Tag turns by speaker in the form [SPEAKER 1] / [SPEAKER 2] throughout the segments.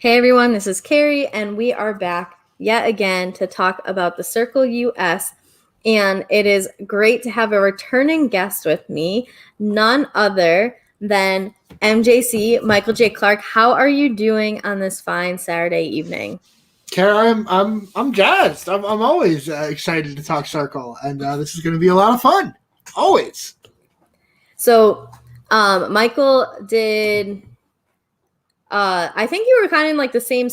[SPEAKER 1] Hey everyone, this is Carrie, and we are back yet again to talk about the Circle US. And it is great to have a returning guest with me, none other than MJC, Michael J. Clark. How are you doing on this fine Saturday evening?
[SPEAKER 2] Kara, I'm jazzed. I'm always excited to talk Circle, and this is going to be a lot of fun. Always.
[SPEAKER 1] So, Michael did. I think you were kind of in like the same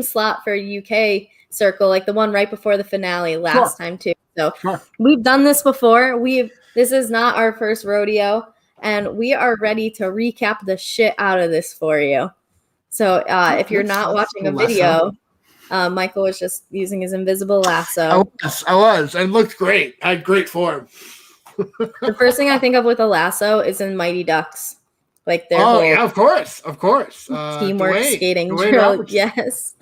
[SPEAKER 1] slot for UK Circle, like the one right before the finale last time too. So we've done this before. This is not our first rodeo, and we are ready to recap the shit out of this for you. So if you're not watching a video, Michael was just using his invisible lasso.
[SPEAKER 2] I was. It looked great. I had great form.
[SPEAKER 1] The first thing I think of with a lasso is in Mighty Ducks. Like their
[SPEAKER 2] yeah, of course.
[SPEAKER 1] Teamwork skating drill. Yes.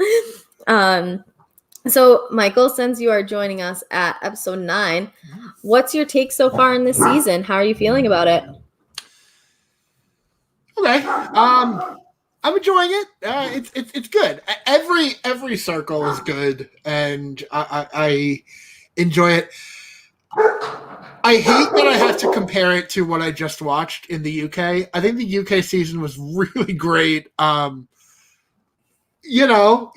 [SPEAKER 1] So Michael, since you are joining us at episode 9, what's your take so far in this season? How are you feeling about it?
[SPEAKER 2] Okay. I'm enjoying it. It's good. Every Circle is good, and I enjoy it. I hate that I have to compare it to what I just watched in the UK. I think the UK season was really great. Your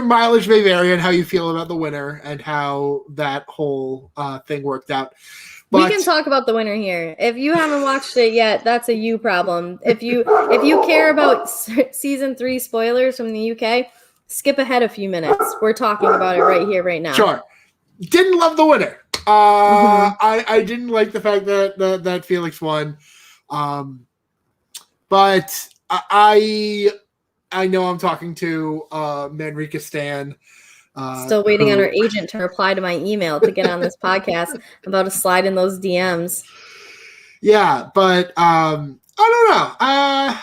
[SPEAKER 2] mileage may vary on how you feel about the winner and how that whole thing worked out.
[SPEAKER 1] But we can talk about the winner here. If you haven't watched it yet, that's a you problem. If you care about season 3 spoilers from the UK, skip ahead a few minutes. We're talking about it right here, right now.
[SPEAKER 2] Sure. Didn't love the winner. I didn't like the fact that Felix won. But I know I'm talking to Manrika Stan.
[SPEAKER 1] Still waiting on her agent to reply to my email to get on this podcast. I'm about to slide in those DMs.
[SPEAKER 2] Yeah, but I don't know. I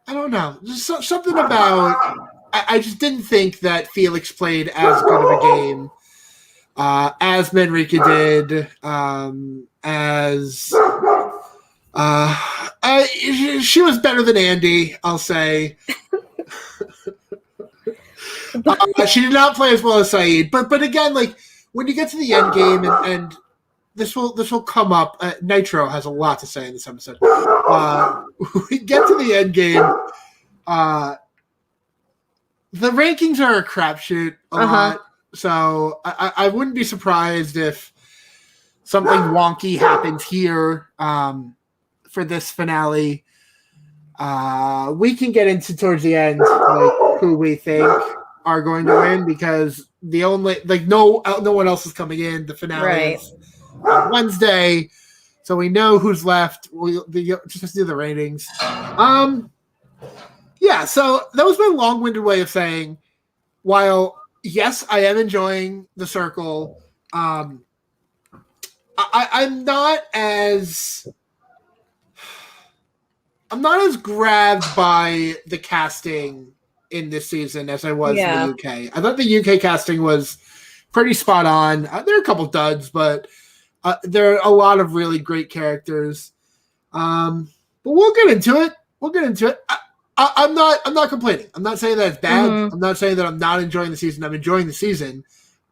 [SPEAKER 2] don't know. Just something about I just didn't think that Felix played as good of a game as Manrika did. She was better than Andy, I'll say. She did not play as well as Saeed, but again, like when you get to the end game, and this will come up. Nitro has a lot to say in this episode. We get to the end game. The rankings are a crapshoot a lot, so I wouldn't be surprised if something wonky happens here for this finale. We can get into towards the end like who we think are going to win, because the only no one else is coming in. The finale is on Wednesday, so we know who's left. We'll just do the ratings. Yeah, so that was my long-winded way of saying, while yes, I am enjoying the Circle, I'm not as grabbed by the casting in this season as I was in the UK. I thought the UK casting was pretty spot on. There are a couple duds, but there are a lot of really great characters. But we'll get into it. I'm not complaining. I'm not saying that it's bad. I'm not saying that I'm not enjoying the season. I'm enjoying the season.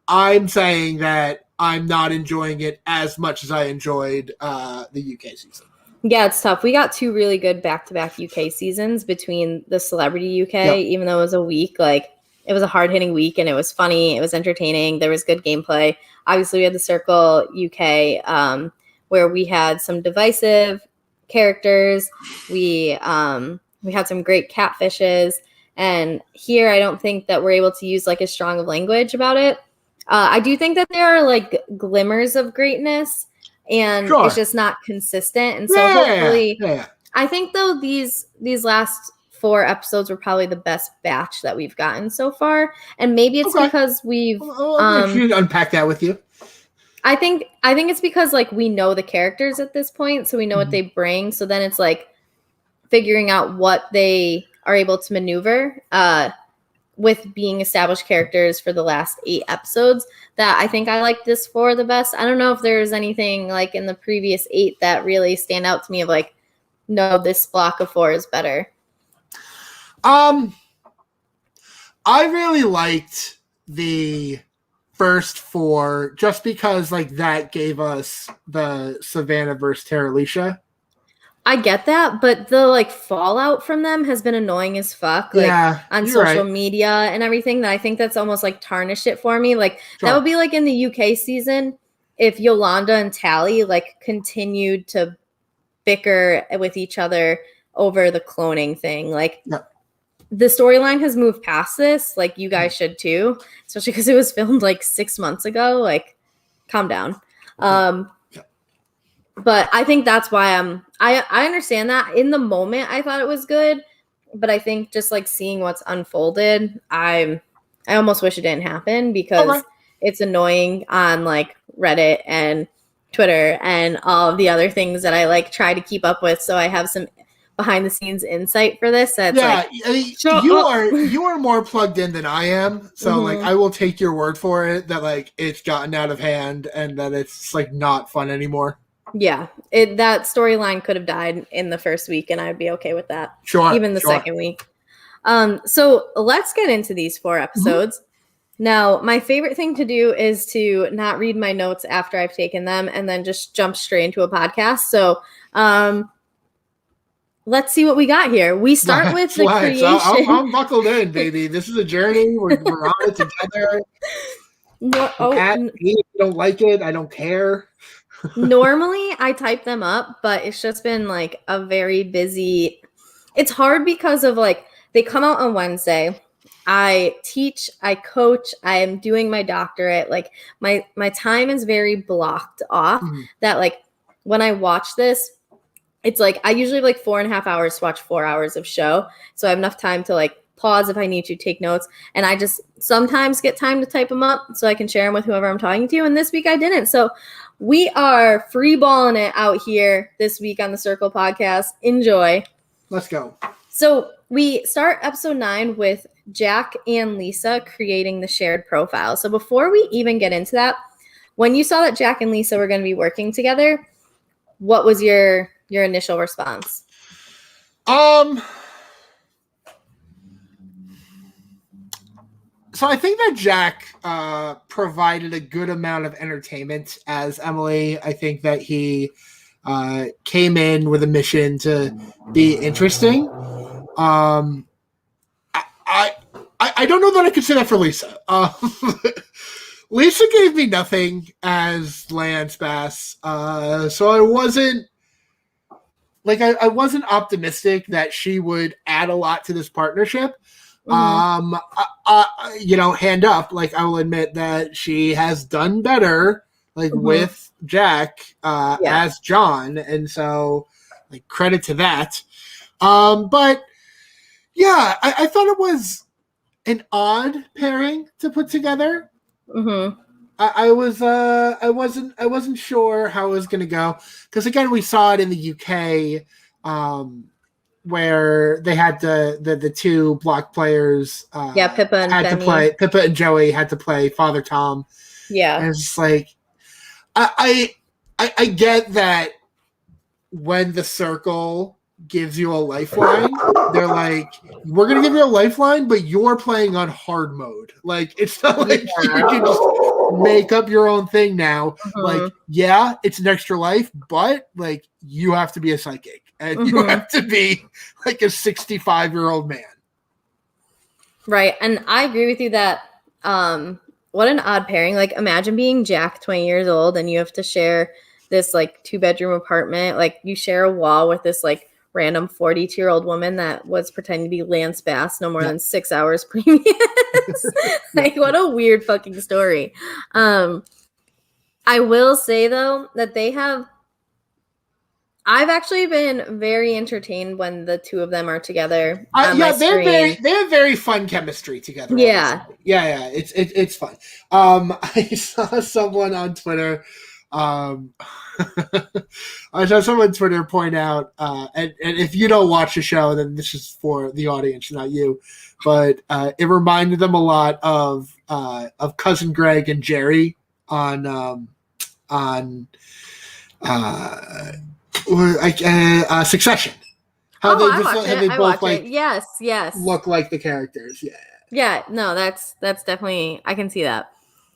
[SPEAKER 2] I'm saying that I'm not enjoying it as much as I enjoyed the UK season.
[SPEAKER 1] Yeah, it's tough. We got 2 really good back-to-back UK seasons between the Celebrity UK, even though it was a week. Like, it was a hard-hitting week, and it was funny. It was entertaining. There was good gameplay. Obviously, we had the Circle UK, where we had some divisive characters. We had some great catfishes. And here, I don't think that we're able to use, like, as strong of language about it. I do think that there are, like, glimmers of greatness, and it's just not consistent. And so hopefully, I think though these last 4 episodes were probably the best batch that we've gotten so far, and maybe it's because we've
[SPEAKER 2] unpack that with you.
[SPEAKER 1] I think it's because like we know the characters at this point, so we know what they bring. So then it's like figuring out what they are able to maneuver with being established characters for the last 8 episodes, that I think I like this 4 the best. I don't know if there's anything like in the previous 8 that really stand out to me of like, no, this block of 4 is better.
[SPEAKER 2] I really liked the first 4 just because like that gave us the Savannah versus Tara Alicia.
[SPEAKER 1] I get that, but the like fallout from them has been annoying as fuck. Like on social media and everything. That I think that's almost like tarnished it for me. Like that would be like in the UK season if Yolanda and Tally like continued to bicker with each other over the cloning thing. Like the storyline has moved past this. Like you guys should too, especially because it was filmed like 6 months ago. Like, calm down. But I think that's why I understand that. In the moment I thought it was good, but I think just like seeing what's unfolded, I almost wish it didn't happen because it's annoying on like Reddit and Twitter and all of the other things that I like try to keep up with. So I have some behind the scenes insight for this. That's
[SPEAKER 2] you are more plugged in than I am. So like I will take your word for it that like it's gotten out of hand and that it's like not fun anymore.
[SPEAKER 1] Yeah, that storyline could have died in the first week, and I'd be okay with that.
[SPEAKER 2] Sure,
[SPEAKER 1] even the second week. So let's get into these 4 episodes. Now, my favorite thing to do is to not read my notes after I've taken them, and then just jump straight into a podcast. So, let's see what we got here. We start with the creation.
[SPEAKER 2] I'm buckled in, baby. This is a journey. We're on it together. If you don't like it, I don't care.
[SPEAKER 1] Normally I type them up, but it's just been like a very busy. It's hard because of like they come out on Wednesday. I teach, I coach, I am doing my doctorate. Like my time is very blocked off that like when I watch this, it's like I usually have like 4.5 hours to watch 4 hours of show. So I have enough time to like pause if I need to, take notes. And I just sometimes get time to type them up so I can share them with whoever I'm talking to. And this week I didn't. So we are free balling it out here this week on the Circle Podcast. Enjoy.
[SPEAKER 2] Let's go.
[SPEAKER 1] So we start episode 9 with Jack and Lisa creating the shared profile. So before we even get into that, when you saw that Jack and Lisa were going to be working together, what was your initial response?
[SPEAKER 2] So I think that Jack provided a good amount of entertainment as Emily. I think that he came in with a mission to be interesting. I don't know that I could say that for Lisa. Lisa gave me nothing as Lance Bass, so I wasn't I wasn't optimistic that she would add a lot to this partnership. Hand up, like I will admit that she has done better, with Jack as John, and so like credit to that. But yeah, I thought it was an odd pairing to put together. I wasn't sure how it was going to go because again we saw it in the UK. Where they had the 2 block players,
[SPEAKER 1] Pippa and
[SPEAKER 2] had
[SPEAKER 1] Benny.
[SPEAKER 2] to play. Pippa and Joey had to play Father Tom.
[SPEAKER 1] Yeah,
[SPEAKER 2] and it's just like I get that when the Circle gives you a lifeline, they're like, we're gonna give you a lifeline, but you're playing on hard mode. Like it's not like you can just make up your own thing now. Like, yeah, it's an extra life, but like you have to be a psychic. And you have to be like a 65-year-old man.
[SPEAKER 1] Right. And I agree with you that what an odd pairing. Like imagine being Jack, 20 years old, and you have to share this like 2-bedroom apartment. Like you share a wall with this like random 42-year-old woman that was pretending to be Lance Bass no more than 6 hours previous. Like what a weird fucking story. I will say though that I've actually been very entertained when the 2 of them are together.
[SPEAKER 2] They have very fun chemistry together.
[SPEAKER 1] Yeah.
[SPEAKER 2] Obviously. Yeah, it's fun. I saw someone on Twitter. I saw someone on Twitter point out, and if you don't watch the show, then this is for the audience, not you. But it reminded them a lot of Cousin Greg and Jerry on Succession. How they
[SPEAKER 1] I
[SPEAKER 2] just
[SPEAKER 1] watch
[SPEAKER 2] how
[SPEAKER 1] it.
[SPEAKER 2] they
[SPEAKER 1] I
[SPEAKER 2] both
[SPEAKER 1] watch it. Yes.
[SPEAKER 2] look like the characters. Yeah.
[SPEAKER 1] Yeah, no, that's definitely, I can see that.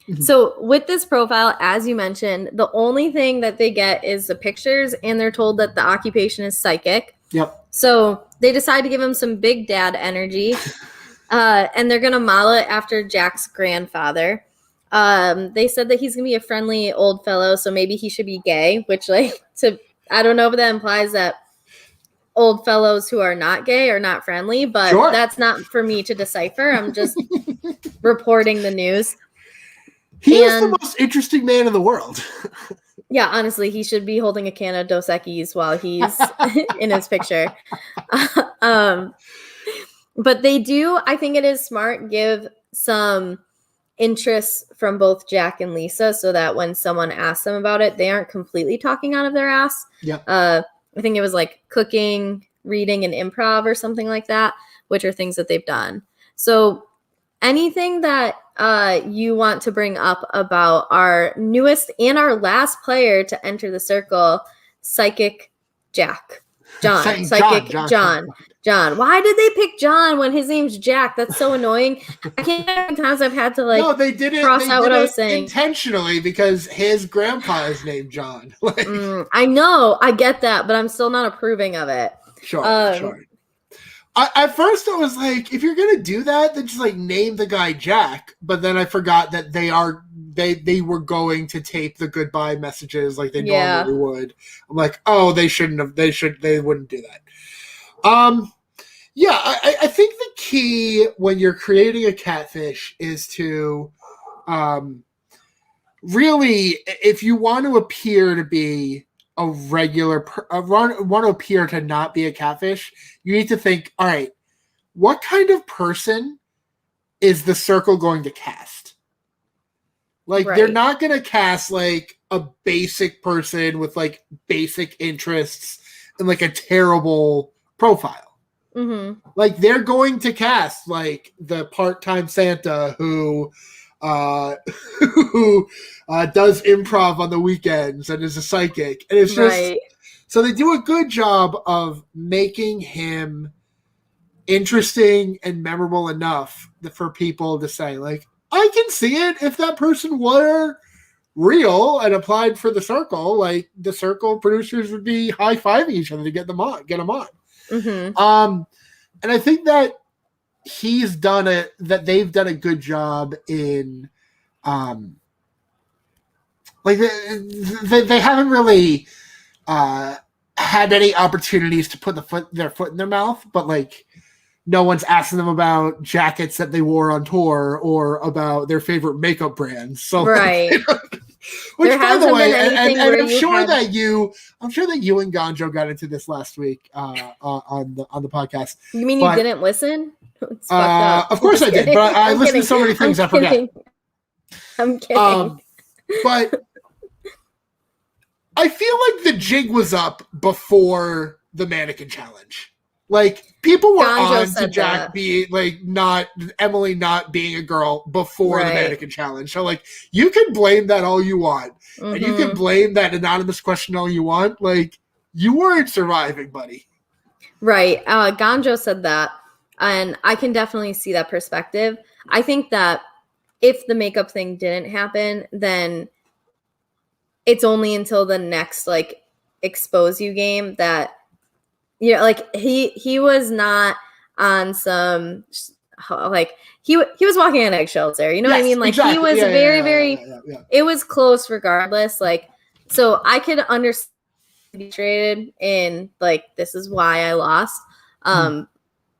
[SPEAKER 2] Mhm.
[SPEAKER 1] So with this profile, as you mentioned, the only thing that they get is the pictures, and they're told that the occupation is psychic.
[SPEAKER 2] Yep.
[SPEAKER 1] So they decide to give him some big dad energy, and they're gonna model it after Jack's grandfather. They said that he's gonna be a friendly old fellow, so maybe he should be gay, which I don't know if that implies that old fellows who are not gay are not friendly, but
[SPEAKER 2] Sure.
[SPEAKER 1] that's not for me to decipher. I'm just reporting the news.
[SPEAKER 2] He is the most interesting man in the world.
[SPEAKER 1] Yeah, honestly, he should be holding a can of Dos Equis while he's in his picture. But they do, I think it is smart, give some interests from both Jack and Lisa so that when someone asks them about it, they aren't completely talking out of their ass.
[SPEAKER 2] Yep.
[SPEAKER 1] I think it was like cooking, reading, and improv or something like that, which are things that they've done. So anything that you want to bring up about our newest and our last player to enter the circle, Psychic Jack? John. Psychic John. Why did they pick John when his name's Jack? That's so annoying. I can't remember how many times I've had to
[SPEAKER 2] no, they did it.
[SPEAKER 1] Cross out what I was saying
[SPEAKER 2] intentionally because his grandpa is named John.
[SPEAKER 1] I know, I get that, but I'm still not approving of it.
[SPEAKER 2] Sure. At first, I was like, if you're gonna do that, then just like name the guy Jack. But then I forgot that they were going to tape the goodbye messages like they normally would. I'm like, oh, they shouldn't have. They wouldn't do that. Yeah, I think the key when you're creating a catfish is to really, if you want to appear to be a regular, want to appear to not be a catfish, you need to think, all right, what kind of person is the circle going to cast? Like, they're not going to cast like a basic person with like basic interests and like a terrible profile.
[SPEAKER 1] Mm-hmm.
[SPEAKER 2] Like, they're going to cast like the part-time Santa who does improv on the weekends and is a psychic, and it's just so they do a good job of making him interesting and memorable enough for people to say, like, I can see it if that person were real and applied for the circle. Like, the circle producers would be high-fiving each other to get them on.
[SPEAKER 1] Mm-hmm.
[SPEAKER 2] And I think that they've done a good job in, like they haven't really had any opportunities to put their foot in their mouth, but like no one's asking them about jackets that they wore on tour or about their favorite makeup brands. So
[SPEAKER 1] right.
[SPEAKER 2] Which, by the way, and I'm sure that you and Gonjo got into this last week on the podcast.
[SPEAKER 1] You mean you didn't listen?
[SPEAKER 2] Of course I did, but I listened to so many things I forget.
[SPEAKER 1] I'm kidding.
[SPEAKER 2] But I feel like the jig was up before the mannequin challenge. Like, people were on to Jack Emily not being a girl before the mannequin challenge. So, like, you can blame that all you want. Mm-hmm. And you can blame that anonymous question all you want. Like, you weren't surviving, buddy.
[SPEAKER 1] Right. Gonjo said that. And I can definitely see that perspective. I think that if the makeup thing didn't happen, then it's only until the next, like, expose you game that, you know, like he was not on some, like, he was walking on eggshells there. You know what I mean? Like, exactly. He was very, it was close regardless. Like, so I could understand be traded in, like, this is why I lost.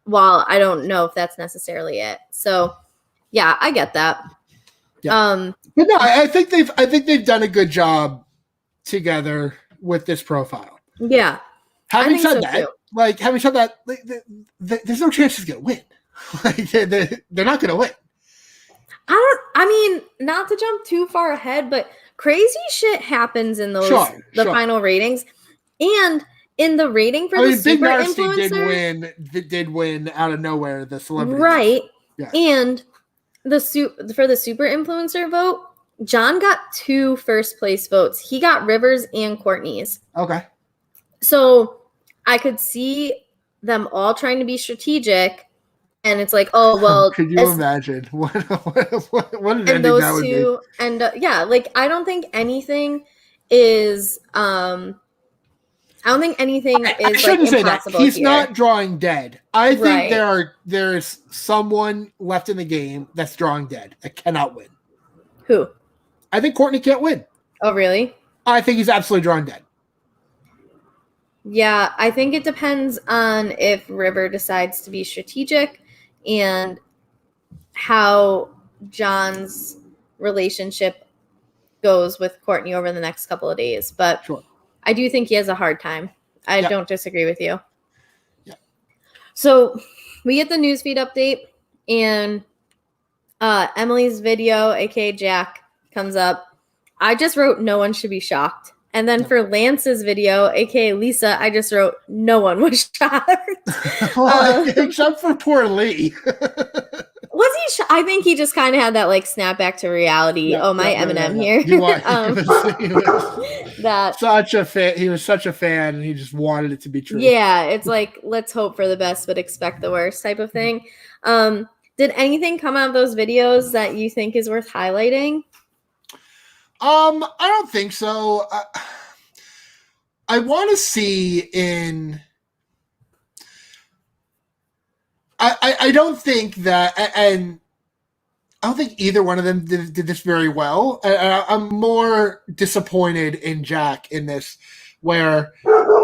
[SPEAKER 1] While I don't know if that's necessarily it. So yeah, I get that.
[SPEAKER 2] Yeah. But no, I think they've done a good job together with this profile.
[SPEAKER 1] Yeah.
[SPEAKER 2] Having said that, like, there's no chance he's gonna win. Like, they're not gonna win.
[SPEAKER 1] I mean, not to jump too far ahead, but crazy shit happens in those final ratings. And in the rating for the super influencer,
[SPEAKER 2] did win out of nowhere the celebrity,
[SPEAKER 1] right? Yeah. And for the super influencer vote, John got 2 first place votes. He got Rivers and Courtney's.
[SPEAKER 2] Okay.
[SPEAKER 1] So I could see them all trying to be strategic, and it's like, oh well,
[SPEAKER 2] could you imagine what an ending
[SPEAKER 1] those
[SPEAKER 2] that would
[SPEAKER 1] two,
[SPEAKER 2] be?
[SPEAKER 1] and yeah, like I don't think anything is I don't think anything
[SPEAKER 2] I
[SPEAKER 1] is like
[SPEAKER 2] shouldn't say that.
[SPEAKER 1] impossible
[SPEAKER 2] He's
[SPEAKER 1] here.
[SPEAKER 2] not drawing dead. I think
[SPEAKER 1] Right.
[SPEAKER 2] there's someone left in the game that's drawing dead that cannot win.
[SPEAKER 1] Who?
[SPEAKER 2] I think Courtney can't win.
[SPEAKER 1] Oh, really?
[SPEAKER 2] I think he's absolutely drawing dead.
[SPEAKER 1] Yeah, I think it depends on if River decides to be strategic and how John's relationship goes with Courtney over the next couple of days. But
[SPEAKER 2] Sure.
[SPEAKER 1] I do think he has a hard time. I
[SPEAKER 2] Yeah.
[SPEAKER 1] don't disagree with you.
[SPEAKER 2] Yeah.
[SPEAKER 1] So we get the newsfeed update, and Emily's video, aka Jack, comes up. I just wrote no one should be shocked. And then for Lance's video, aka Lisa, I just wrote no one was shocked.
[SPEAKER 2] Except for poor Lee.
[SPEAKER 1] Was he? I think he just kind of had that like snap back to reality.
[SPEAKER 2] Yeah,
[SPEAKER 1] my Eminem here.
[SPEAKER 2] He was
[SPEAKER 1] that
[SPEAKER 2] such a fan. He was such a fan, and he just wanted it to be true.
[SPEAKER 1] Yeah, it's like let's hope for the best, but expect the worst type of thing. Did anything come out of those videos that you think is worth highlighting?
[SPEAKER 2] I don't think so. I want to see in. I don't think that, and I don't think either one of them did this very well. I'm more disappointed in Jack in this, where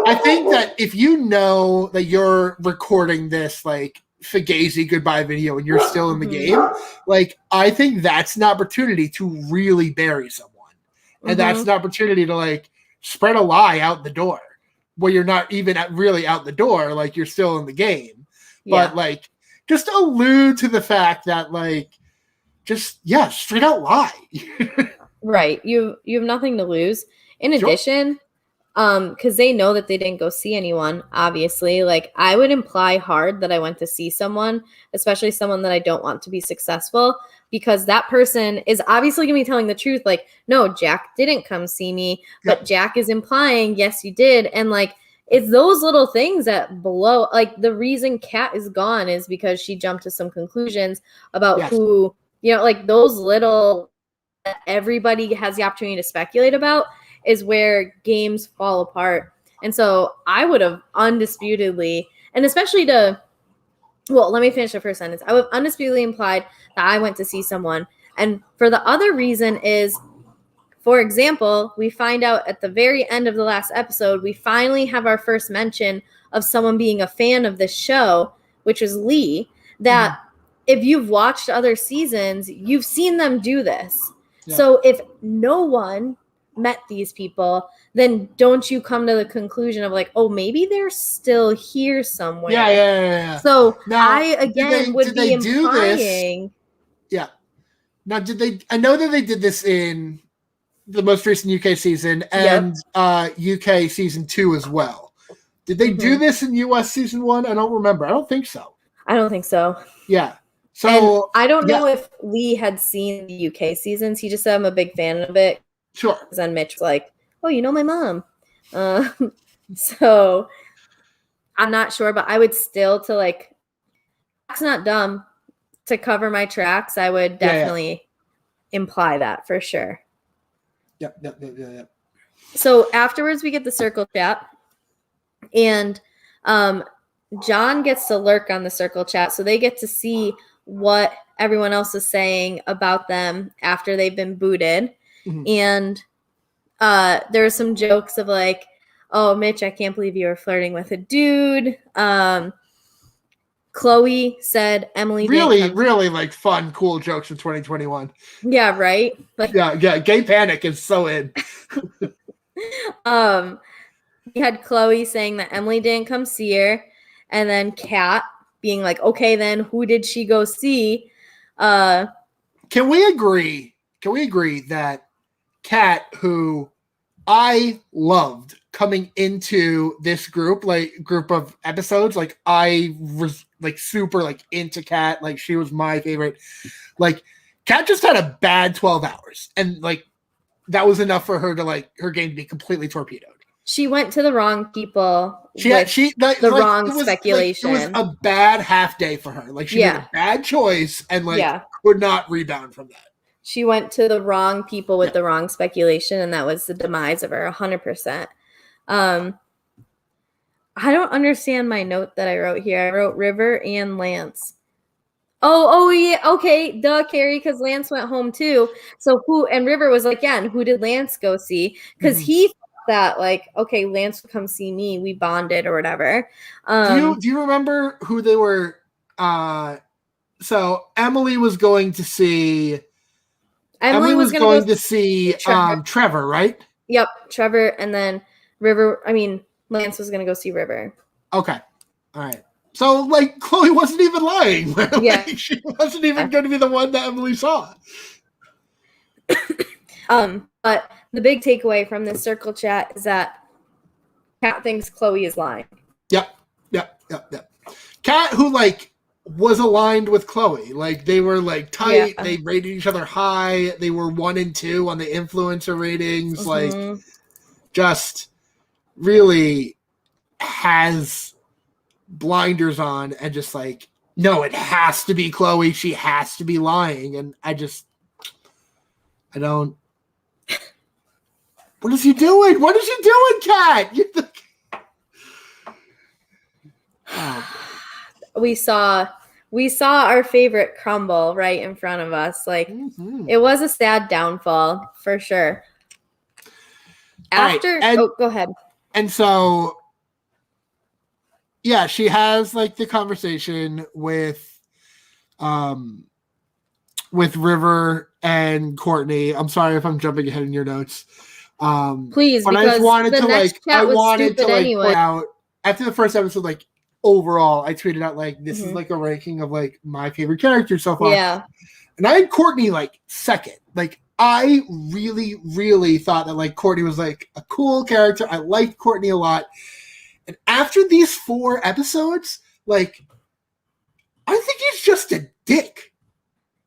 [SPEAKER 2] I think that if you know that you're recording this like Fugazi goodbye video and you're still in the game, like I think that's an opportunity to really bury someone, and that's an opportunity to like spread a lie out the door where you're not even really out the door, like you're still in the game. But like, just allude to the fact that like, just straight out lie.
[SPEAKER 1] Right. You have nothing to lose. In addition, because they know that they didn't go see anyone. Obviously, like I would imply hard that I went to see someone, especially someone that I don't want to be successful, because that person is obviously gonna be telling the truth. Like, no, Jack didn't come see me, but Jack is implying yes, you did, and like. It's those little things that blow. Like the reason Kat is gone is because she jumped to some conclusions about who, like those little that everybody has the opportunity to speculate about is where games fall apart. And so I would have undisputedly, and especially let me finish the first sentence. I would have undisputedly implied that I went to see someone. And for the other reason is, for example, we find out at the very end of the last episode, we finally have our first mention of someone being a fan of this show, which was Lee, that if you've watched other seasons, you've seen them do this. Yeah. So if no one met these people, then don't you come to the conclusion of like, oh, maybe they're still here somewhere.
[SPEAKER 2] Yeah.
[SPEAKER 1] So
[SPEAKER 2] now,
[SPEAKER 1] I, again, would be implying.
[SPEAKER 2] Yeah. Now, I know that they did this in the most recent UK season and UK season 2 as well. Did they do this in US season 1? I don't remember. I don't think so.
[SPEAKER 1] I don't think so.
[SPEAKER 2] Yeah. So
[SPEAKER 1] and I don't know if Lee had seen the UK seasons. He just said I'm a big fan of it.
[SPEAKER 2] Sure.
[SPEAKER 1] Because then Mitch was like, oh, you know my mom. So I'm not sure, but I would still that's not dumb. To cover my tracks, I would definitely imply that for sure.
[SPEAKER 2] Yep.
[SPEAKER 1] So afterwards, we get the circle chat, and John gets to lurk on the circle chat, so they get to see what everyone else is saying about them after they've been booted. And there are some jokes of like, "Oh, Mitch, I can't believe you were flirting with a dude." Chloe said Emily
[SPEAKER 2] really like fun, cool jokes in 2021.
[SPEAKER 1] Yeah, right.
[SPEAKER 2] Like gay panic is so in.
[SPEAKER 1] We had Chloe saying that Emily didn't come see her, and then Kat being like, okay, then who did she go see?
[SPEAKER 2] Can we agree that Kat, who I loved coming into this group of episodes, like I was like super like into Kat, like she was my favorite. Like Kat just had a bad 12 hours, and like that was enough for her to like her game to be completely torpedoed.
[SPEAKER 1] She went to the wrong people
[SPEAKER 2] the
[SPEAKER 1] wrong speculation.
[SPEAKER 2] It was a bad half day for her. Like she made a bad choice and could not rebound from that.
[SPEAKER 1] She went to the wrong people with the wrong speculation, and that was the demise of her 100%. I don't understand my note that I wrote here. I wrote River and Lance. Oh yeah, okay, duh, Carrie, because Lance went home too. So and River was like, yeah, and who did Lance go see? Because he thought that, like, okay, Lance would come see me, we bonded or whatever.
[SPEAKER 2] Do you remember who they were? So Emily was going to see. Emily was going to see Trevor, right?
[SPEAKER 1] Yep, Trevor, and then Lance was going to go see River.
[SPEAKER 2] Okay, all right. So, like, Chloe wasn't even lying. She wasn't even going to be the one that Emily saw.
[SPEAKER 1] But the big takeaway from this circle chat is that Kat thinks Chloe is lying.
[SPEAKER 2] Yep. Kat, who, like, was aligned with Chloe. Like, they were, like, tight. They rated each other high. They were 1 and 2 on the influencer ratings. Like, just really has blinders on and just like, no, it has to be Chloe. She has to be lying. And I don't. What is he doing? What is he doing, Kat?
[SPEAKER 1] We saw our favorite crumble right in front of us. Like, it was a sad downfall for sure. Go ahead.
[SPEAKER 2] And so, yeah, she has like the conversation with River and Courtney. I'm sorry if I'm jumping ahead in your notes.
[SPEAKER 1] Please, but I just wanted to
[SPEAKER 2] point out after the first episode, like overall, I tweeted out like this is like a ranking of like my favorite characters so far.
[SPEAKER 1] Yeah,
[SPEAKER 2] and I had Courtney like second. Like I really, really thought that like Courtney was like a cool character. I liked Courtney a lot. And after these 4 episodes, like, I think he's just a dick.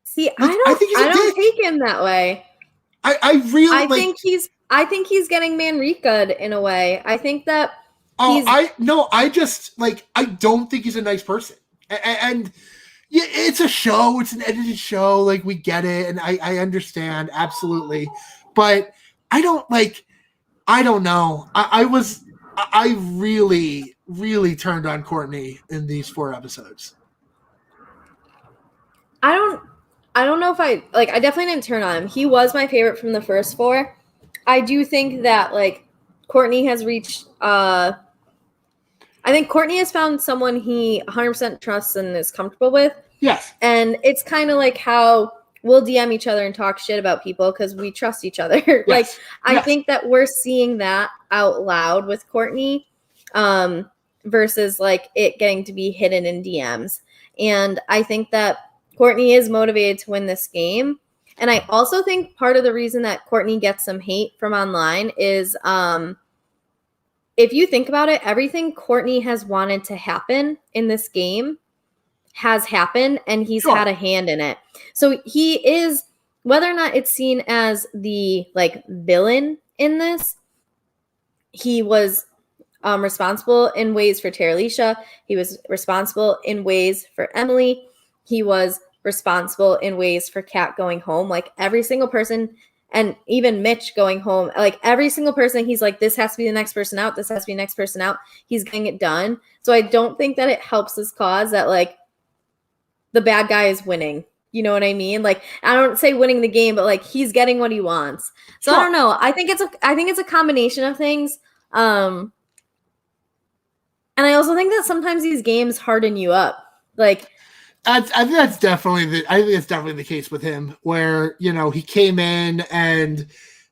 [SPEAKER 1] See, like, I don't take him that way.
[SPEAKER 2] I
[SPEAKER 1] think he's getting Manrika'd in a way. I think that
[SPEAKER 2] I don't think he's a nice person. And yeah, it's a show. It's an edited show. Like, we get it. And I understand. Absolutely. But I don't know. I really, really turned on Courtney in these 4 episodes.
[SPEAKER 1] I don't know if I definitely didn't turn on him. He was my favorite from the first 4. I do think that like Courtney has reached I think Courtney has found someone he 100% trusts and is comfortable with.
[SPEAKER 2] Yes.
[SPEAKER 1] And it's kind of like how we'll DM each other and talk shit about people because we trust each other. Yes. Like, I think that we're seeing that out loud with Courtney versus like it getting to be hidden in DMs. And I think that Courtney is motivated to win this game. And I also think part of the reason that Courtney gets some hate from online is if you think about it, everything Courtney has wanted to happen in this game has happened, and he's had a hand in it. So he is, whether or not it's seen as the like villain in this, he was responsible in ways for Terralisha. He was responsible in ways for Emily. He was responsible in ways for Kat going home. Like every single person, and even Mitch going home, like every single person, he's like, this has to be the next person out. This has to be the next person out. He's getting it done. So I don't think that it helps his cause that like the bad guy is winning. You know what I mean? Like, I don't say winning the game, but like he's getting what he wants. So I don't know. I think it's a combination of things. And I also think that sometimes these games harden you up. Like,
[SPEAKER 2] I think that's definitely the case with him, where he came in and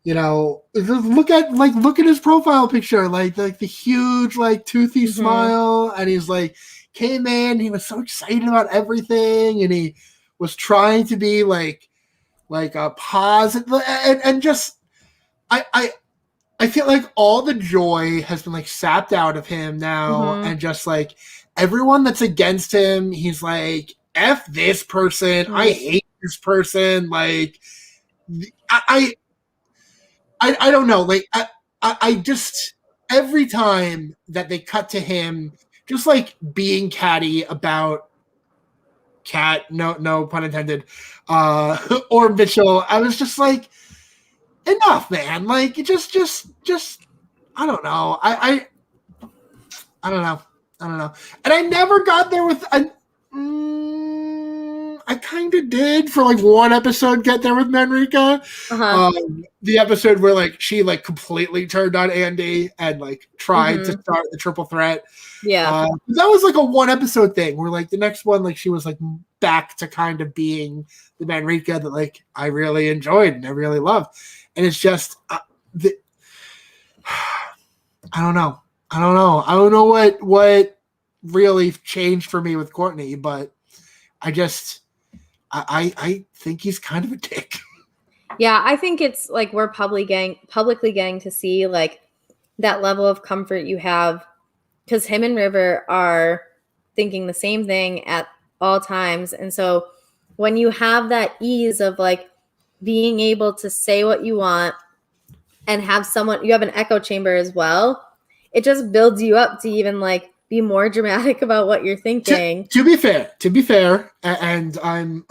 [SPEAKER 2] look at his profile picture, like the huge like toothy smile, and he's like came in, he was so excited about everything, and he was trying to be like a positive, and just I feel like all the joy has been like sapped out of him now, and just like everyone that's against him, he's like, F this person, I hate this person. Like, I don't know. Like, I just every time that they cut to him, just like being catty about Kat, no pun intended, or Mitchell, I was just like, enough, man. Like, just, I don't know. I don't know. I don't know. And I never got there with. I kind of did for like one episode get there with Manrika. The episode where like she like completely turned on Andy and like tried to start the triple threat.
[SPEAKER 1] Yeah.
[SPEAKER 2] That was like a one episode thing where like the next one, like she was like back to kind of being the Manrika that like I really enjoyed and I really loved. And it's just, I don't know. I don't know what really changed for me with Courtney, but I think he's kind of a dick.
[SPEAKER 1] Yeah, I think it's like we're publicly getting to see like that level of comfort you have, because him and River are thinking the same thing at all times. And so when you have that ease of like being able to say what you want and have someone, you have an echo chamber as well, it just builds you up to even like be more dramatic about what you're thinking.
[SPEAKER 2] To be fair, and I'm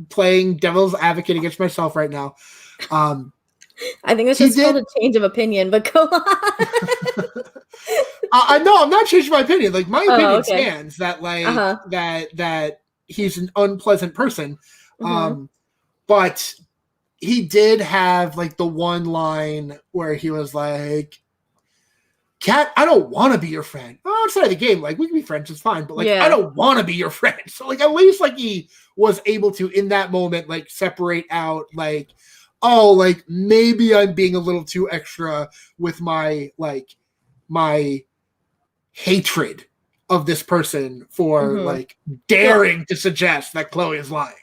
[SPEAKER 2] playing devil's advocate against myself right now.
[SPEAKER 1] I think it's just called a change of opinion, but go on.
[SPEAKER 2] No, I'm not changing my opinion. Like my opinion stands that like that he's an unpleasant person. But he did have like the one line where he was like, Kat, I don't want to be your friend. Oh, outside of the game, like we can be friends, it's fine. But like, I don't want to be your friend. So like, at least like he was able to in that moment like separate out like, oh, like maybe I'm being a little too extra with my hatred of this person for like daring to suggest that Chloe is lying.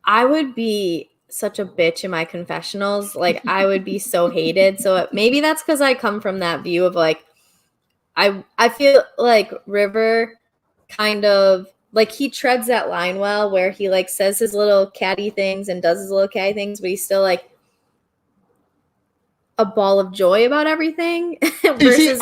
[SPEAKER 1] I would be such a bitch in my confessionals. Like I would be so hated. So maybe that's because I come from that view of like, I feel like River kind of like he treads that line well where he like says his little catty things and does his little catty things, but he's still like a ball of joy about everything versus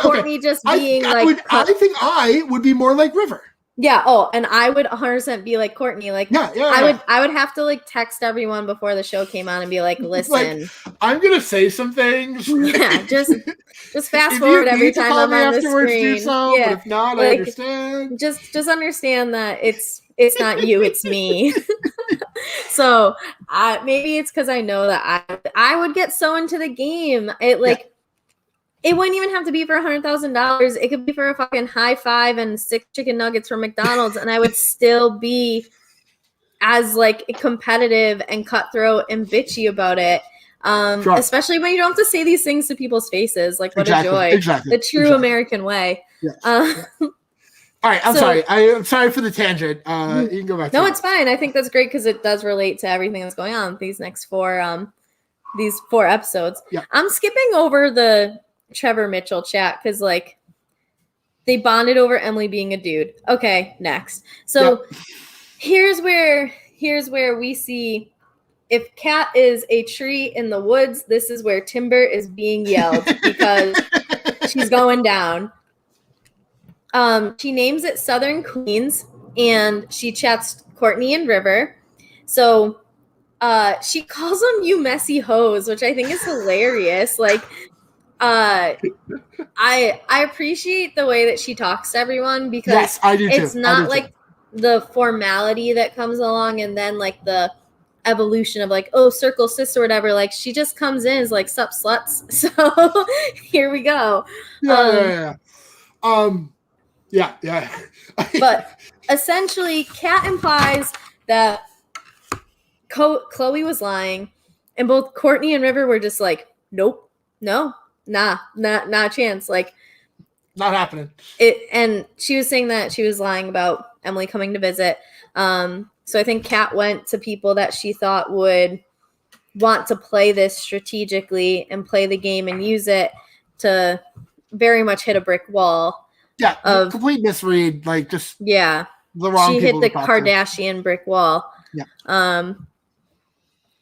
[SPEAKER 1] Courtney just being I
[SPEAKER 2] think I would be more like River.
[SPEAKER 1] Yeah. Oh, and I would 100% be like Courtney. Like, I would have to like text everyone before the show came on and be like, "Listen,
[SPEAKER 2] like, I'm gonna say some things."
[SPEAKER 1] Yeah, just fast forward every time I'm on the screen.
[SPEAKER 2] But if not, like, I understand.
[SPEAKER 1] Just understand that it's not you, it's me. So maybe it's because I know that I would get so into the game. It wouldn't even have to be for $100,000. It could be for a fucking high five and 6 chicken nuggets from McDonald's, and I would still be as like competitive and cutthroat and bitchy about it. Especially when you don't have to say these things to people's faces. Like, what a joy! The true American way.
[SPEAKER 2] Yes. All right, I'm sorry. I'm sorry for the tangent. You can go back.
[SPEAKER 1] No, it's fine. I think that's great because it does relate to everything that's going on with these next 4 episodes.
[SPEAKER 2] Yeah.
[SPEAKER 1] I'm skipping over the Trevor Mitchell chat because like they bonded over Emily being a dude. Okay, next. So here's where we see if Kat is a tree in the woods, this is where Timber is being yelled because she's going down. She names it Southern Queens and she chats Courtney and River. So she calls them you messy hoes, which I think is hilarious. Like I appreciate the way that she talks to everyone because
[SPEAKER 2] I do
[SPEAKER 1] it's
[SPEAKER 2] too.
[SPEAKER 1] not like the formality that comes along and then like the evolution of like, oh, circle sis or whatever. Like she just comes in is like, sup sluts. So here we go.
[SPEAKER 2] Yeah.
[SPEAKER 1] But essentially Kat implies that Chloe was lying and both Courtney and River were just like, nope, no. Not a chance. Like,
[SPEAKER 2] not happening.
[SPEAKER 1] And she was saying that she was lying about Emily coming to visit. So I think Kat went to people that she thought would want to play this strategically and play the game and use it to very much hit a brick wall.
[SPEAKER 2] Yeah, complete misread. Like just
[SPEAKER 1] the
[SPEAKER 2] wrong.
[SPEAKER 1] She hit the Kardashian brick wall.
[SPEAKER 2] Yeah.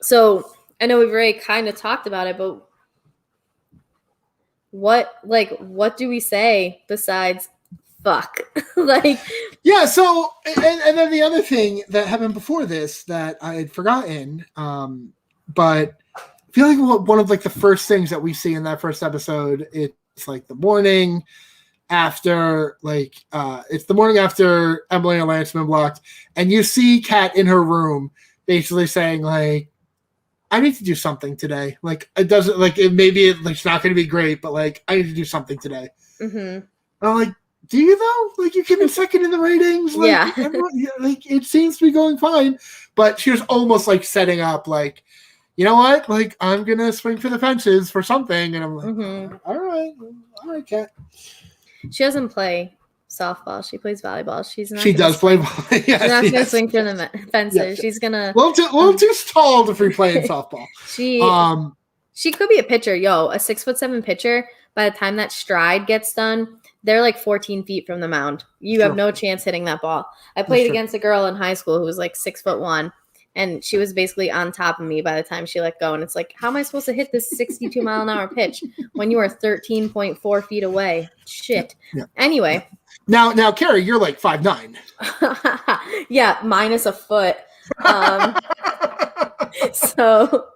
[SPEAKER 1] So I know we've already kind of talked about it, but what do we say besides fuck? Like,
[SPEAKER 2] yeah. So, and then the other thing that happened before this that I had forgotten, but I feel like one of like the first things that we see in that first episode, it's like the morning after, like, it's the morning after Emily and Lance have been blocked, and you see Kat in her room basically saying, like, I need to do something today. Like, it doesn't, like, it's not going to be great, but, like, I need to do something today.
[SPEAKER 1] mm-hmm.
[SPEAKER 2] I'm like, do you though? Like, you came in second in the ratings. Like,
[SPEAKER 1] yeah.
[SPEAKER 2] Like, it seems to be going fine. But she was almost, like, setting up, like, you know what? Like, I'm going to swing for the fences for something. And I'm like,
[SPEAKER 1] mm-hmm.
[SPEAKER 2] all right, Kat.
[SPEAKER 1] She doesn't play softball. She plays volleyball.
[SPEAKER 2] She does play volleyball. Yes,
[SPEAKER 1] she's not going to swing for the fences.
[SPEAKER 2] Yes.
[SPEAKER 1] She's going to...
[SPEAKER 2] A little too tall to be playing softball.
[SPEAKER 1] She could be a pitcher. Yo, a 6'7" pitcher, by the time that stride gets done, they're like 14 feet from the mound. You have no chance hitting that ball. I played against a girl in high school who was like 6'1", and she was basically on top of me by the time she let go. And it's like, how am I supposed to hit this 62-mile-an-hour pitch when you are 13.4 feet away? Shit.
[SPEAKER 2] Yeah.
[SPEAKER 1] Anyway.
[SPEAKER 2] Now, Carrie, you're like 5'9".
[SPEAKER 1] Yeah, minus a foot. So.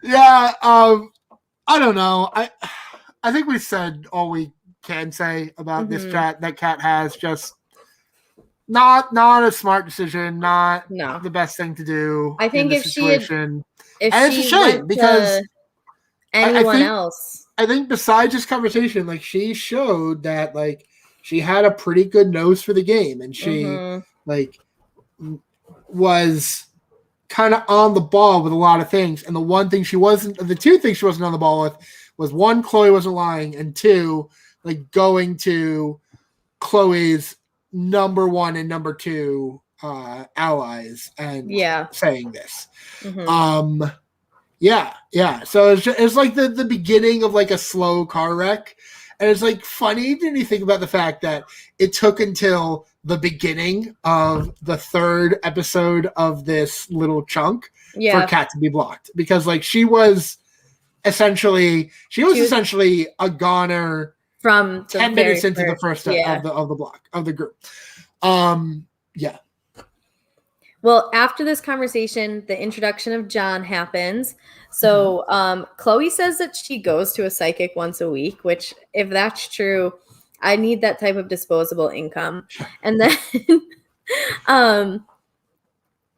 [SPEAKER 2] Yeah, I don't know. I think we said all we can say about this chat. That Kat has just not a smart decision, not the best thing to do.
[SPEAKER 1] I think
[SPEAKER 2] if she went
[SPEAKER 1] because anyone else,
[SPEAKER 2] I think besides this conversation, like, she showed that, like, she had a pretty good nose for the game, and she like was kind of on the ball with a lot of things. And the two things she wasn't on the ball with was, one, Chloe wasn't lying, and two, like, going to Chloe's number one and number two allies and saying this. Yeah. So it's like the beginning of like a slow car wreck. And it's like funny. Didn't you think about the fact that it took until the beginning of the third episode of this little chunk for Kat to be blocked? Because, like, she was essentially a goner
[SPEAKER 1] from
[SPEAKER 2] 10 minutes into the first of the block of the group. Yeah.
[SPEAKER 1] Well, after this conversation, the introduction of John happens. So Chloe says that she goes to a psychic once a week, which, if that's true, I need that type of disposable income. And then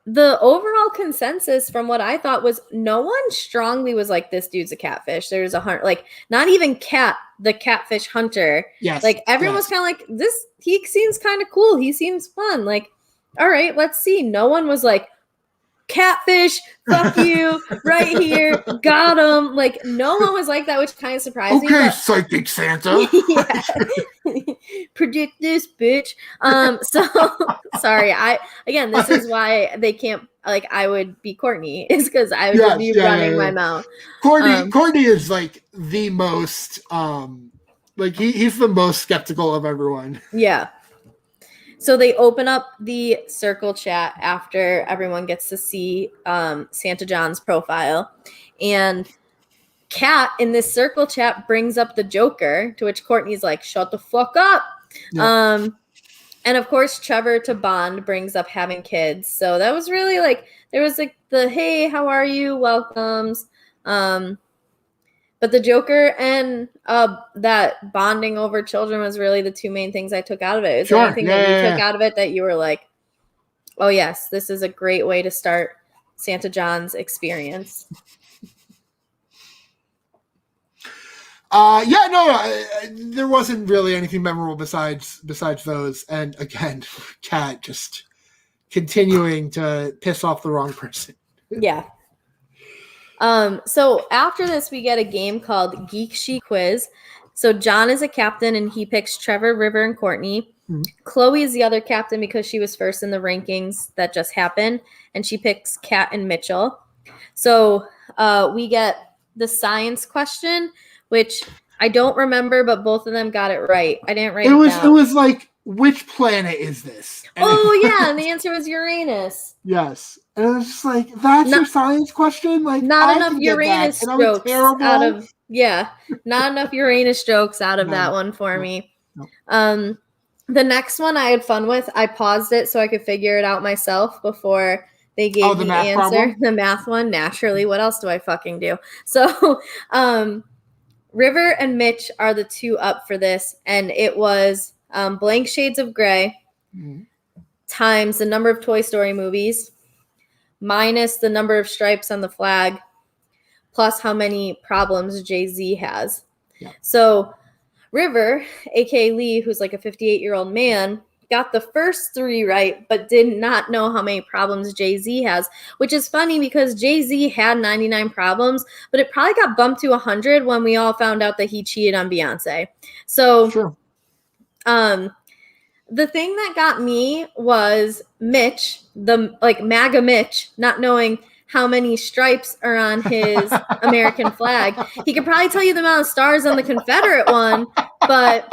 [SPEAKER 1] the overall consensus from what I thought was no one strongly was like, this dude's a catfish. There's a hunt, like, not even Kat, the catfish hunter.
[SPEAKER 2] Yes.
[SPEAKER 1] Like, everyone was kind of like, this, he seems kind of cool. He seems fun. Like, all right, let's see. No one was like, catfish, fuck you, right here, got him. Like, no one was like that, which kind of surprised me.
[SPEAKER 2] Okay, psychic Santa.
[SPEAKER 1] Predict this, bitch. So sorry. This is why they can't, like, I would be Courtney, is because I would just be running my mouth.
[SPEAKER 2] Courtney is like the most like he's the most skeptical of everyone.
[SPEAKER 1] Yeah. So they open up the circle chat after everyone gets to see Santa John's profile. And Kat in this circle chat brings up the Joker, to which Courtney's like, shut the fuck up. Yeah. And of course, Trevor to Bond brings up having kids. So that was really like, there was like the, hey, how are you? Welcomes. But the Joker and that bonding over children was really the two main things I took out of it. Is there anything that you took out of it that you were like, oh, yes, this is a great way to start Santa John's experience?
[SPEAKER 2] There wasn't really anything memorable besides those. And again, Kat just continuing to piss off the wrong person.
[SPEAKER 1] Yeah. So after this, we get a game called Geek She Quiz. So John is a captain, and he picks Trevor, River, and Courtney. Mm-hmm. Chloe is the other captain because she was first in the rankings that just happened, and she picks Kat and Mitchell. So we get the science question, which I don't remember, but both of them got it right. I didn't write it down.
[SPEAKER 2] It was like, which planet is this?
[SPEAKER 1] And and the answer was Uranus.
[SPEAKER 2] Yes. And it was just like, that's your science question? Like,
[SPEAKER 1] not enough Uranus jokes out of Yeah, not enough Uranus jokes out of that one for me. The next one I had fun with. I paused it so I could figure it out myself before they gave the answer. Problem? The math one, naturally. What else do I fucking do? So, River and Mitch are the two up for this, and it was blank shades of gray times the number of Toy Story movies minus the number of stripes on the flag plus how many problems Jay-Z has. Yeah. So River, aka Lee, who's like a 58-year-old man, got the first 3 right, but did not know how many problems Jay-Z has, which is funny because Jay-Z had 99 problems, but it probably got bumped to 100 when we all found out that he cheated on Beyonce. So, sure. The thing that got me was Mitch, the MAGA Mitch, not knowing how many stripes are on his American flag. He could probably tell you the amount of stars on the Confederate one, but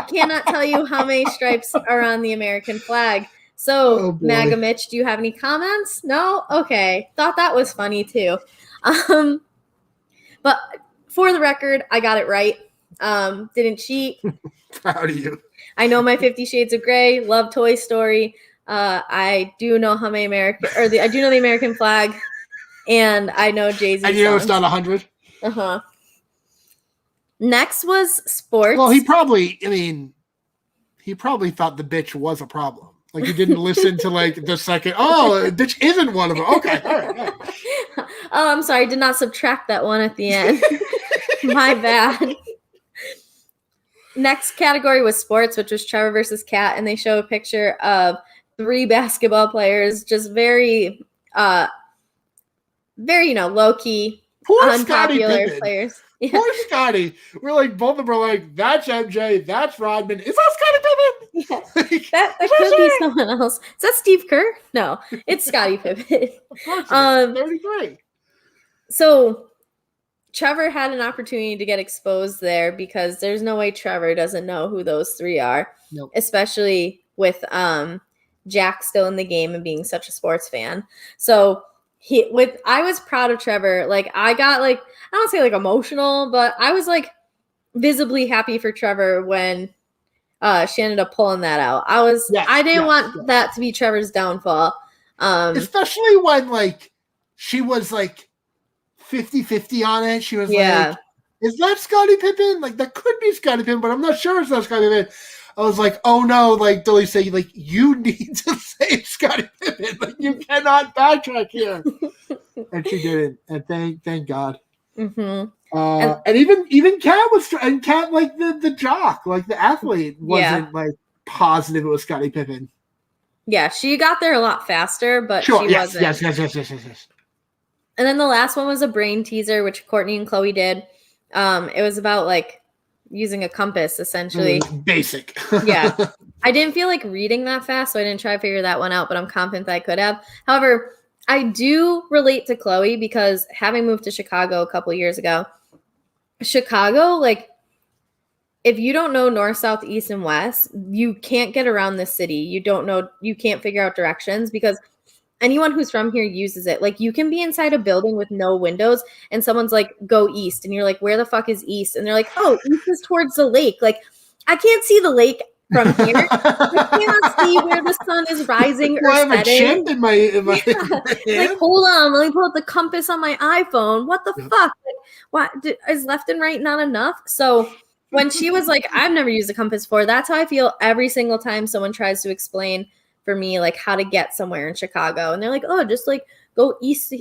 [SPEAKER 1] cannot tell you how many stripes are on the American flag. So, MAGA Mitch, do you have any comments? No? Okay. Thought that was funny too. But for the record, I got it right. Didn't cheat.
[SPEAKER 2] Proud of you.
[SPEAKER 1] I know my 50 Shades of Grey. Love Toy Story. I do know how many I do know the American flag, and I know Jay-Z.
[SPEAKER 2] And you know it's not 100.
[SPEAKER 1] Next was sports.
[SPEAKER 2] Well, he probably thought the bitch was a problem. Like he didn't listen to like the second. Oh, bitch isn't one of them. Okay, all right.
[SPEAKER 1] Oh, I'm sorry. I did not subtract that one at the end. My bad. Next category was sports, which was Trevor versus Kat, and they show a picture of 3 basketball players, just very, low key, unpopular players. Yeah.
[SPEAKER 2] Poor Scotty. We're like, both of them are like, that's MJ, that's Rodman. Is that Scottie Pippen?
[SPEAKER 1] Yeah. that could be someone else. Is that Steve Kerr? No, it's Scottie Pippen.
[SPEAKER 2] Of course, 33.
[SPEAKER 1] So Trevor had an opportunity to get exposed there because there's no way Trevor doesn't know who those 3 are, especially with Jack still in the game and being such a sports fan. So I was proud of Trevor. Like I got I don't say emotional, but I was visibly happy for Trevor when she ended up pulling that out. I didn't want that to be Trevor's downfall.
[SPEAKER 2] Especially when she was 50-50 on it. She was like, is that Scottie Pippen? That could be Scottie Pippen, but I'm not sure it's not Scottie Pippen. I was like, oh no, Dolly said, you need to say Scottie Pippen. You cannot backtrack here. And she didn't. And thank God.
[SPEAKER 1] Mm-hmm.
[SPEAKER 2] And even Kat Kat the jock, the athlete wasn't positive it was Scottie Pippen.
[SPEAKER 1] Yeah, she got there a lot faster, but she wasn't.
[SPEAKER 2] Yes.
[SPEAKER 1] And then the last one was a brain teaser, which Courtney and Chloe did. It was about using a compass, essentially.
[SPEAKER 2] Basic.
[SPEAKER 1] Yeah. I didn't feel like reading that fast, so I didn't try to figure that one out, but I'm confident that I could have. However, I do relate to Chloe because having moved to Chicago a couple years ago, Chicago, if you don't know north, south, east, and west, you can't get around this city. You can't figure out directions because anyone who's from here uses it. You can be inside a building with no windows and someone's go east. And you're like, where the fuck is east? And they're like, oh, east is towards the lake. I can't see the lake from here. I cannot see where the sun is rising or setting. I have a chip in my hand? Hold on. Let me pull up the compass on my iPhone. What the fuck? What is left and right not enough? So when she was like, I've never used a compass before, that's how I feel every single time someone tries to explain for me, how to get somewhere in Chicago. And they're like, oh, just go east.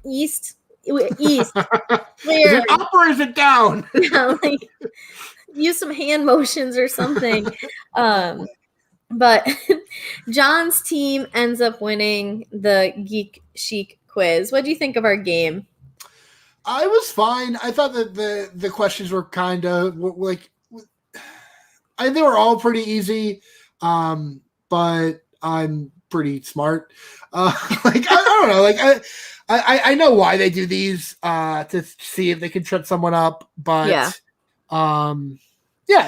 [SPEAKER 1] East. Where?
[SPEAKER 2] Is it up or is it down?
[SPEAKER 1] Yeah, use some hand motions or something. But John's team ends up winning the Geek Chic quiz. What do you think of our game?
[SPEAKER 2] I was fine. I thought that the questions were kind of they were all pretty easy. But I'm pretty smart. I don't know. I know why they do these to see if they can trip someone up. But it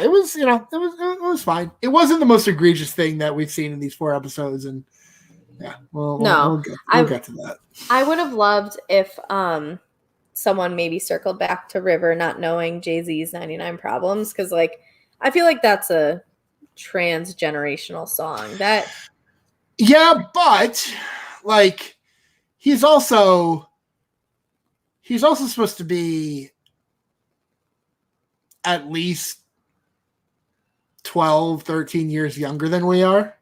[SPEAKER 2] was it was fine. It wasn't the most egregious thing that we've seen in these 4 episodes, and we'll get to that.
[SPEAKER 1] I would have loved if someone maybe circled back to River not knowing Jay-Z's 99 Problems, because like I feel like that's a transgenerational song. That
[SPEAKER 2] yeah, but like he's also supposed to be at least 12, 13 years younger than we are.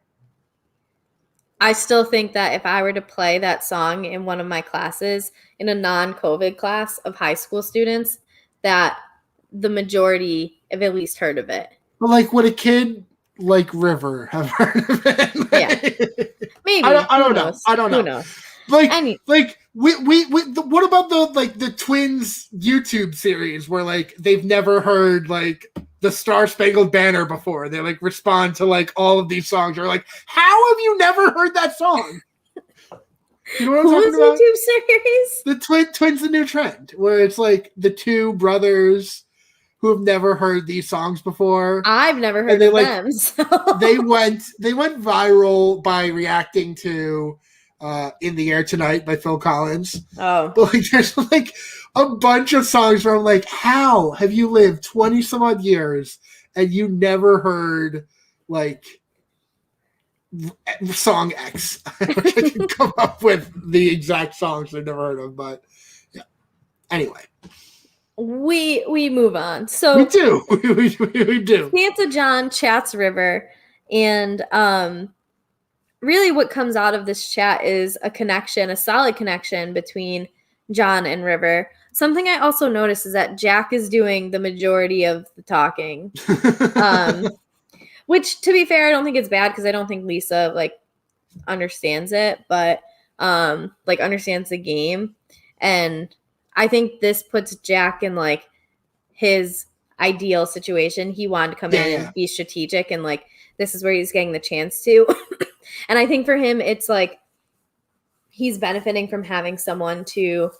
[SPEAKER 1] I still think that if I were to play that song in one of my classes, in a non-COVID class of high school students, that the majority have at least heard of it.
[SPEAKER 2] But like, would a kid like River have heard of it?
[SPEAKER 1] Yeah, maybe.
[SPEAKER 2] I don't know. I don't know.
[SPEAKER 1] Who knows?
[SPEAKER 2] Like what about the Twins YouTube series where like they've never heard like the Star Spangled Banner before? They like respond to like all of these songs. They're like, how have you never heard that song? You know what I'm talking about?
[SPEAKER 1] YouTube series?
[SPEAKER 2] The Twins, the New Trend, where it's like the two brothers who have never heard these songs before.
[SPEAKER 1] I've never heard of them. So.
[SPEAKER 2] They went viral by reacting to In the Air Tonight by Phil Collins.
[SPEAKER 1] Oh.
[SPEAKER 2] But like there's like a bunch of songs where I'm like, how have you lived 20 some odd years and you never heard like song X? I can come up with the exact songs I've never heard of, but yeah. Anyway.
[SPEAKER 1] We move on. So
[SPEAKER 2] we do. We do.
[SPEAKER 1] Santa John chats River, and really what comes out of this chat is a solid connection between John and River. Something I also noticed is that Jack is doing the majority of the talking. Which, to be fair, I don't think it's bad because I don't think Lisa like understands it, but like understands the game. And I think this puts Jack in like his ideal situation. He wanted to come in and be strategic, and like this is where he's getting the chance to. And I think for him, it's like he's benefiting from having someone to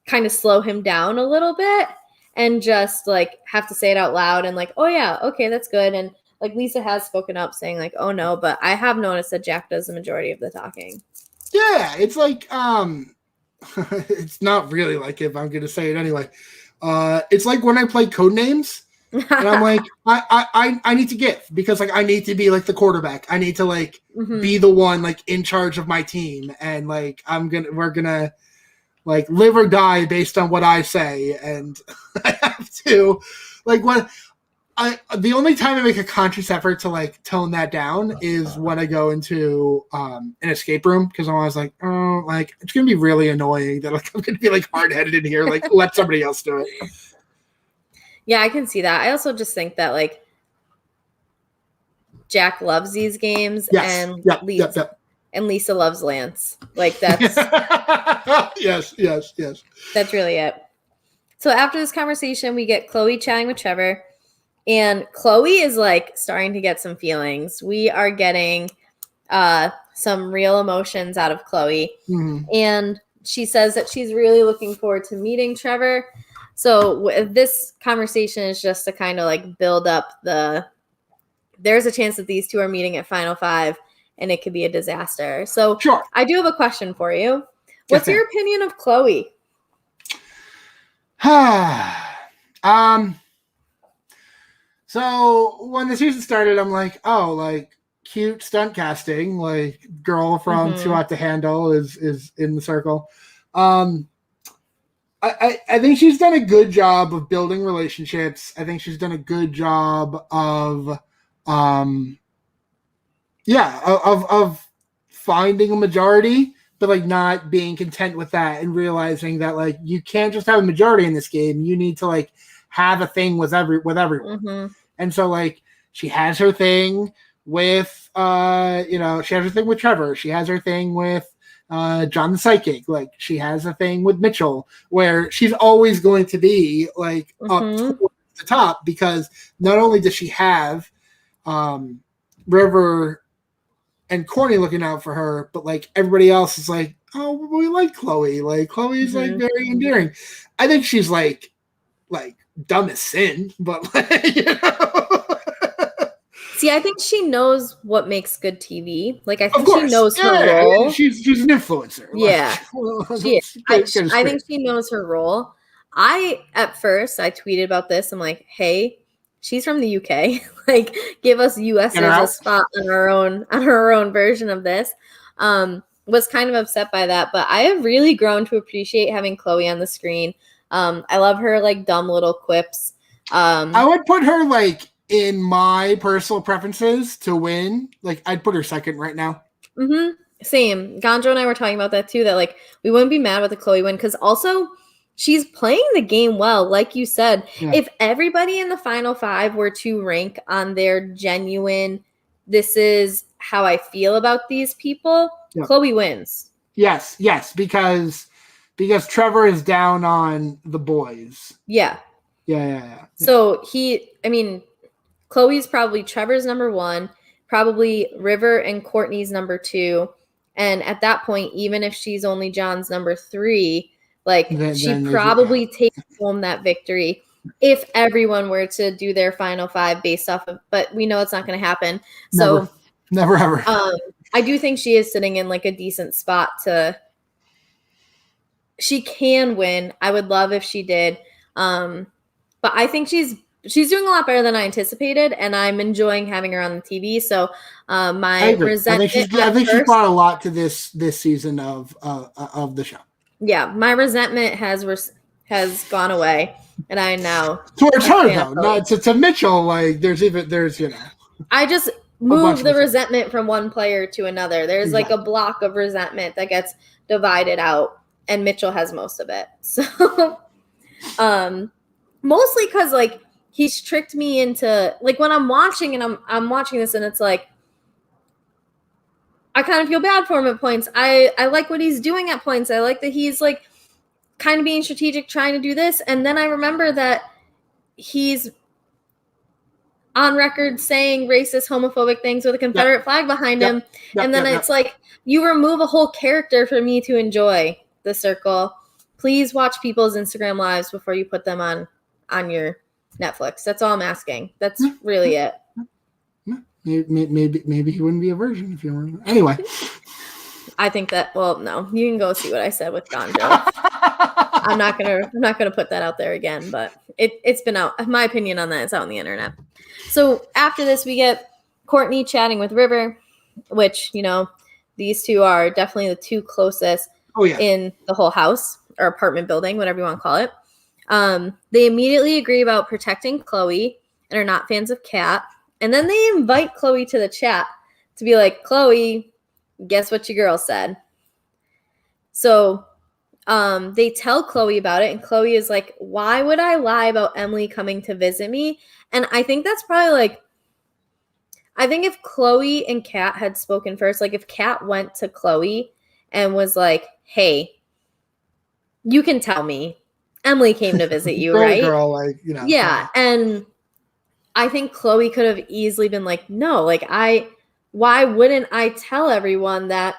[SPEAKER 1] kind of slow him down a little bit and just like have to say it out loud and like, oh yeah, okay, that's good. And like Lisa has spoken up saying like, oh no, but I have noticed that Jack does the majority of the talking.
[SPEAKER 2] Yeah, it's like it's not really like it, but I'm going to say it anyway. It's like when I play Codenames, and I'm like, I need to give because like I need to be like the quarterback. I need to like be the one like in charge of my team, and like we're gonna like live or die based on what I say, and I have to like when. The only time I make a conscious effort to like tone that down is when I go into an escape room because I'm always like, oh, like it's gonna be really annoying that like I'm gonna be like hard headed in here, like let somebody else do it.
[SPEAKER 1] Yeah, I can see that. I also just think that like Jack loves these games, and Lisa loves Lance. Like that's
[SPEAKER 2] yes.
[SPEAKER 1] That's really it. So after this conversation, we get Chloe chatting with Trevor. And Chloe is like starting to get some feelings. We are getting some real emotions out of Chloe. Mm-hmm. And she says that she's really looking forward to meeting Trevor. So this conversation is just to kind of like build up there's a chance that these two are meeting at Final Five and it could be a disaster. So
[SPEAKER 2] sure.
[SPEAKER 1] I do have a question for you. What's your opinion of Chloe?
[SPEAKER 2] So when the season started, I'm like, oh, like cute stunt casting, like girl from Too Hot to Handle is in the circle. I think she's done a good job of building relationships. I think she's done a good job of finding a majority, but like not being content with that and realizing that like you can't just have a majority in this game. You need to like have a thing with everyone. Mm-hmm. And so like she has her thing with she has her thing with Trevor. She has her thing with John the Psychic. Like she has a thing with Mitchell where she's always going to be like up towards the top because not only does she have River and Courtney looking out for her, but like everybody else is like, oh, we like Chloe. Like Chloe's like very endearing. I think she's like dumb as sin, but like, you know.
[SPEAKER 1] See, I think she knows what makes good TV. Like, I think she knows her role.
[SPEAKER 2] I mean, she's an influencer.
[SPEAKER 1] Yeah, I think she knows her role. At first I tweeted about this. I'm like, hey, she's from the UK. Like, give us USers a spot on our own version of this. Was kind of upset by that, but I have really grown to appreciate having Chloe on the screen. I love her like dumb little quips.
[SPEAKER 2] I would put her like in my personal preferences to win. Like, I'd put her second right now.
[SPEAKER 1] Mm-hmm. Same. Gonjo and I were talking about that too, that like we wouldn't be mad with the Chloe win because also she's playing the game well. Like you said, if everybody in the final 5 were to rank on their genuine, this is how I feel about these people, Chloe wins.
[SPEAKER 2] Yes, because Trevor is down on the boys.
[SPEAKER 1] Yeah. So Chloe's probably Trevor's number 1, probably River and Courtney's number 2. And at that point, even if she's only John's number 3, like she probably takes home that victory if everyone were to do their final 5 based off of, but we know it's not going to happen.
[SPEAKER 2] Never ever.
[SPEAKER 1] I do think she is sitting in like a decent spot she can win. I would love if she did. But I think she's doing a lot better than I anticipated, and I'm enjoying having her on the TV. So my resentment.
[SPEAKER 2] I think she brought a lot to this season of the show.
[SPEAKER 1] Yeah, my resentment has gone away, and I now
[SPEAKER 2] towards her though, not to Mitchell. Like there's
[SPEAKER 1] I just move the resentment from one player to another. There's like a block of resentment that gets divided out, and Mitchell has most of it. So, mostly because like he's tricked me into like when I'm watching and I'm watching this and it's like I kind of feel bad for him at points. I like what he's doing at points. I like that he's like kind of being strategic, trying to do this, and then I remember that he's on record saying racist, homophobic things with a Confederate flag behind him. And then it's like, you remove a whole character for me to enjoy the circle. Please watch people's Instagram lives before you put them on your Netflix. That's all I'm asking. That's really it.
[SPEAKER 2] Maybe he wouldn't be a virgin if you were. Anyway.
[SPEAKER 1] I think that, well, no, you can go see what I said with Gonjo. I'm not gonna put that out there again, but it's been out. My opinion on that is out on the internet. So after this, we get Courtney chatting with River, which, you know, these two are definitely the two closest in the whole house or apartment building, whatever you want to call it. They immediately agree about protecting Chloe and are not fans of Kat. And then they invite Chloe to the chat to be like, Chloe, guess what your girl said? So they tell Chloe about it, and Chloe is like, why would I lie about Emily coming to visit me? And I think that's probably like, I think if Chloe and Kat had spoken first, like if Kat went to Chloe and was like, hey, you can tell me Emily came to visit you, right?
[SPEAKER 2] Girl, like, you know.
[SPEAKER 1] Yeah. And I think Chloe could have easily been like, no, like why wouldn't I tell everyone that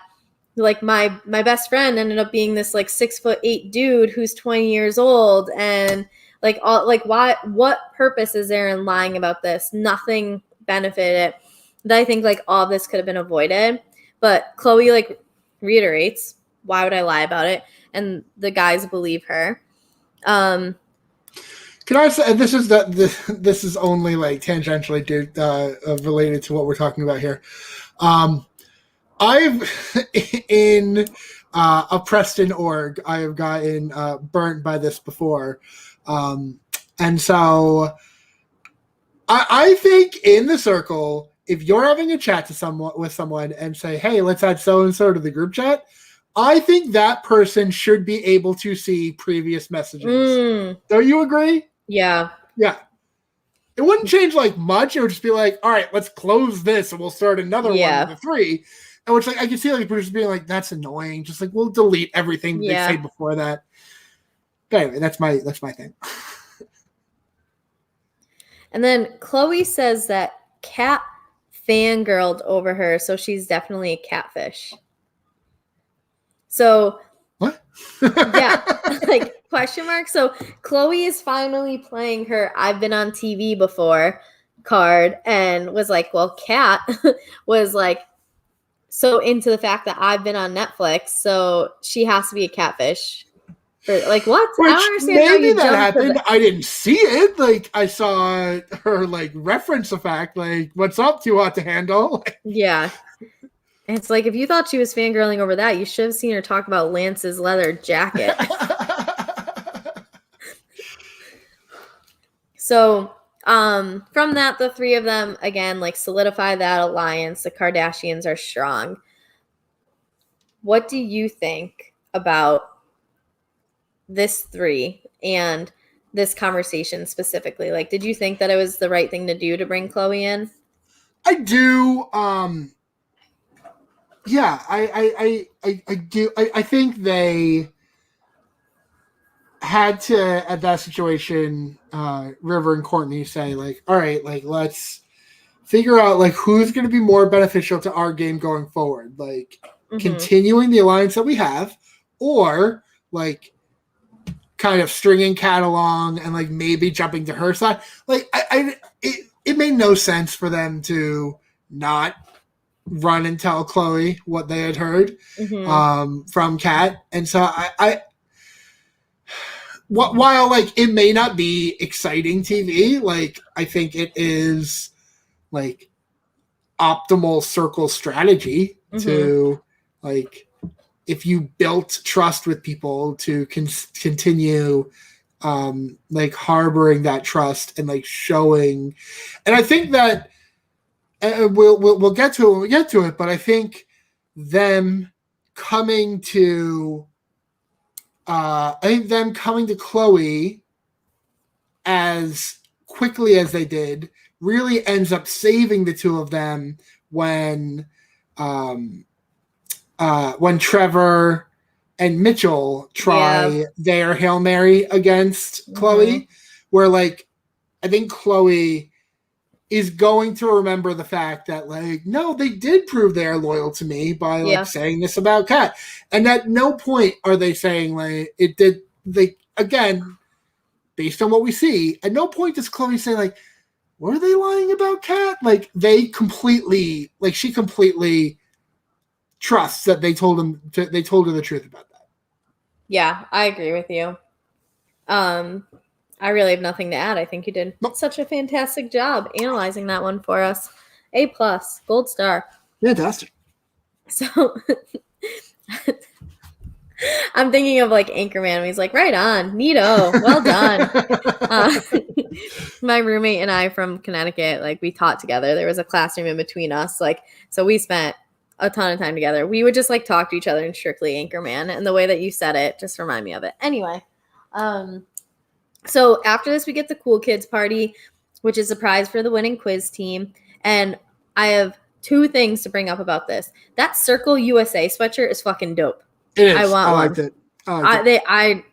[SPEAKER 1] like my best friend ended up being this like 6'8" dude who's 20 years old, and like all like what purpose is there in lying about this? Nothing benefited it. That I think like all of this could have been avoided. But Chloe like reiterates, why would I lie about it? And the guys believe her.
[SPEAKER 2] Can I say this is only like tangentially related to what we're talking about here. I've in a Preston org, I have gotten burnt by this before, and so I think in the circle, if you're having a chat with someone and say, "Hey, let's add so and so to the group chat," I think that person should be able to see previous messages. Don't you agree?
[SPEAKER 1] Yeah.
[SPEAKER 2] Yeah. It wouldn't change like much. It would just be like, all right, let's close this and we'll start another one with the 3. And which like I can see like producers being like, that's annoying. Just like we'll delete everything they say before that. But anyway, that's my thing.
[SPEAKER 1] And then Chloe says that Kat fangirled over her, so she's definitely a catfish. So
[SPEAKER 2] what?
[SPEAKER 1] Yeah, like question mark. So Chloe is finally playing her I've been on TV before card and was like, well, Kat was like so into the fact that I've been on Netflix, so she has to be a catfish. Like what?
[SPEAKER 2] Which
[SPEAKER 1] I don't understand how
[SPEAKER 2] maybe
[SPEAKER 1] you
[SPEAKER 2] that
[SPEAKER 1] jumped to
[SPEAKER 2] happened.
[SPEAKER 1] the-
[SPEAKER 2] I didn't see it. Like I saw her like reference the fact, like, what's up, too hot to handle?
[SPEAKER 1] Yeah. It's like if you thought she was fangirling over that, you should have seen her talk about Lance's leather jacket. So from that, the three of them again like solidify that alliance. The Kardashians are strong. What do you think about this three and this conversation specifically? Like, did you think that it was the right thing to do to bring Chloe in?
[SPEAKER 2] I do. Yeah, I do. I think they had to, at that situation, River and Courtney say, like, all right, like, let's figure out, like, who's going to be more beneficial to our game going forward. Like, continuing the alliance that we have, or, like, kind of stringing Kat along and, like, maybe jumping to her side. Like, it made no sense for them to not run and tell Chloe what they had heard from Kat. And so while like it may not be exciting TV, like I think it is like optimal circle strategy to like if you built trust with people to continue like harboring that trust and like showing. And I think that we'll get to it when we get to it, but I think them coming to Chloe as quickly as they did really ends up saving the two of them when Trevor and Mitchell try their Hail Mary against Chloe, where like I think Chloe is going to remember the fact that, like, no, they did prove they are loyal to me by, like, saying this about Kat. And at no point are they saying, like, it did, they, again, based on what we see, at no point does Chloe say, like, were they lying about Kat? Like, they completely, like, she completely trusts that they told her the truth about that.
[SPEAKER 1] Yeah, I agree with you. I really have nothing to add. I think you did such a fantastic job analyzing that one for us. A+, gold star.
[SPEAKER 2] Fantastic.
[SPEAKER 1] So I'm thinking of like Anchorman. He's like, right on, neato, well done. My roommate and I from Connecticut, like we taught together. There was a classroom in between us, like so we spent a ton of time together. We would just like talk to each other in strictly Anchorman, and the way that you said it just remind me of it. Anyway, so after this, we get the Cool Kids party, which is a prize for the winning quiz team. And I have two things to bring up about this. That Circle USA sweatshirt is fucking dope.
[SPEAKER 2] It is.
[SPEAKER 1] I want
[SPEAKER 2] liked
[SPEAKER 1] one.
[SPEAKER 2] It. I liked it.
[SPEAKER 1] I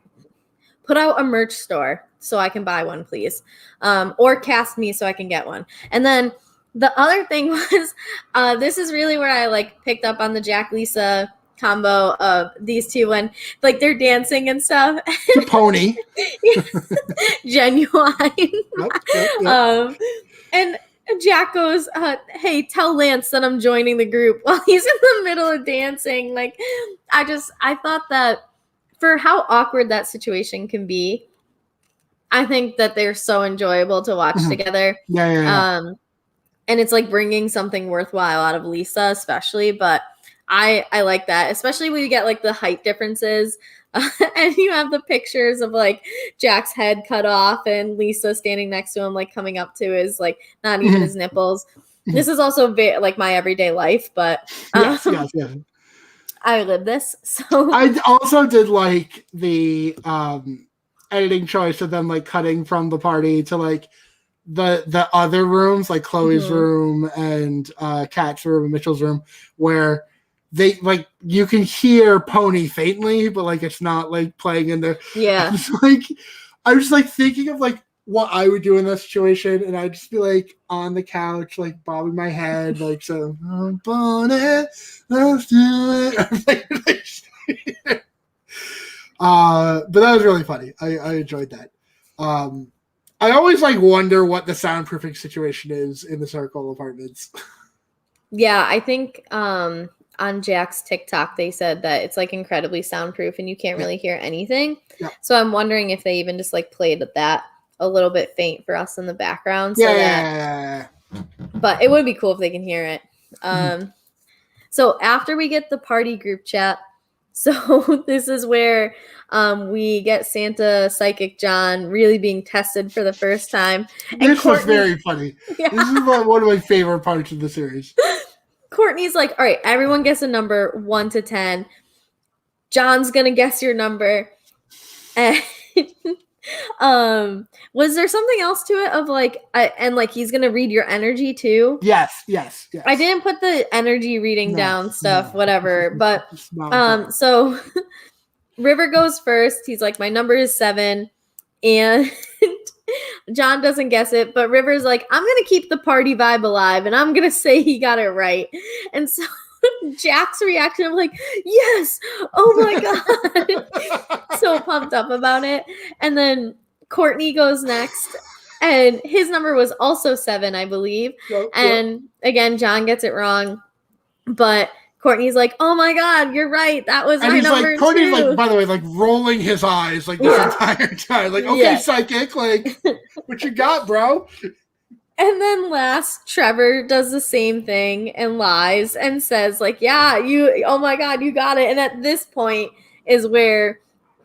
[SPEAKER 1] put out a merch store so I can buy one, please. Or cast me so I can get one. And then the other thing was, this is really where I like picked up on the Jack Lisa combo of these two when like they're dancing and stuff.
[SPEAKER 2] The pony.
[SPEAKER 1] Genuine. Yep. And Jack goes, hey, tell Lance that I'm joining the group while he's in the middle of dancing. Like, I thought that for how awkward that situation can be, I think that they're so enjoyable to watch together.
[SPEAKER 2] Yeah.
[SPEAKER 1] And it's like bringing something worthwhile out of Lisa, especially, but I like that, especially when you get like the height differences and you have the pictures of like Jack's head cut off and Lisa standing next to him, like coming up to his like not even his nipples. This is also like my everyday life, but
[SPEAKER 2] yes.
[SPEAKER 1] I live this. So
[SPEAKER 2] I also did like the editing choice of them like cutting from the party to like the other rooms, like Chloe's room and Kat's room and Mitchell's room, where they like you can hear Pony faintly, but like it's not like playing in there.
[SPEAKER 1] Yeah.
[SPEAKER 2] I was like thinking of like what I would do in that situation, and I'd just be like on the couch, like bobbing my head, like so Pony, let's do it. But that was really funny. I enjoyed that. I always like wonder what the soundproofing situation is in the Circle apartments.
[SPEAKER 1] Yeah, I think on Jack's TikTok, they said that it's like incredibly soundproof and you can't really hear anything.
[SPEAKER 2] Yeah.
[SPEAKER 1] So I'm wondering if they even just like played that a little bit faint for us in the background. But it would be cool if they can hear it. So after we get the party group chat, so this is where we get Santa Psychic John really being tested for the first time.
[SPEAKER 2] This was very funny. Yeah. This is one of my favorite parts of the series.
[SPEAKER 1] Courtney's like, all right, everyone guess a number 1 to 10. John's going to guess your number. And was there something else to it of like, and like he's going to read your energy too?
[SPEAKER 2] Yes.
[SPEAKER 1] I didn't put the energy reading down stuff, whatever. But so River goes first. He's like, my number is 7. And John doesn't guess it, but River's like, I'm going to keep the party vibe alive and I'm going to say he got it right. And so Jack's reaction, I'm like, yes, oh my God. So pumped up about it. And then Courtney goes next and his number was also 7, I believe. And again, John gets it wrong, but Courtney's like, oh my God, you're right. That was my number
[SPEAKER 2] like, Courtney's
[SPEAKER 1] 2.
[SPEAKER 2] like, by the way, like rolling his eyes like this entire time. Like, okay, Psychic, like, what you got, bro?
[SPEAKER 1] And then last, Trevor does the same thing and lies and says like, yeah, oh my God, you got it. And at this point is where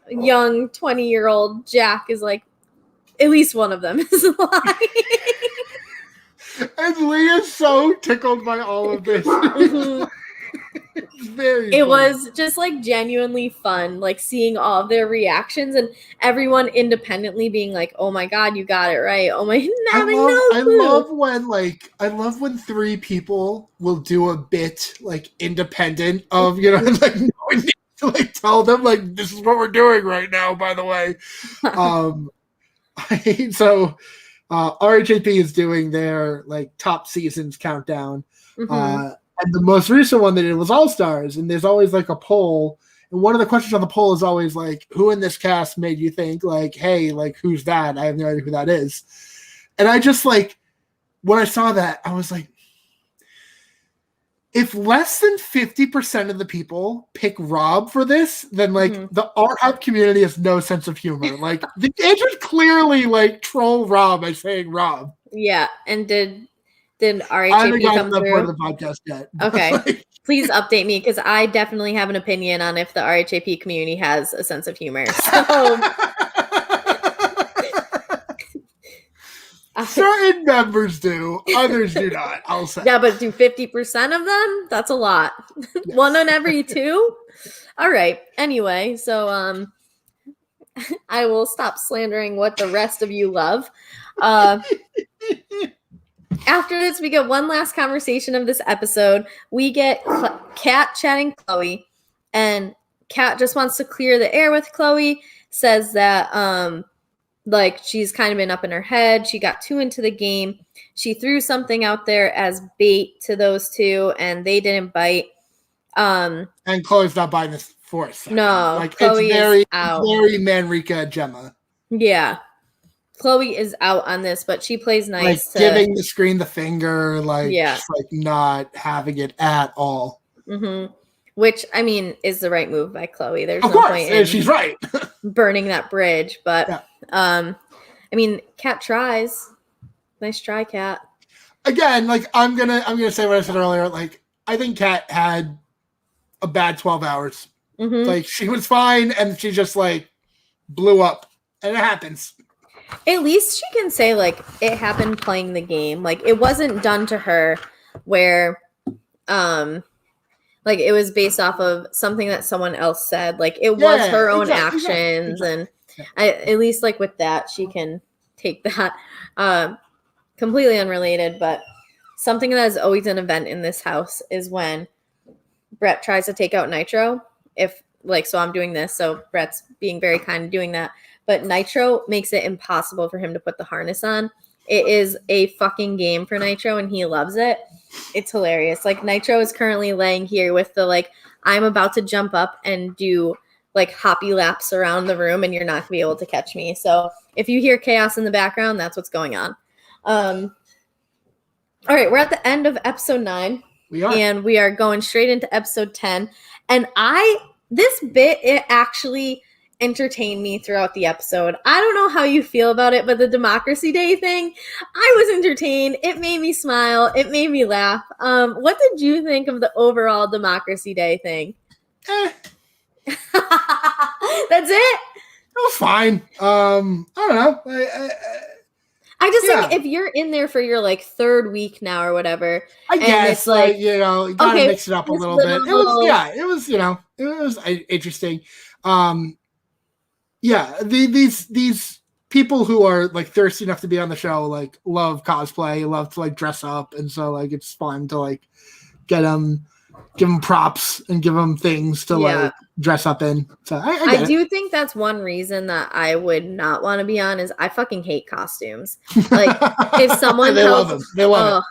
[SPEAKER 1] young 20-year-old Jack is like, at least one of them is lying.
[SPEAKER 2] And Leah's so tickled by all of this.
[SPEAKER 1] It was just like genuinely fun, like seeing all of their reactions and everyone independently being like, oh my God, you got it right. Oh my,
[SPEAKER 2] I love when 3 people will do a bit like independent of, like no one needs to like tell them like this is what we're doing right now, by the way. So RHAP is doing their like top seasons countdown. And the most recent one they did was All Stars, and there's always like a poll. And one of the questions on the poll is always like, who in this cast made you think like, hey, like who's that? I have no idea who that is. And I just like, when I saw that, I was like, if less than 50% of the people pick Rob for this, then like the RHAP community has no sense of humor. Like the answers clearly like troll Rob by saying Rob.
[SPEAKER 1] Yeah, and did RHAP come through?
[SPEAKER 2] Part of the podcast yet.
[SPEAKER 1] Okay. Please update me because I definitely have an opinion on if the RHAP community has a sense of humor. So
[SPEAKER 2] certain members do, others do not. I'll say.
[SPEAKER 1] Yeah, but do 50% of them? That's a lot. Yes. 1 on every 2? All right. Anyway, so I will stop slandering what the rest of you love. After this, we get one last conversation of this episode. We get Kat chatting Chloe, and Kat just wants to clear the air with Chloe, says that like she's kind of been up in her head. She got too into the game. She threw something out there as bait to those 2, and they didn't bite.
[SPEAKER 2] And Chloe's not buying this for a second.
[SPEAKER 1] No,
[SPEAKER 2] like
[SPEAKER 1] Chloe
[SPEAKER 2] it's very,
[SPEAKER 1] is out.
[SPEAKER 2] Very Manrika Gemma.
[SPEAKER 1] Yeah. Chloe is out on this, but she plays nice.
[SPEAKER 2] Like giving the screen the finger, like just like not having it at all.
[SPEAKER 1] Which, I mean, is the right move by Chloe. There's
[SPEAKER 2] of
[SPEAKER 1] no
[SPEAKER 2] course,
[SPEAKER 1] point in
[SPEAKER 2] she's right.
[SPEAKER 1] burning that bridge. But I mean, Kat tries. Nice try, Kat.
[SPEAKER 2] Again, like I'm gonna say what I said earlier. Like I think Kat had a bad 12 hours. Like she was fine, and she just like blew up, and it happens.
[SPEAKER 1] At least she can say, like, it happened playing the game. Like, it wasn't done to her where, like, it was based off of something that someone else said. Like, it was her own actions. And at least, like, with that, she can take that. Completely unrelated, but something that is always an event in this house is when Brett tries to take out Nitro. So I'm doing this, so Brett's being very kind of doing that. But Nitro makes it impossible for him to put the harness on. It is a fucking game for Nitro, and he loves it. It's hilarious. Like, Nitro is currently laying here with the, like, I'm about to jump up and do, like, hoppy laps around the room, and you're not going to be able to catch me. So if you hear chaos in the background, that's what's going on. All right, we're at the end of episode 9.
[SPEAKER 2] We are.
[SPEAKER 1] And we are going straight into episode 10. And this bit, it actually entertained me throughout the episode. I don't know how you feel about it, but the Democracy Day thing, I was entertained. It made me smile. It made me laugh. What did you think of the overall Democracy Day thing? That's it?
[SPEAKER 2] It was fine. I don't know.
[SPEAKER 1] I just think if you're in there for your like third week now or whatever,
[SPEAKER 2] I guess
[SPEAKER 1] it's like
[SPEAKER 2] you know, you gotta mix it up a little bit. It was you know, it was interesting. These people who are like thirsty enough to be on the show like love cosplay, love to like dress up, and so like it's fun to like give them props and give them things to like dress up in. So I
[SPEAKER 1] do think that's one reason that I would not want to be on is I fucking hate costumes. Like if someone
[SPEAKER 2] they love them. They love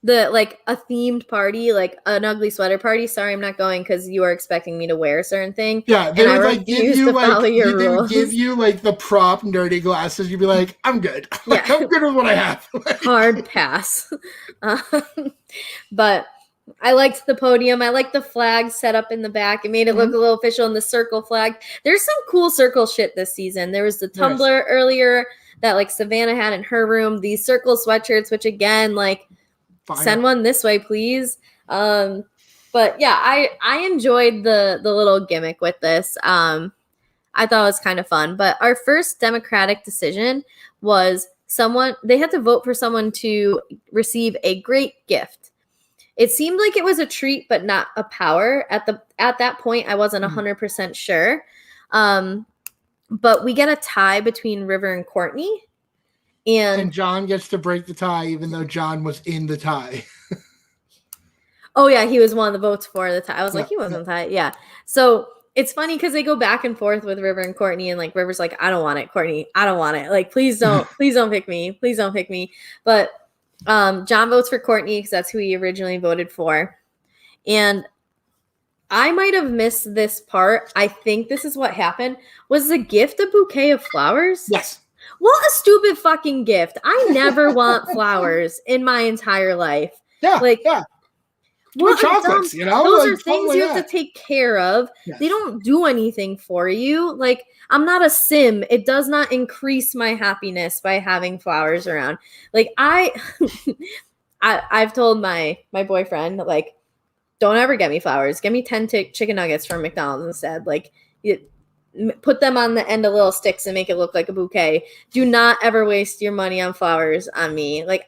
[SPEAKER 1] it. Like a themed party, like an ugly sweater party. Sorry, I'm not going because you are expecting me to wear a certain thing.
[SPEAKER 2] Yeah, they would like give you like they would give you like the prop nerdy glasses. You'd be like, I'm good. Like, I'm good with what I have.
[SPEAKER 1] Hard pass. But I liked the podium. I liked the flag set up in the back. It made it look a little official. And the circle flag. There's some cool circle shit this season. There was the tumbler earlier that like Savannah had in her room. These circle sweatshirts, which again, like send one this way, please. But yeah, I enjoyed the little gimmick with this. I thought it was kind of fun. But our first Democratic decision was they had to vote for someone to receive a great gift. It seemed like it was a treat, but not a power. At that point, I wasn't 100% sure. But we get a tie between River and Courtney. And
[SPEAKER 2] John gets to break the tie, even though John was in the tie.
[SPEAKER 1] Oh, yeah, he was one of the votes for the tie. I was like, he wasn't tie. Yeah. So it's funny because they go back and forth with River and Courtney. And like River's like, I don't want it, Courtney. I don't want it. Like, please don't pick me. Please don't pick me. But John votes for Courtney because that's who he originally voted for. And I might have missed this part. I think this is what happened. Was the gift a bouquet of flowers?
[SPEAKER 2] Yes.
[SPEAKER 1] What a stupid fucking gift. I never want flowers in my entire life.
[SPEAKER 2] Yeah.
[SPEAKER 1] Like,
[SPEAKER 2] yeah. What chocolates, you know?
[SPEAKER 1] Those
[SPEAKER 2] like,
[SPEAKER 1] are things you have to take care of. Yes. They don't do anything for you. Like, I'm not a sim. It does not increase my happiness by having flowers around. Like, I've told my boyfriend, like, don't ever get me flowers. Get me 10 chicken nuggets from McDonald's instead. Like, put them on the end of little sticks and make it look like a bouquet. Do not ever waste your money on flowers on me. Like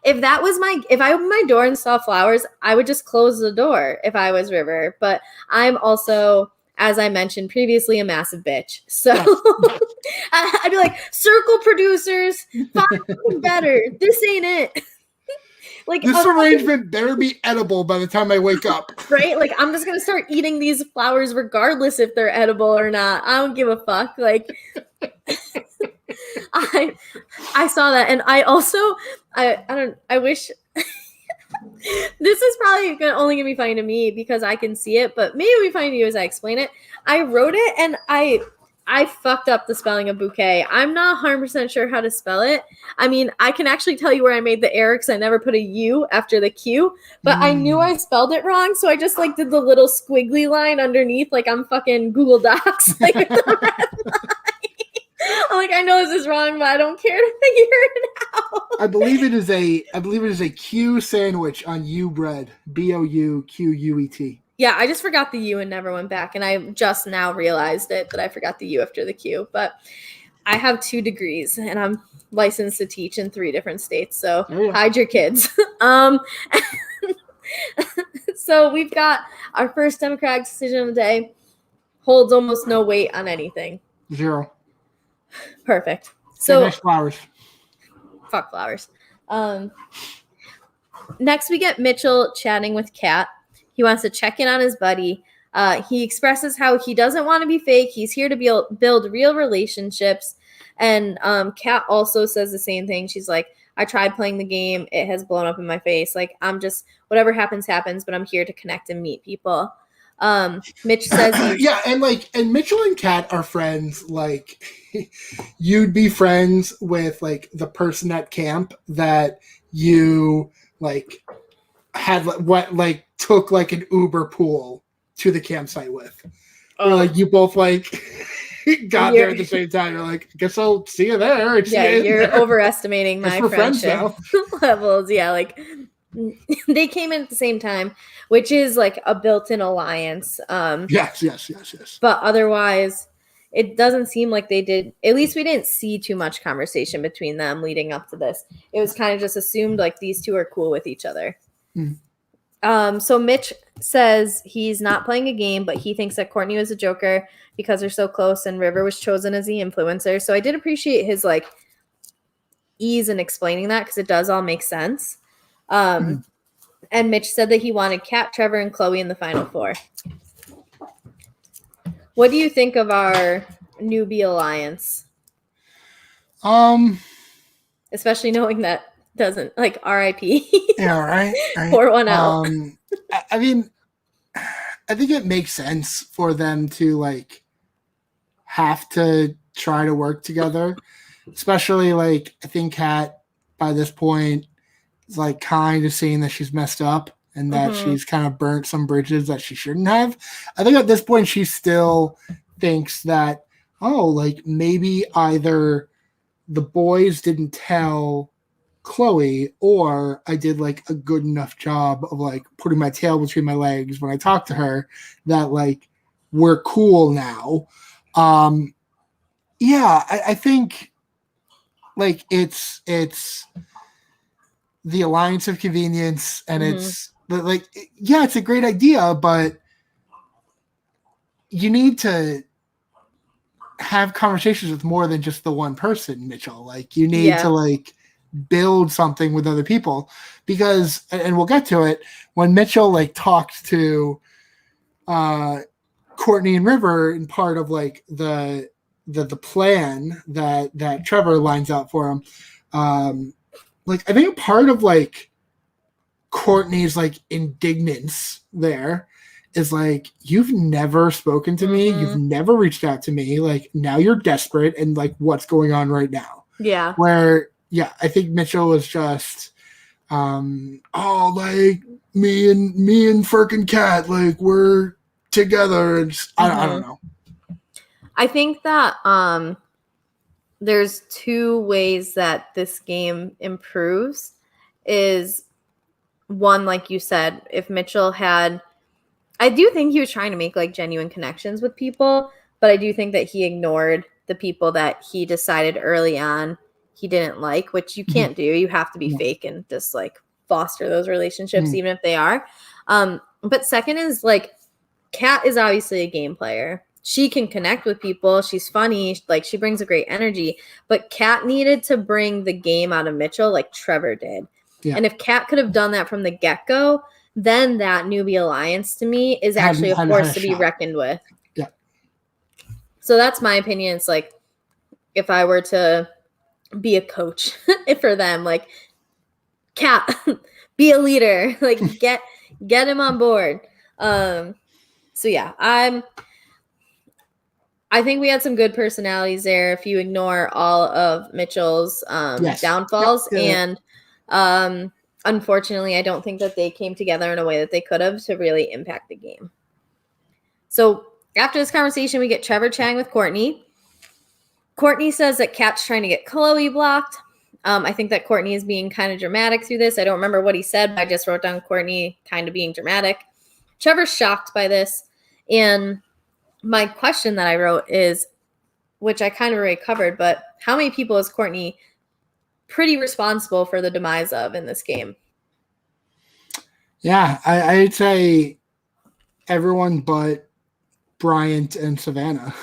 [SPEAKER 1] if I opened my door and saw flowers, I would just close the door if I was River. But I'm also, as I mentioned previously, a massive bitch. So I'd be like, circle producers, find something better. This ain't it. Like
[SPEAKER 2] this arrangement better be edible by the time I wake up.
[SPEAKER 1] Right? Like I'm just gonna start eating these flowers regardless if they're edible or not. I don't give a fuck. Like I saw that, and I also I wish this is probably only gonna be funny to me because I can see it, but maybe it'll be funny to you as I explain it. I wrote it and I fucked up the spelling of bouquet. I'm not 100% sure how to spell it. I mean, I can actually tell you where I made the error because I never put a U after the Q, but I knew I spelled it wrong, so I just like did the little squiggly line underneath like I'm fucking Google Docs. Like, with the red line. I'm like, I know this is wrong, but I don't care to figure it out.
[SPEAKER 2] I believe it is a Q sandwich on U bread. BOUQUET.
[SPEAKER 1] Yeah, I just forgot the U and never went back. And I just now realized that I forgot the U after the Q. But I have 2 degrees and I'm licensed to teach in 3 different states. So hide your kids. So we've got our first Democratic decision of the day. Holds almost no weight on anything.
[SPEAKER 2] 0.
[SPEAKER 1] Perfect. So
[SPEAKER 2] nice flowers.
[SPEAKER 1] Fuck flowers. Next we get Mitchell chatting with Kat. He wants to check in on his buddy. He expresses how he doesn't want to be fake. He's here to build real relationships. And Kat also says the same thing. She's like, I tried playing the game. It has blown up in my face. Like, I'm just, whatever happens, but I'm here to connect and meet people. Mitch says,
[SPEAKER 2] and Mitchell and Kat are friends. Like, you'd be friends with like the person at camp that you like had took like an Uber pool to the campsite with.
[SPEAKER 1] Oh.
[SPEAKER 2] Or like you both like got there at the same time. You're like, I guess I'll see you there.
[SPEAKER 1] You're overestimating my friendship levels. Yeah, like they came in at the same time, which is like a built-in alliance.
[SPEAKER 2] Yes.
[SPEAKER 1] But otherwise, it doesn't seem like they did. At least we didn't see too much conversation between them leading up to this. It was kind of just assumed like these two are cool with each other. So Mitch says he's not playing a game, but he thinks that Courtney was a joker because they're so close and River was chosen as the influencer. So I did appreciate his like ease in explaining that because it does all make sense. And Mitch said that he wanted Kat, Trevor, and Chloe in the final four. What do you think of our newbie alliance? Especially knowing that doesn't like RIP.
[SPEAKER 2] Yeah, right.
[SPEAKER 1] Pour one out.
[SPEAKER 2] I mean, I think it makes sense for them to like have to try to work together, especially like I think Kat by this point is like kind of seeing that she's messed up and that she's kind of burnt some bridges that she shouldn't have. I think at this point she still thinks that, oh, like maybe either the boys didn't tell Chloe or I did like a good enough job of like putting my tail between my legs when I talked to her that like we're cool now. I think like it's the alliance of convenience and it's like, yeah, it's a great idea, but you need to have conversations with more than just the one person, Mitchell. Like you need to like build something with other people because, and we'll get to it, when Mitchell like talked to Courtney and River in part of like the plan that Trevor lines out for him. Like I think a part of like Courtney's like indignance there is like, you've never spoken to me, you've never reached out to me, like now you're desperate and like what's going on right now?
[SPEAKER 1] Yeah.
[SPEAKER 2] Where I think Mitchell was just like me and frickin' Kat, like we're together and just, I don't know.
[SPEAKER 1] I think that there's two ways that this game improves. Is one, like you said, if Mitchell had, I do think he was trying to make like genuine connections with people, but I do think that he ignored the people that he decided early on he didn't like, which you can't do. You have to be fake and just like foster those relationships, even if they are. But second is like, Kat is obviously a game player. She can connect with people. She's funny. Like she brings a great energy, but Kat needed to bring the game out of Mitchell like Trevor did. Yeah. And if Kat could have done that from the get-go, then that newbie alliance to me is actually a force to be reckoned with.
[SPEAKER 2] Yeah.
[SPEAKER 1] So that's my opinion. It's like, if I were to be a coach for them, like, Kat, be a leader, like get him on board. So yeah, I think we had some good personalities there if you ignore all of Mitchell's downfalls. Yep. And unfortunately, I don't think that they came together in a way that they could have to really impact the game. So after this conversation, we get Trevor chatting with Courtney. Courtney says that Kat's trying to get Chloe blocked. I think that Courtney is being kind of dramatic through this. I don't remember what he said, but I just wrote down Courtney kind of being dramatic. Trevor's shocked by this. And my question that I wrote is, which I kind of already covered, but how many people is Courtney pretty responsible for the demise of in this game?
[SPEAKER 2] Yeah, I'd say everyone but Bryant and Savannah.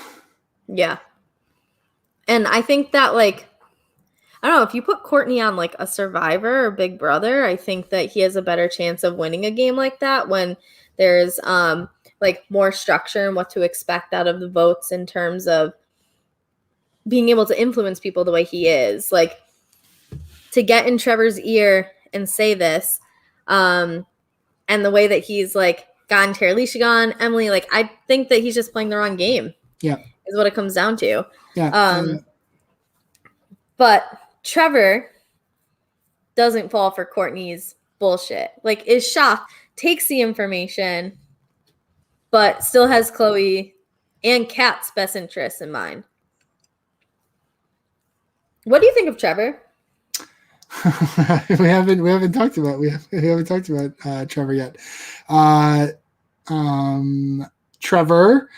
[SPEAKER 1] Yeah. And I think that, like, I don't know, if you put Courtney on like a Survivor or Big Brother, I think that he has a better chance of winning a game like that when there's like more structure and what to expect out of the votes in terms of being able to influence people the way he is. Like, to get in Trevor's ear and say this, and the way that he's like gone Terralisha gone, Emily, like I think that he's just playing the wrong game.
[SPEAKER 2] Yeah.
[SPEAKER 1] Is what it comes down to.
[SPEAKER 2] Yeah.
[SPEAKER 1] But Trevor doesn't fall for Courtney's bullshit. Like, is shocked, takes the information, but still has Chloe and Kat's best interests in mind. What do you think of Trevor?
[SPEAKER 2] we haven't talked about Trevor yet. Trevor,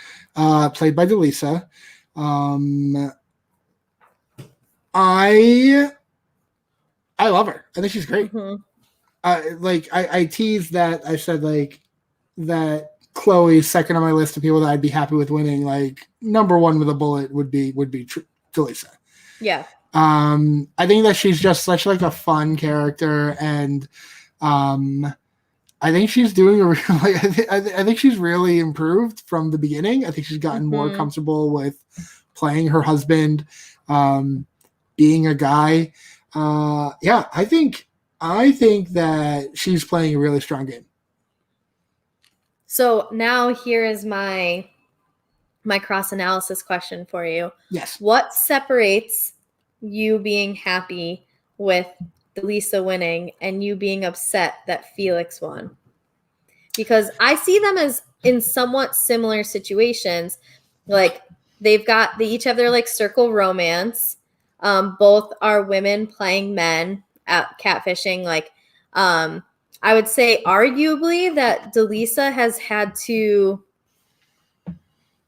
[SPEAKER 2] played by Delisa. I love her. I think she's great.
[SPEAKER 1] Mm-hmm.
[SPEAKER 2] I teased that. I said like that Chloe's second on my list of people that I'd be happy with winning. Like number one with a bullet would be Delisa.
[SPEAKER 1] Yeah.
[SPEAKER 2] I think that she's just such like a fun character, and I think she's doing I think she's really improved from the beginning. I think she's gotten more comfortable with playing her husband, being a guy. I think that she's playing a really strong game.
[SPEAKER 1] So now here is my cross analysis question for you.
[SPEAKER 2] Yes.
[SPEAKER 1] What separates you being happy with Delisa winning and you being upset that Felix won? Because I see them as in somewhat similar situations. Like they each have their like circle romance. Both are women playing men at catfishing. Like, I would say arguably that Delisa has had to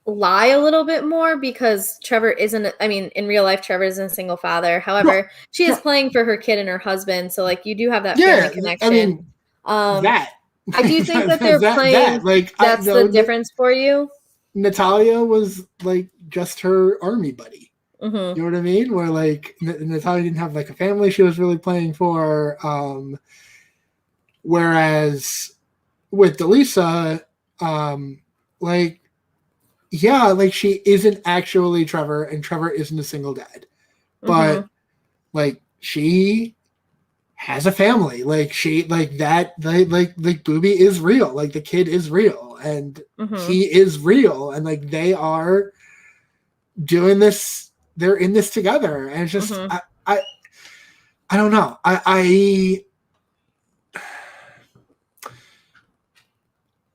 [SPEAKER 1] lie a little bit more because Trevor isn't, I mean, in real life, Trevor isn't a single father. However, she is playing for her kid and her husband. So like you do have that family connection.
[SPEAKER 2] I mean,
[SPEAKER 1] I do think that they're playing, that's the difference for you.
[SPEAKER 2] Natalia was like just her army buddy.
[SPEAKER 1] Mm-hmm.
[SPEAKER 2] You know what I mean? Where like Natalia didn't have like a family she was really playing for. Whereas with Delisa, like she isn't actually Trevor, and Trevor isn't a single dad, but like she has a family. Like she like that. Like Booby is real. Like the kid is real, and he is real, and like they are doing this. They're in this together, and it's just I don't know.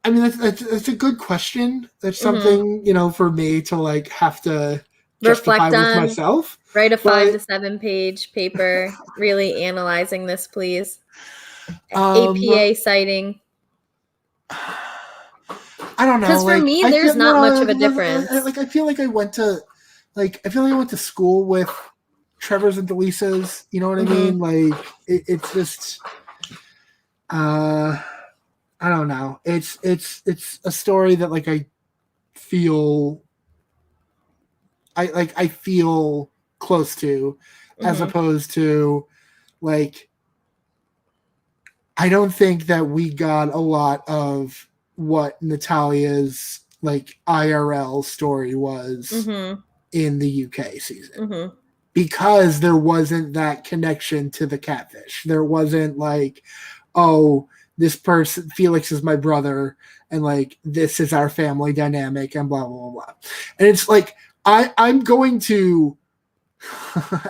[SPEAKER 2] I mean, that's a good question. That's something, for me to like have to justify
[SPEAKER 1] reflect on,
[SPEAKER 2] with myself.
[SPEAKER 1] Write a 5 to 7 page paper, really analyzing this, please. APA citing.
[SPEAKER 2] I don't know.
[SPEAKER 1] Because for me, there's not much of a difference.
[SPEAKER 2] I feel like I went to school with Trevor's and Delisas. You know what I mean? Like it's just, I don't know. It's a story that like I feel close to, as opposed to like I don't think that we got a lot of what Natalia's like IRL story was in the UK season. Because there wasn't that connection to the catfish. There wasn't like, oh, this person, Felix is my brother, and like this is our family dynamic, and blah, blah, blah, blah. And it's like, I'm going to,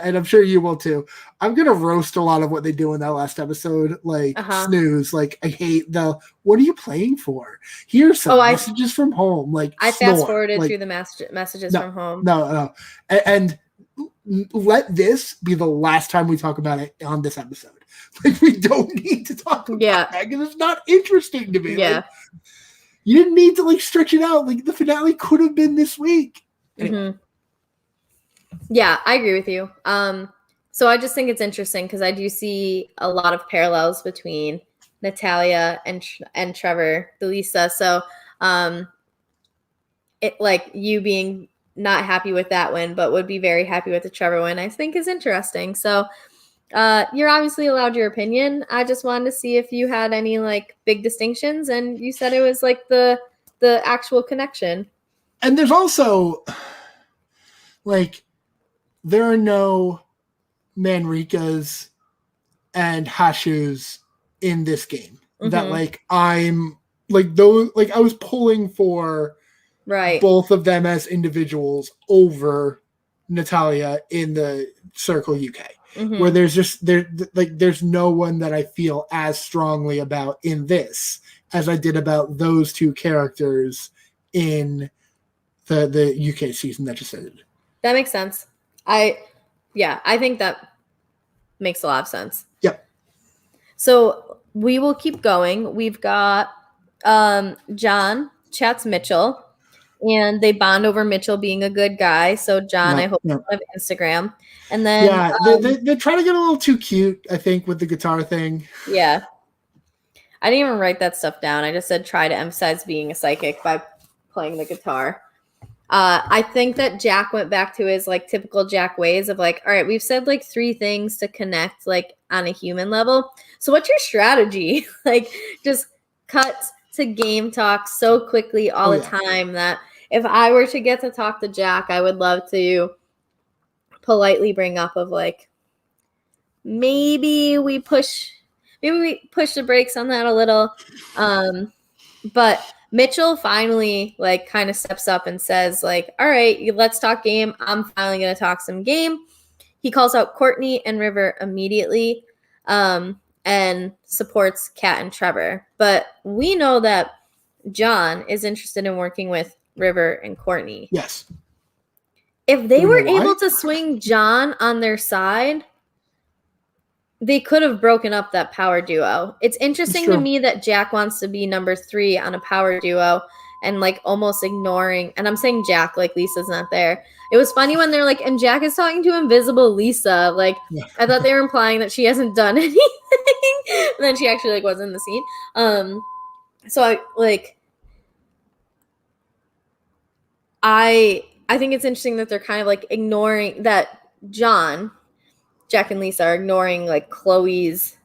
[SPEAKER 2] and I'm sure you will too, I'm going to roast a lot of what they do in that last episode. Like, snooze. Like, I hate what are you playing for? Here's some messages from home. Like,
[SPEAKER 1] I fast forwarded through the messages from home.
[SPEAKER 2] No. And let this be the last time we talk about it on this episode. Like, we don't need to talk about that because it's not interesting to me.
[SPEAKER 1] Yeah.
[SPEAKER 2] Like, you didn't need to like stretch it out. Like the finale could have been this week. Anyway.
[SPEAKER 1] Yeah, I agree with you. So I just think it's interesting because I do see a lot of parallels between Natalia and Trevor, Delisa. So it like you being not happy with that win, but would be very happy with the Trevor win, I think is interesting. So you're obviously allowed your opinion. I just wanted to see if you had any like big distinctions, and you said it was like the actual connection.
[SPEAKER 2] And there's also like there are no Manrikas and Hashus in this game that like I'm like those like I was pulling for both of them as individuals over Natalia in the Circle UK. where there's no one that I feel as strongly about in this as I did about those two characters in the UK season that just ended.
[SPEAKER 1] That makes sense. I think that makes a lot of sense.
[SPEAKER 2] Yep.
[SPEAKER 1] So we will keep going. We've got John chats Mitchell, and they bond over Mitchell being a good guy. So John, I hope you have Instagram. And then
[SPEAKER 2] they try to get a little too cute, I think, with the guitar thing.
[SPEAKER 1] Yeah. I didn't even write that stuff down. I just said try to emphasize being a psychic by playing the guitar. I think that Jack went back to his like typical Jack ways of like, all right, we've said like 3 things to connect like on a human level. So what's your strategy? Like just cut to game talk so quickly all the time that if I were to get to talk to Jack, I would love to politely bring up of like, maybe we push the brakes on that a little. But Mitchell finally like kind of steps up and says like, all right, let's talk game. I'm finally going to talk some game. He calls out Courtney and River immediately and supports Kat and Trevor. But we know that John is interested in working with River and Courtney.
[SPEAKER 2] Yes.
[SPEAKER 1] If they were able to swing John on their side, they could have broken up that power duo. It's interesting to me that Jack wants to be number 3 on a power duo and like almost ignoring, and I'm saying Jack like Lisa's not there. It was funny when they're like, and Jack is talking to invisible Lisa. Like I thought they were implying that she hasn't done anything. And then she actually like was in the scene. So I think it's interesting that they're kind of like ignoring that Jack and Lisa are ignoring like Chloe's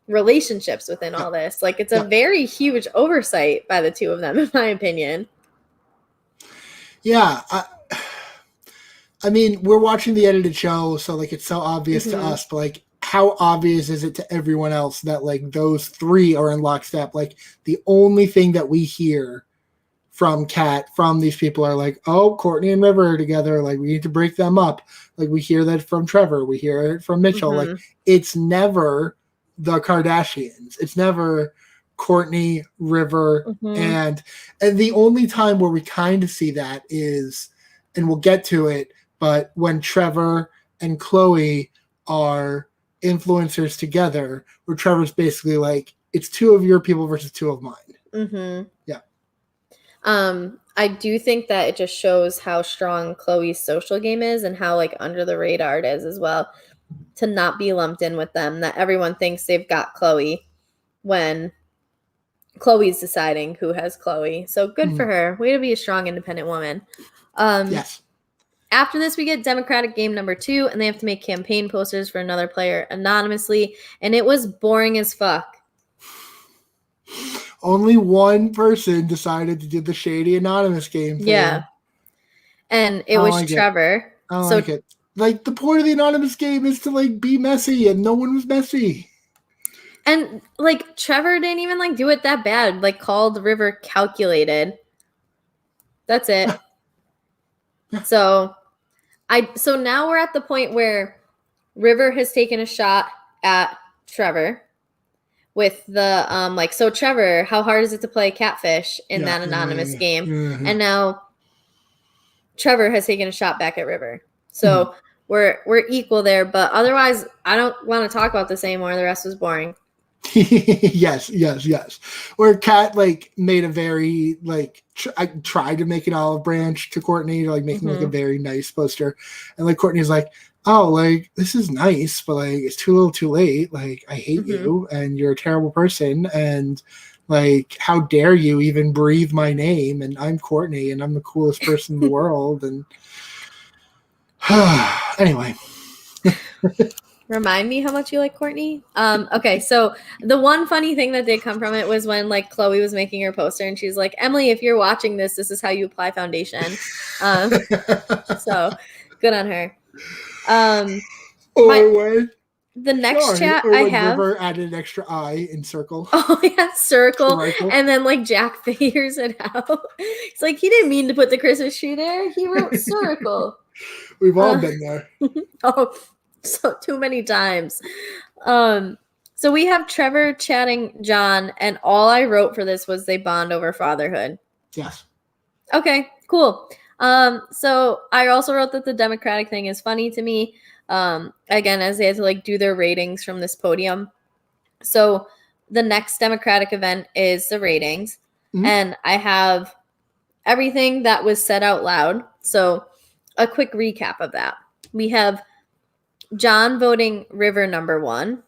[SPEAKER 1] relationships within all this. Like it's a very huge oversight by the two of them, in my opinion.
[SPEAKER 2] Yeah. I mean, we're watching the edited show, so like it's so obvious to us, but like how obvious is it to everyone else that like those 3 are in lockstep? Like the only thing that we hear from Kat, from these people are like, oh, Courtney and River are together. Like we need to break them up. Like we hear that from Trevor. We hear it from Mitchell. Like it's never the Kardashians. It's never Courtney, River, and the only time where we kind of see that is, and we'll get to it, but when Trevor and Chloe are influencers together, where Trevor's basically like, it's 2 of your people versus 2 of mine. Yeah.
[SPEAKER 1] I do think that it just shows how strong Chloe's social game is and how like under the radar it is as well, to not be lumped in with them, that everyone thinks they've got Chloe when Chloe's deciding who has Chloe. So good for her. Way to be a strong, independent woman.
[SPEAKER 2] Yes.
[SPEAKER 1] After this, we get Democratic game number 2, and they have to make campaign posters for another player anonymously, and it was boring as fuck.
[SPEAKER 2] Only one person decided to do the shady anonymous game thing.
[SPEAKER 1] Yeah. And it was Trevor.
[SPEAKER 2] I don't like it. Like the point of the anonymous game is to like be messy, and no one was messy.
[SPEAKER 1] And like Trevor didn't even like do it that bad. Like called River calculated. That's it. So now we're at the point where River has taken a shot at Trevor with the so Trevor, how hard is it to play catfish in that anonymous game? And now Trevor has taken a shot back at River. So we're equal there, but otherwise I don't want to talk about this anymore. The rest was boring.
[SPEAKER 2] yes. Where Kat like made a very like I tried to make an olive branch to Courtney to like make like a very nice poster, and like Courtney's like, oh, like this is nice, but like it's too little, too late. Like I hate you, and you're a terrible person, and like how dare you even breathe my name? And I'm Courtney, and I'm the coolest person in the world. And anyway.
[SPEAKER 1] Remind me how much you like Courtney. Okay, so the one funny thing that did come from it was when like Chloe was making her poster and she's like, Emily, if you're watching this, this is how you apply foundation. So good on her. The next chat I have.
[SPEAKER 2] River added an extra I in circle.
[SPEAKER 1] Oh yeah, circle. And then like Jack figures it out. It's like he didn't mean to put the Christmas tree there. He wrote circle.
[SPEAKER 2] We've all been there.
[SPEAKER 1] So too many times. So we have Trevor chatting John, and all I wrote for this was they bond over fatherhood.
[SPEAKER 2] Yes.
[SPEAKER 1] Okay, cool. So I also wrote that the Democratic thing is funny to me. Again, as they had to like do their ratings from this podium. So the next Democratic event is the ratings, and I have everything that was said out loud. So a quick recap of that. We have John voting River number 1.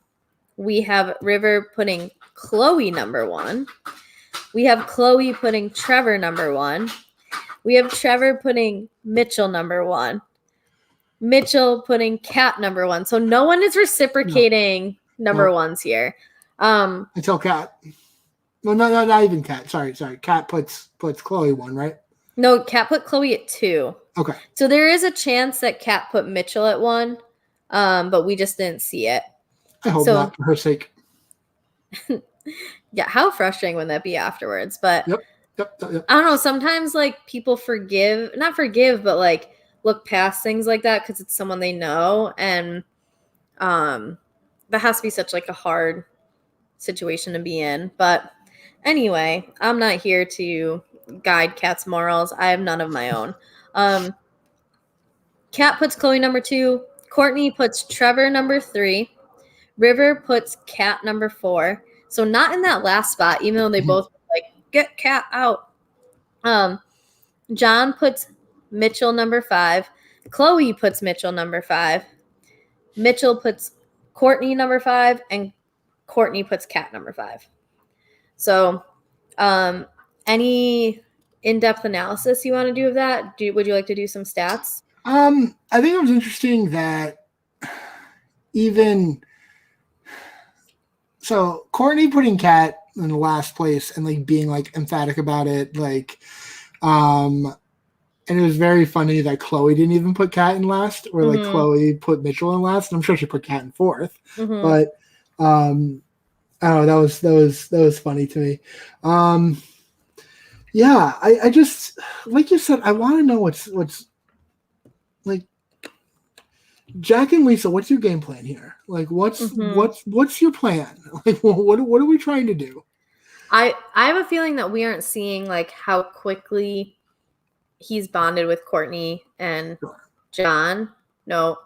[SPEAKER 1] We have River putting Chloe number 1. We have Chloe putting Trevor number 1. We have Trevor putting Mitchell number 1. Mitchell putting Kat number 1. So no one is reciprocating number ones here.
[SPEAKER 2] Until Kat. No, not even Kat. Sorry. Kat puts Chloe 1, right?
[SPEAKER 1] No, Kat put Chloe at 2.
[SPEAKER 2] Okay.
[SPEAKER 1] So there is a chance that Kat put Mitchell at 1, but we just didn't see it.
[SPEAKER 2] I hope not, for her sake.
[SPEAKER 1] Yeah, how frustrating would that be afterwards? But
[SPEAKER 2] Yep.
[SPEAKER 1] I don't know. Sometimes like people not forgive, but like look past things like that because it's someone they know, and that has to be such like a hard situation to be in. But anyway, I'm not here to guide Kat's morals. I have none of my own. Kat puts Chloe number 2. Courtney puts Trevor number 3. River puts Kat number 4. So not in that last spot, even though they both like get Kat out. John puts Mitchell number 5. Chloe puts Mitchell number 5. Mitchell puts Courtney number 5, and Courtney puts Kat number 5. So, any in-depth analysis you want to do of that? Would you like to do some stats?
[SPEAKER 2] I think it was interesting that so Courtney putting Kat in the last place and like being like emphatic about it, like, and it was very funny that Chloe didn't even put Kat in last, or like Chloe put Mitchell in last. And I'm sure she put Kat in 4th, but I don't know. That was funny to me. Yeah, I just, like you said, I want to know what's like, Jack and Lisa, what's your game plan here? Like, what's your plan? Like, what are we trying to do?
[SPEAKER 1] I have a feeling that we aren't seeing like how quickly he's bonded with Courtney and John. No,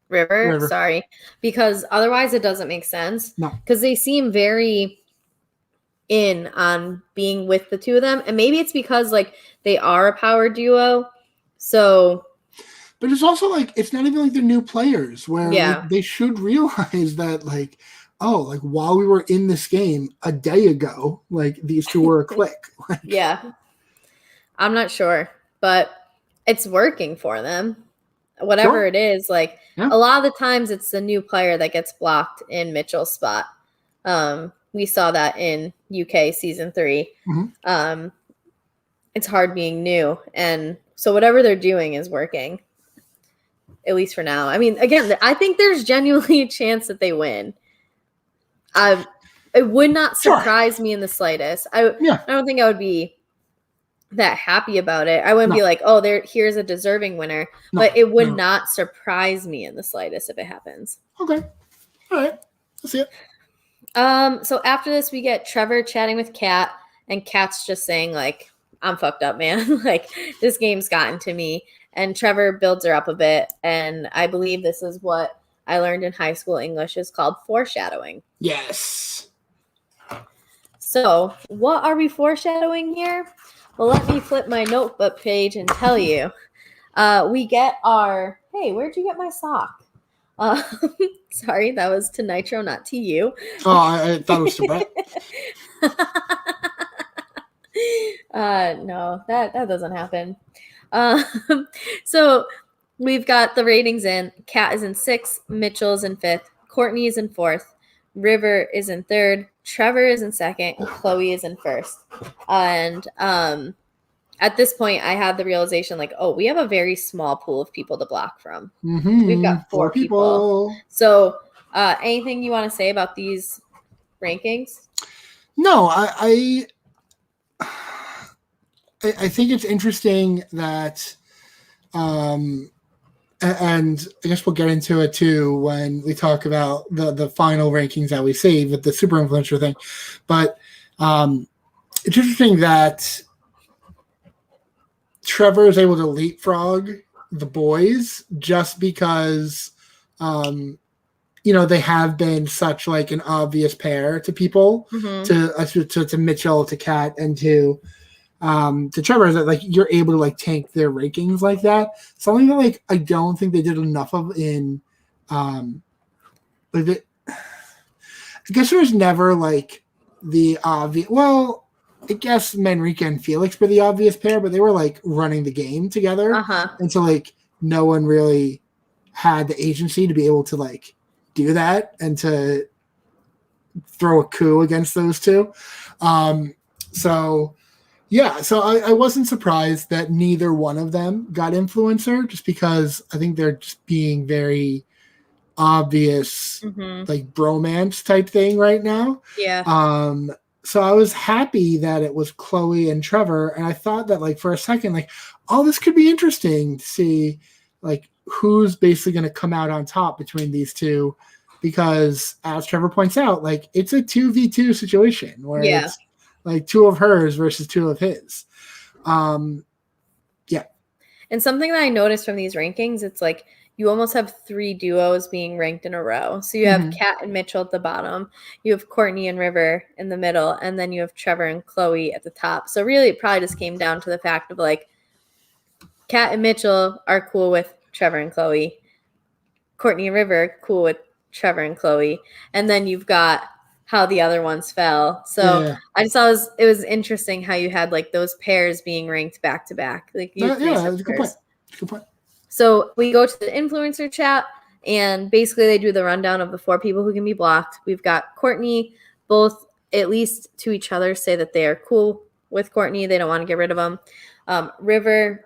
[SPEAKER 1] River. Sorry, because otherwise it doesn't make sense.
[SPEAKER 2] No,
[SPEAKER 1] because they seem very in on being with the two of them, and maybe it's because like they are a power duo. So.
[SPEAKER 2] But it's also like, it's not even like they're new players where like, they should realize that like, oh, like while we were in this game a day ago, like these two were a clique. Like,
[SPEAKER 1] yeah. I'm not sure, but it's working for them. Whatever it is, like a lot of the times it's the new player that gets blocked in Mitchell's spot. We saw that in UK season 3. It's hard being new. And so whatever they're doing is working. At least for now. I mean, again, I think there's genuinely a chance that they win. It would not surprise me in the slightest. I don't think I would be that happy about it. I wouldn't be like, oh, here's a deserving winner. But it would not surprise me in the slightest if it happens.
[SPEAKER 2] Okay. All right. Let's see it.
[SPEAKER 1] So after this, we get Trevor chatting with Kat, and Kat's just saying, like, I'm fucked up, man. Like, this game's gotten to me. And Trevor builds her up a bit. And I believe this is what I learned in high school English is called foreshadowing.
[SPEAKER 2] Yes.
[SPEAKER 1] So what are we foreshadowing here? Well, let me flip my notebook page and tell you. We get our, hey, where'd you get my sock? Sorry, that was to Nitro, not to you.
[SPEAKER 2] Oh, I thought it was to Brett.
[SPEAKER 1] No, that doesn't happen. So we've got the ratings in. Kat is in 6th, Mitchell is in 5th, Courtney is in 4th, River is in 3rd, Trevor is in 2nd, Chloe is in 1st. And at this point, I had the realization, like, oh, we have a very small pool of people to block from. We've got 4 people. So anything you want to say about these rankings?
[SPEAKER 2] No, I think it's interesting that and I guess we'll get into it too when we talk about the final rankings that we see with the super influencer thing. But it's interesting that Trevor is able to leapfrog the boys just because, they have been such like an obvious pair to people, to Mitchell, to Kat, and to Trevor, that like you're able to like tank their rankings like that. Something that like I don't think they did enough of in I guess there was never like the obvious. Well, I guess Manrika and Felix were the obvious pair, but they were like running the game together, and so like no one really had the agency to be able to like do that and to throw a coup against those two. So I wasn't surprised that neither one of them got influencer, just because I think they're just being very obvious, like bromance type thing right now.
[SPEAKER 1] Yeah.
[SPEAKER 2] So I was happy that it was Chloe and Trevor, and I thought that like for a second, like, oh, this could be interesting to see like who's basically going to come out on top between these two, because as Trevor points out, like it's a 2v2 situation where it's like two of hers versus two of his.
[SPEAKER 1] And something that I noticed from these rankings, it's like you almost have 3 duos being ranked in a row. So you have Kat and Mitchell at the bottom, you have Courtney and River in the middle, and then you have Trevor and Chloe at the top. So really it probably just came down to the fact of like Kat and Mitchell are cool with Trevor and Chloe, Courtney and River cool with Trevor and Chloe, and then you've got how the other ones fell. So I just thought it was interesting how you had like those pairs being ranked back to back. Like
[SPEAKER 2] that's a good point. Good point.
[SPEAKER 1] So we go to the influencer chat, and basically they do the rundown of the 4 people who can be blocked. We've got Courtney, both at least to each other say that they are cool with Courtney. They don't want to get rid of him. River,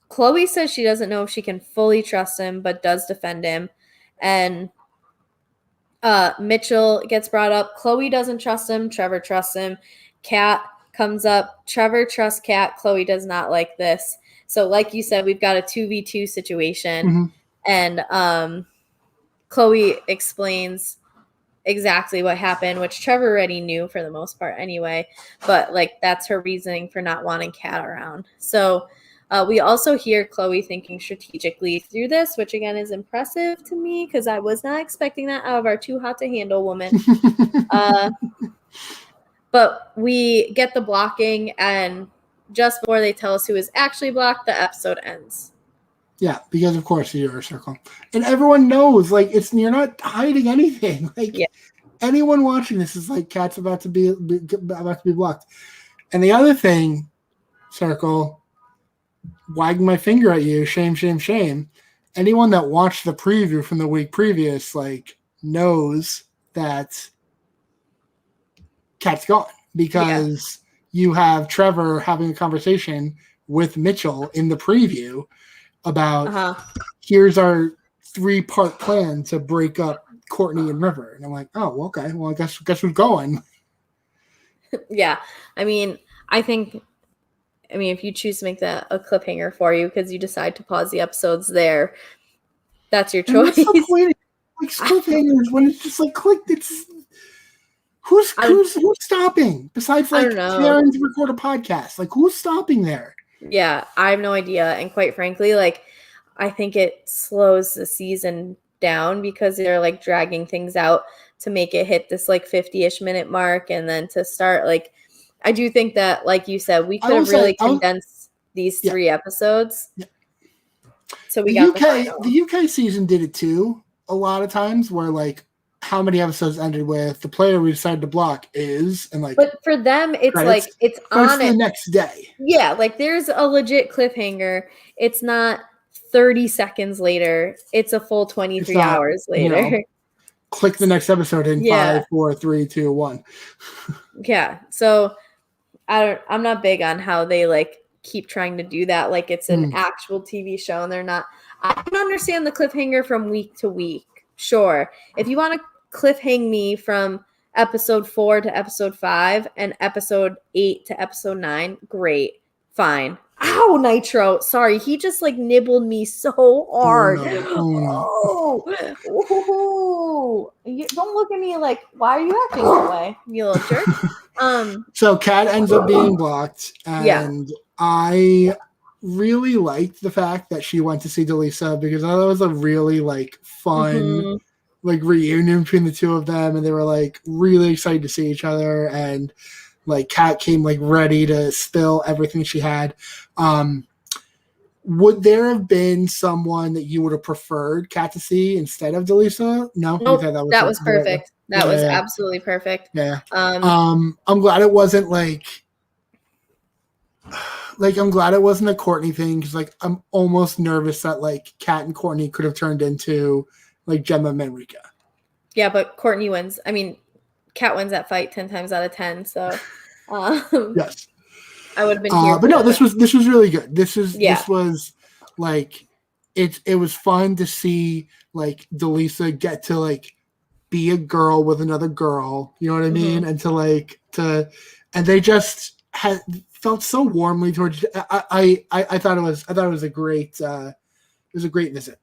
[SPEAKER 1] Chloe says she doesn't know if she can fully trust him, but does defend him. And Mitchell gets brought up. Chloe doesn't trust him. Trevor trusts him. Kat comes up. Trevor trusts Kat. Chloe does not like this. So like you said, we've got a 2v2 situation. And Chloe explains exactly what happened, which Trevor already knew for the most part anyway. But like that's her reasoning for not wanting Kat around. So we also hear Chloe thinking strategically through this, which again is impressive to me because I was not expecting that out of our too hot to handle woman. But we get the blocking, and just before they tell us who is actually blocked, the episode ends.
[SPEAKER 2] Yeah, because of course you're a circle, and everyone knows. Like you're not hiding anything. Like anyone watching this is like Kat's about to be blocked. And the other thing, circle. Wagging my finger at you, shame, shame, shame. Anyone that watched the preview from the week previous, like, knows that Kat's gone, because you have Trevor having a conversation with Mitchell in the preview about here's our 3-part plan to break up Courtney and River. And I'm like, oh, well, okay. Well, I guess who's going?
[SPEAKER 1] Yeah. I mean, if you choose to make that a cliffhanger for you because you decide to pause the episodes there, that's your choice.
[SPEAKER 2] Like cliffhangers when it's just like click. It's who's stopping besides like Karen to record a podcast? Like who's stopping there?
[SPEAKER 1] Yeah, I have no idea. And quite frankly, like I think it slows the season down because they're like dragging things out to make it hit this like 50-ish minute mark, and then to start like. I do think that, like you said, we could have really condensed these 3 episodes. Yeah. So we got
[SPEAKER 2] the UK season did it too. A lot of times, where like how many episodes ended with the player we decided to block is, and like.
[SPEAKER 1] But for them, it's like it's on
[SPEAKER 2] the next day.
[SPEAKER 1] Yeah, like there's a legit cliffhanger. It's not 30 seconds later. It's a full 23 hours later.
[SPEAKER 2] Click the next episode in 5, 4, 3, 2, 1.
[SPEAKER 1] Yeah. So. I'm not big on how they like keep trying to do that like it's an actual TV show, and they're not. I can understand the cliffhanger from week to week. Sure. If you want to cliffhang me from episode 4 to episode 5 and episode 8 to episode 9, great. Fine. Ow, Nitro. Sorry, he just like nibbled me so hard.
[SPEAKER 2] Oh,
[SPEAKER 1] no. Don't look at me like, why are you acting that way, you little jerk?
[SPEAKER 2] So Kat ends up being blocked, and
[SPEAKER 1] yeah.
[SPEAKER 2] I really liked the fact that she went to see Delisa because I thought it was a really like fun like reunion between the two of them, and they were like really excited to see each other, and like Kat came like ready to spill everything she had. Would there have been someone that you would have preferred Kat to see instead of Delisa? No,
[SPEAKER 1] Nope, that was perfect. That was absolutely perfect.
[SPEAKER 2] Yeah. I'm glad it wasn't like I'm glad it wasn't a Courtney thing because like I'm almost nervous that like Kat and Courtney could have turned into like Gemma and Manrika.
[SPEAKER 1] Yeah, but Courtney wins. I mean, Kat wins that fight 10 times out of 10. So
[SPEAKER 2] yes.
[SPEAKER 1] I would have been here.
[SPEAKER 2] But no, this was really good. This was like it was fun to see like Delisa get to like be a girl with another girl, you know what I mean? And and they just had felt so warmly towards I thought it was a great visit.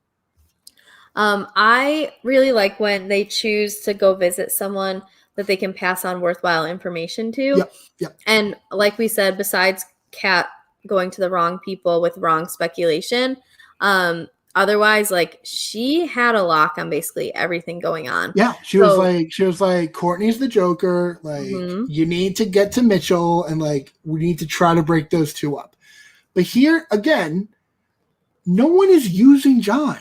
[SPEAKER 1] I really like when they choose to go visit someone that they can pass on worthwhile information to.
[SPEAKER 2] Yep.
[SPEAKER 1] And like we said, besides Kat going to the wrong people with wrong speculation, otherwise, like she had a lock on basically everything going on.
[SPEAKER 2] Yeah, she was like, Courtney's the Joker. Like, you need to get to Mitchell, and like we need to try to break those two up. But here again, no one is using John.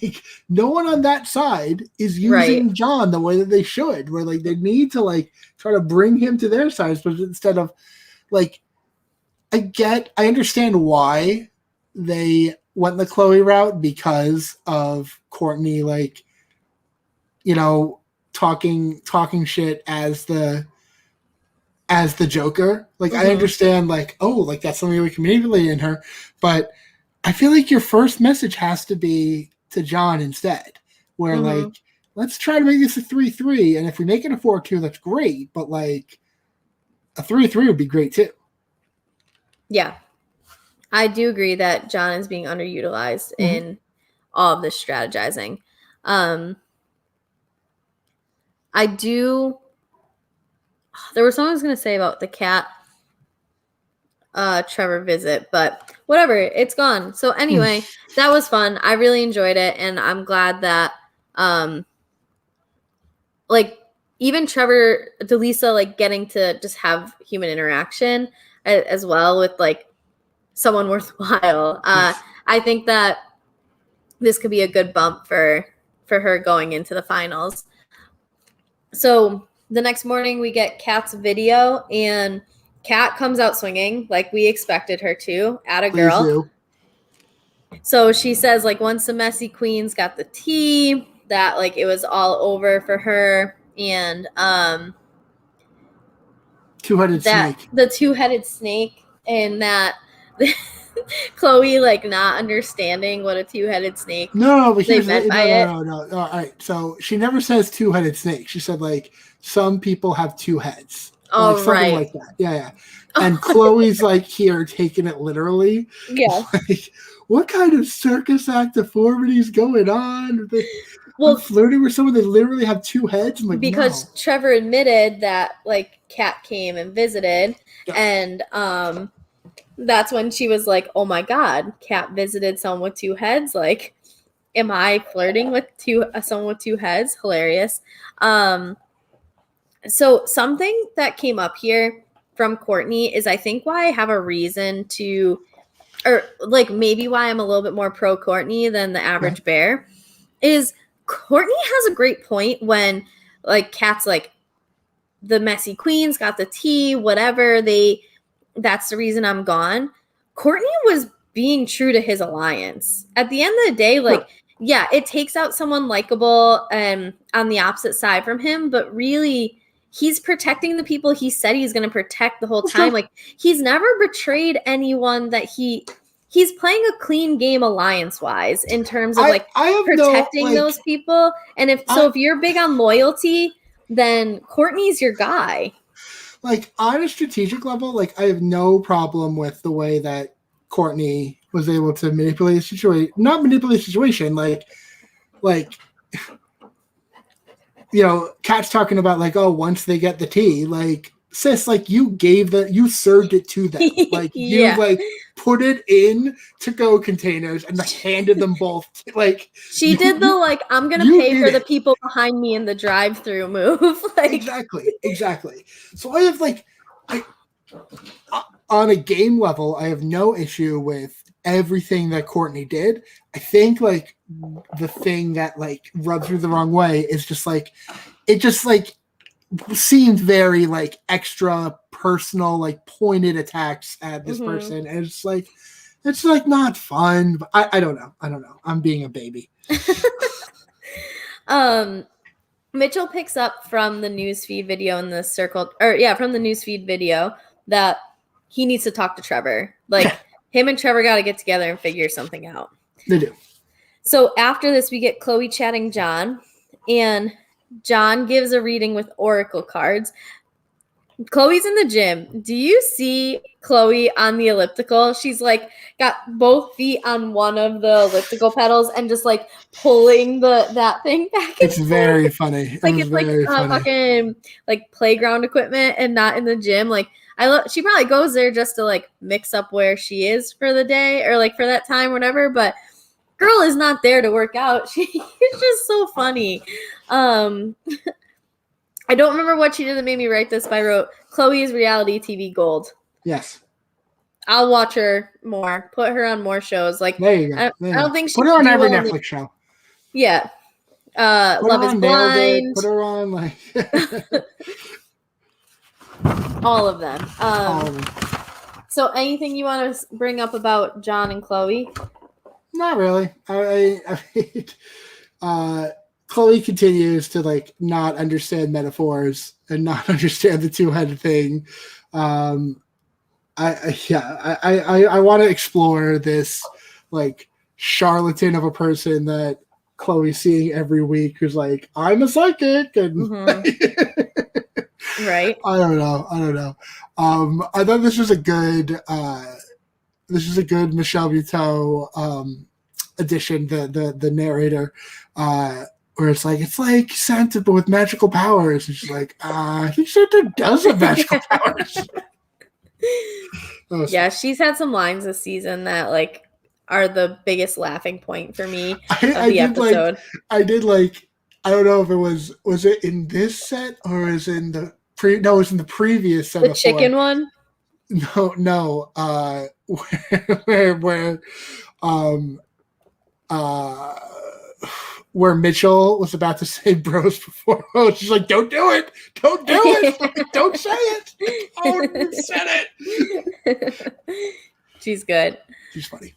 [SPEAKER 2] Like, no one on that side is using John the way that they should. Where like they need to like try to bring him to their side, but instead of like, I understand why they went the Chloe route because of Courtney, like, you know, talking shit as the Joker. Like, I understand, like, oh, like that's something we can manipulate in her, but I feel like your first message has to be to John instead, where like, let's try to make this a 3-3, and if we make it a 4-2, that's great, but like a 3-3 would be great too.
[SPEAKER 1] Yeah. I do agree that John is being underutilized in all of this strategizing. There was something I was going to say about the Kat Trevor visit, but whatever, it's gone. So anyway, that was fun. I really enjoyed it, and I'm glad that like even Trevor, Delisa, like getting to just have human interaction as well with like someone worthwhile. I think that this could be a good bump for her going into the finals. So the next morning we get Kat's video, and Kat comes out swinging like we expected her to at a girl. So she says like once the messy queens got the tea, that like it was all over for her, and
[SPEAKER 2] two-headed snake.
[SPEAKER 1] The two-headed snake, and that Chloe like not understanding what a two-headed snake.
[SPEAKER 2] No, but here's no. All right, so she never says two-headed snake. She said like some people have two heads.
[SPEAKER 1] Oh,
[SPEAKER 2] like, something like that. Yeah. And Chloe's like here taking it literally.
[SPEAKER 1] Yeah.
[SPEAKER 2] Like, what kind of circus act deformity is going on?
[SPEAKER 1] Well,
[SPEAKER 2] flirting with someone that literally have two heads. I'm like,
[SPEAKER 1] because
[SPEAKER 2] no.
[SPEAKER 1] Trevor admitted that like Kat came and visited, and that's when she was like, "Oh my God, Kat visited someone with two heads. Like, am I flirting with someone with two heads? Hilarious." So something that came up here from Courtney is I think why I have a reason to, or like maybe why I'm a little bit more pro Courtney than the average bear, is Courtney has a great point when like Kat's like the messy queens got the tea, whatever, that's the reason I'm gone. Courtney was being true to his alliance. At the end of the day, like, yeah, it takes out someone likable and on the opposite side from him, but really he's protecting the people he said he's going to protect the whole time. Like, he's never betrayed anyone that he's playing a clean game alliance-wise in terms of like protecting those people. And if you're big on loyalty, then Courtney's your guy.
[SPEAKER 2] Like, on a strategic level, like, I have no problem with the way that Courtney was able to manipulate the situation, not manipulate the situation, like, Kat's talking about like, oh, once they get the tea, like, sis, like you served it to them, like you like put it in to-go containers and like handed them both. Like
[SPEAKER 1] she did the like, I'm gonna pay for the people behind me in the drive-through move. Like
[SPEAKER 2] exactly. So I have like, on a game level, I have no issue with everything that Courtney did. I think like the thing that like rubs me the wrong way is just like, it just like seemed very like extra personal, like pointed attacks at this person. And it's like not fun. But I don't know. I'm being a baby.
[SPEAKER 1] Mitchell picks up from the newsfeed video in the circle, from the newsfeed video that he needs to talk to Trevor. Like him and Trevor got to get together and figure something out.
[SPEAKER 2] They do.
[SPEAKER 1] So after this, we get Chloe chatting John, and John gives a reading with oracle cards. Chloe's in the gym. Do you see Chloe on the elliptical? She's like got both feet on one of the elliptical pedals and just like pulling that thing back.
[SPEAKER 2] It's very funny.
[SPEAKER 1] It's like fucking like playground equipment and not in the gym. Like she probably goes there just to like mix up where she is for the day or like for that time, whatever. But girl is not there to work out. She's just so funny. I don't remember what she did that made me write this, but I wrote Chloe is reality TV gold.
[SPEAKER 2] Yes.
[SPEAKER 1] I'll watch her more. Put her on more shows. Like
[SPEAKER 2] there you go.
[SPEAKER 1] I don't think she
[SPEAKER 2] put her on every Netflix show.
[SPEAKER 1] Yeah. Love is Blind.
[SPEAKER 2] Put her on like
[SPEAKER 1] all of them. So anything you want to bring up about John and Chloe?
[SPEAKER 2] Not really. Chloe continues to like not understand metaphors and not understand the two-headed thing. I want to explore this like charlatan of a person that Chloe's seeing every week who's like, I'm a psychic and
[SPEAKER 1] right.
[SPEAKER 2] I don't know. I thought this was a good Michelle Buteau addition, the narrator, where it's like Santa but with magical powers. And she's like, I think Santa does have magical powers.
[SPEAKER 1] Yeah, she's had some lines this season that like are the biggest laughing point for me of the episode.
[SPEAKER 2] I don't know if it was it in this set or is in the it was in the previous set.
[SPEAKER 1] The chicken one?
[SPEAKER 2] No. Where Mitchell was about to say bros before. Oh, she's like, don't do it. Don't do it. Don't say it. Oh, you said it.
[SPEAKER 1] She's good.
[SPEAKER 2] She's funny.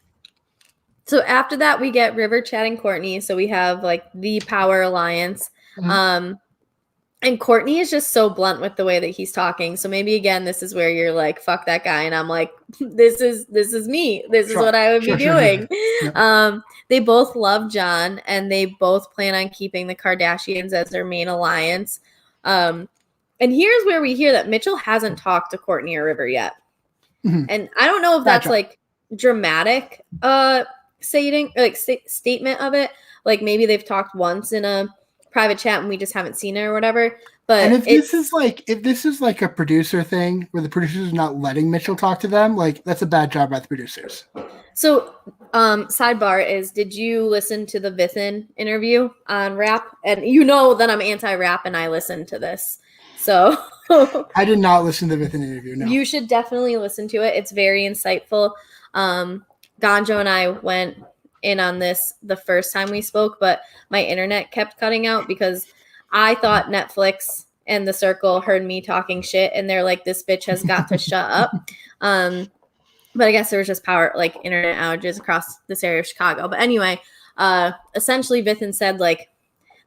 [SPEAKER 1] So after that, we get River chatting Courtney. So we have like the Power Alliance. Mm-hmm. And Courtney is just so blunt with the way that he's talking. So maybe again, this is where you're like, fuck that guy. And I'm like, this is me. This is what I would be doing. Yeah. They both love John and they both plan on keeping the Kardashians as their main alliance. And here's where we hear that Mitchell hasn't talked to Courtney or River yet. Mm-hmm. And I don't know if that's like dramatic statement of it. Like maybe they've talked once in a private chat and we just haven't seen it or whatever. But
[SPEAKER 2] and if this is like a producer thing where the producers are not letting Mitchell talk to them, like that's a bad job by the producers.
[SPEAKER 1] So sidebar is, did you listen to the Vithin interview on Rap? And you know that I'm anti-Rap and I listened to this. So
[SPEAKER 2] I did not listen to the Vithin interview. No.
[SPEAKER 1] You should definitely listen to it. It's very insightful. Ganjo and I went in on this the first time we spoke, but my internet kept cutting out because I thought Netflix and The Circle heard me talking shit and they're like, this bitch has got to shut up. But I guess there was just internet outages across this area of Chicago. But anyway, essentially Vithin said like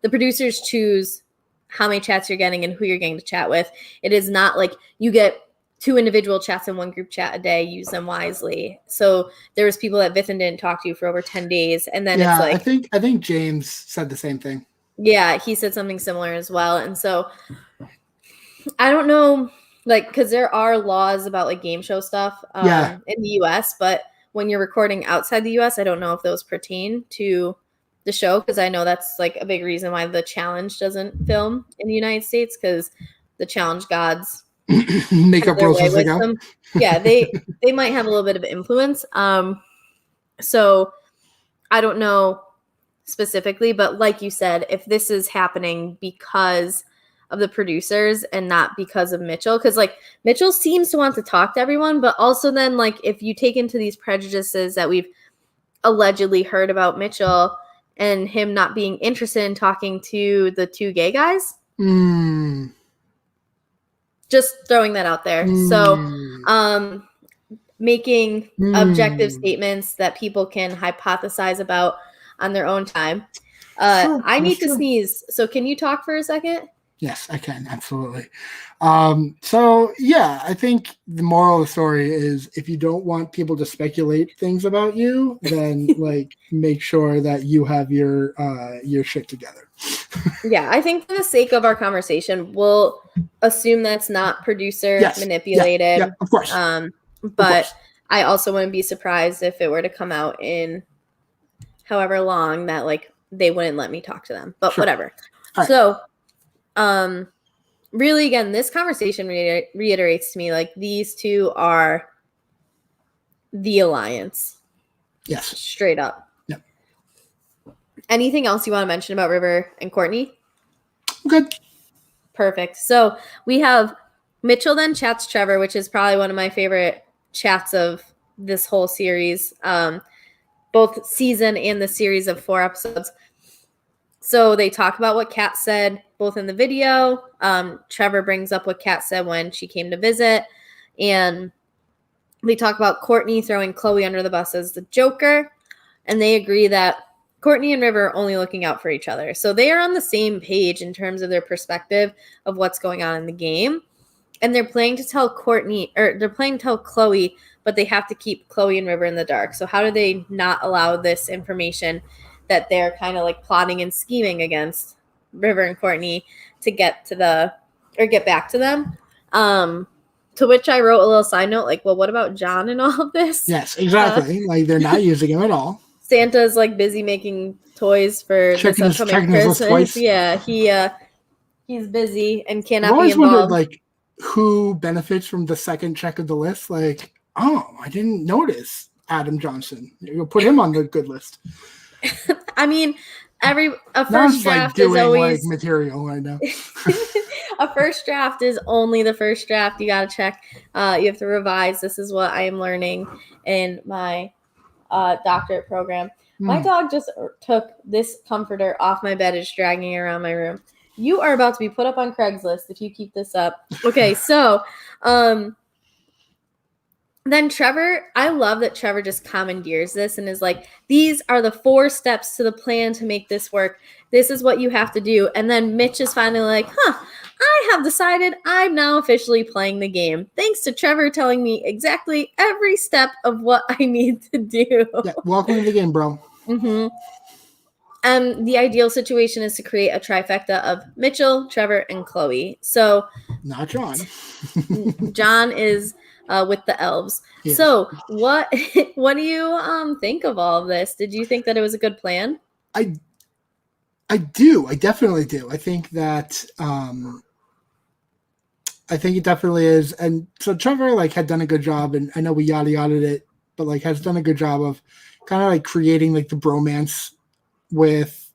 [SPEAKER 1] the producers choose how many chats you're getting and who you're getting to chat with. It is not like you get 2 individual chats in one group chat a day, use them wisely. So there was people that Vithin didn't talk to for over 10 days. And then it's like,
[SPEAKER 2] I think James said the same thing.
[SPEAKER 1] Yeah, he said something similar as well. And so I don't know, like, cause there are laws about like game show stuff in the US, but when you're recording outside the US, I don't know if those pertain to the show, because I know that's like a big reason why the challenge doesn't film in the United States, because the challenge gods
[SPEAKER 2] make up rules as they go.
[SPEAKER 1] Them. Yeah, they might have a little bit of influence. So I don't know specifically, but like you said, if this is happening because of the producers and not because of Mitchell, because like Mitchell seems to want to talk to everyone, but also then like if you take into these prejudices that we've allegedly heard about Mitchell and him not being interested in talking to the two gay guys. Just throwing that out there. So making objective statements that people can hypothesize about on their own time. I need to sneeze. So can you talk for a second?
[SPEAKER 2] Yes, I can. Absolutely. So yeah, I think the moral of the story is if you don't want people to speculate things about you, then like make sure that you have your shit together.
[SPEAKER 1] Yeah, I think for the sake of our conversation, we'll assume that's not producer manipulated.
[SPEAKER 2] Yeah, of course.
[SPEAKER 1] But I also wouldn't be surprised if it were to come out in however long that like they wouldn't let me talk to them. But whatever. Right. So really, again, this conversation reiterates to me like these two are the alliance.
[SPEAKER 2] Yes.
[SPEAKER 1] Straight up.
[SPEAKER 2] Yep.
[SPEAKER 1] Anything else you want to mention about River and Courtney?
[SPEAKER 2] Good.
[SPEAKER 1] Perfect. So we have Mitchell then chats Trevor, which is probably one of my favorite chats of this whole series, both season and the series of 4 episodes. So they talk about what Kat said, both in the video. Trevor brings up what Kat said when she came to visit. And they talk about Courtney throwing Chloe under the bus as the Joker. And they agree that Courtney and River are only looking out for each other. So they are on the same page in terms of their perspective of what's going on in the game. And they're playing to tell Chloe, but they have to keep Chloe and River in the dark. So how do they not allow this information that they're kind of like plotting and scheming against River and Courtney to get back to them? To which I wrote a little side note, like, well, what about John and all of this?
[SPEAKER 2] Yes, exactly. Like they're not using him at all.
[SPEAKER 1] Santa's like busy making toys for this upcoming Christmas. Yeah, he's busy and cannot be involved. I've always wondered,
[SPEAKER 2] like, who benefits from the second check of the list. Like, oh, I didn't notice Adam Johnson. You'll put him on the good list.
[SPEAKER 1] I mean, a first draft is always
[SPEAKER 2] like material right now.
[SPEAKER 1] A first draft is only the first draft. You got to check. You have to revise. This is what I am learning in my doctorate program. My dog just took this comforter off my bed. It's dragging it around my room. You are about to be put up on Craigslist if you keep this up. Okay, so then Trevor, I love that Trevor just commandeers this and is like, these are the 4 steps to the plan to make this work. This is what you have to do. And then Mitch is finally like, I have decided I'm now officially playing the game. Thanks to Trevor telling me exactly every step of what I need to do.
[SPEAKER 2] Yeah, welcome to the game, bro.
[SPEAKER 1] Mm-hmm. The ideal situation is to create a trifecta of Mitchell, Trevor, and Chloe. So
[SPEAKER 2] not John.
[SPEAKER 1] John is with the elves. Yes. So what do you think of all of this? Did you think that it was a good plan?
[SPEAKER 2] I do. I definitely do. I think that I think it definitely is. And so Trevor like had done a good job, and I know we yada yada it, but like has done a good job of kind of like creating like the bromance with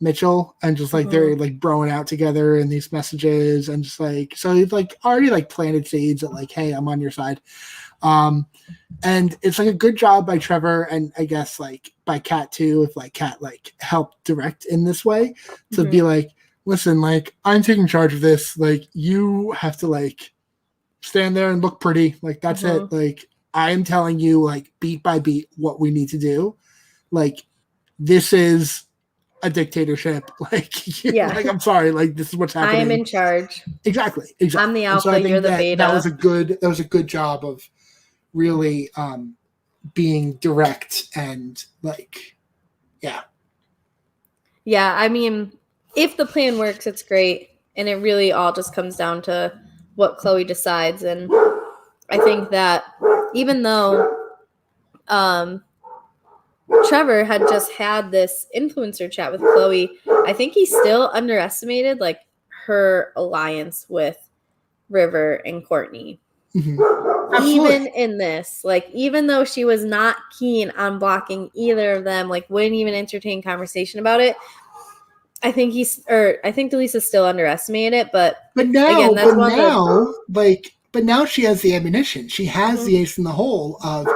[SPEAKER 2] Mitchell, and just like they're like broing out together in these messages, and just like so he's like already like planted seeds that like, hey, I'm on your side. And it's like a good job by Trevor, and I guess like by Kat too, if like Kat like helped direct in this way to be like, listen, like I'm taking charge of this, like you have to like stand there and look pretty, like that's it, like I am telling you like beat by beat what we need to do, like this is a dictatorship, like like I'm sorry, like this is what's happening.
[SPEAKER 1] I am in charge.
[SPEAKER 2] Exactly.
[SPEAKER 1] I'm the alpha, so you're the beta.
[SPEAKER 2] That was a good job of really being direct and like
[SPEAKER 1] yeah, I mean, if the plan works, it's great, and it really all just comes down to what Chloe decides. And I think that even though Trevor had just had this influencer chat with Chloe. I think he still underestimated like her alliance with River and Courtney.
[SPEAKER 2] Mm-hmm.
[SPEAKER 1] Even in this, like, even though she was not keen on blocking either of them, like, wouldn't even entertain conversation about it. I think Delisa still underestimated it, but
[SPEAKER 2] now, again, but now she has the ammunition. She has the ace in the hole of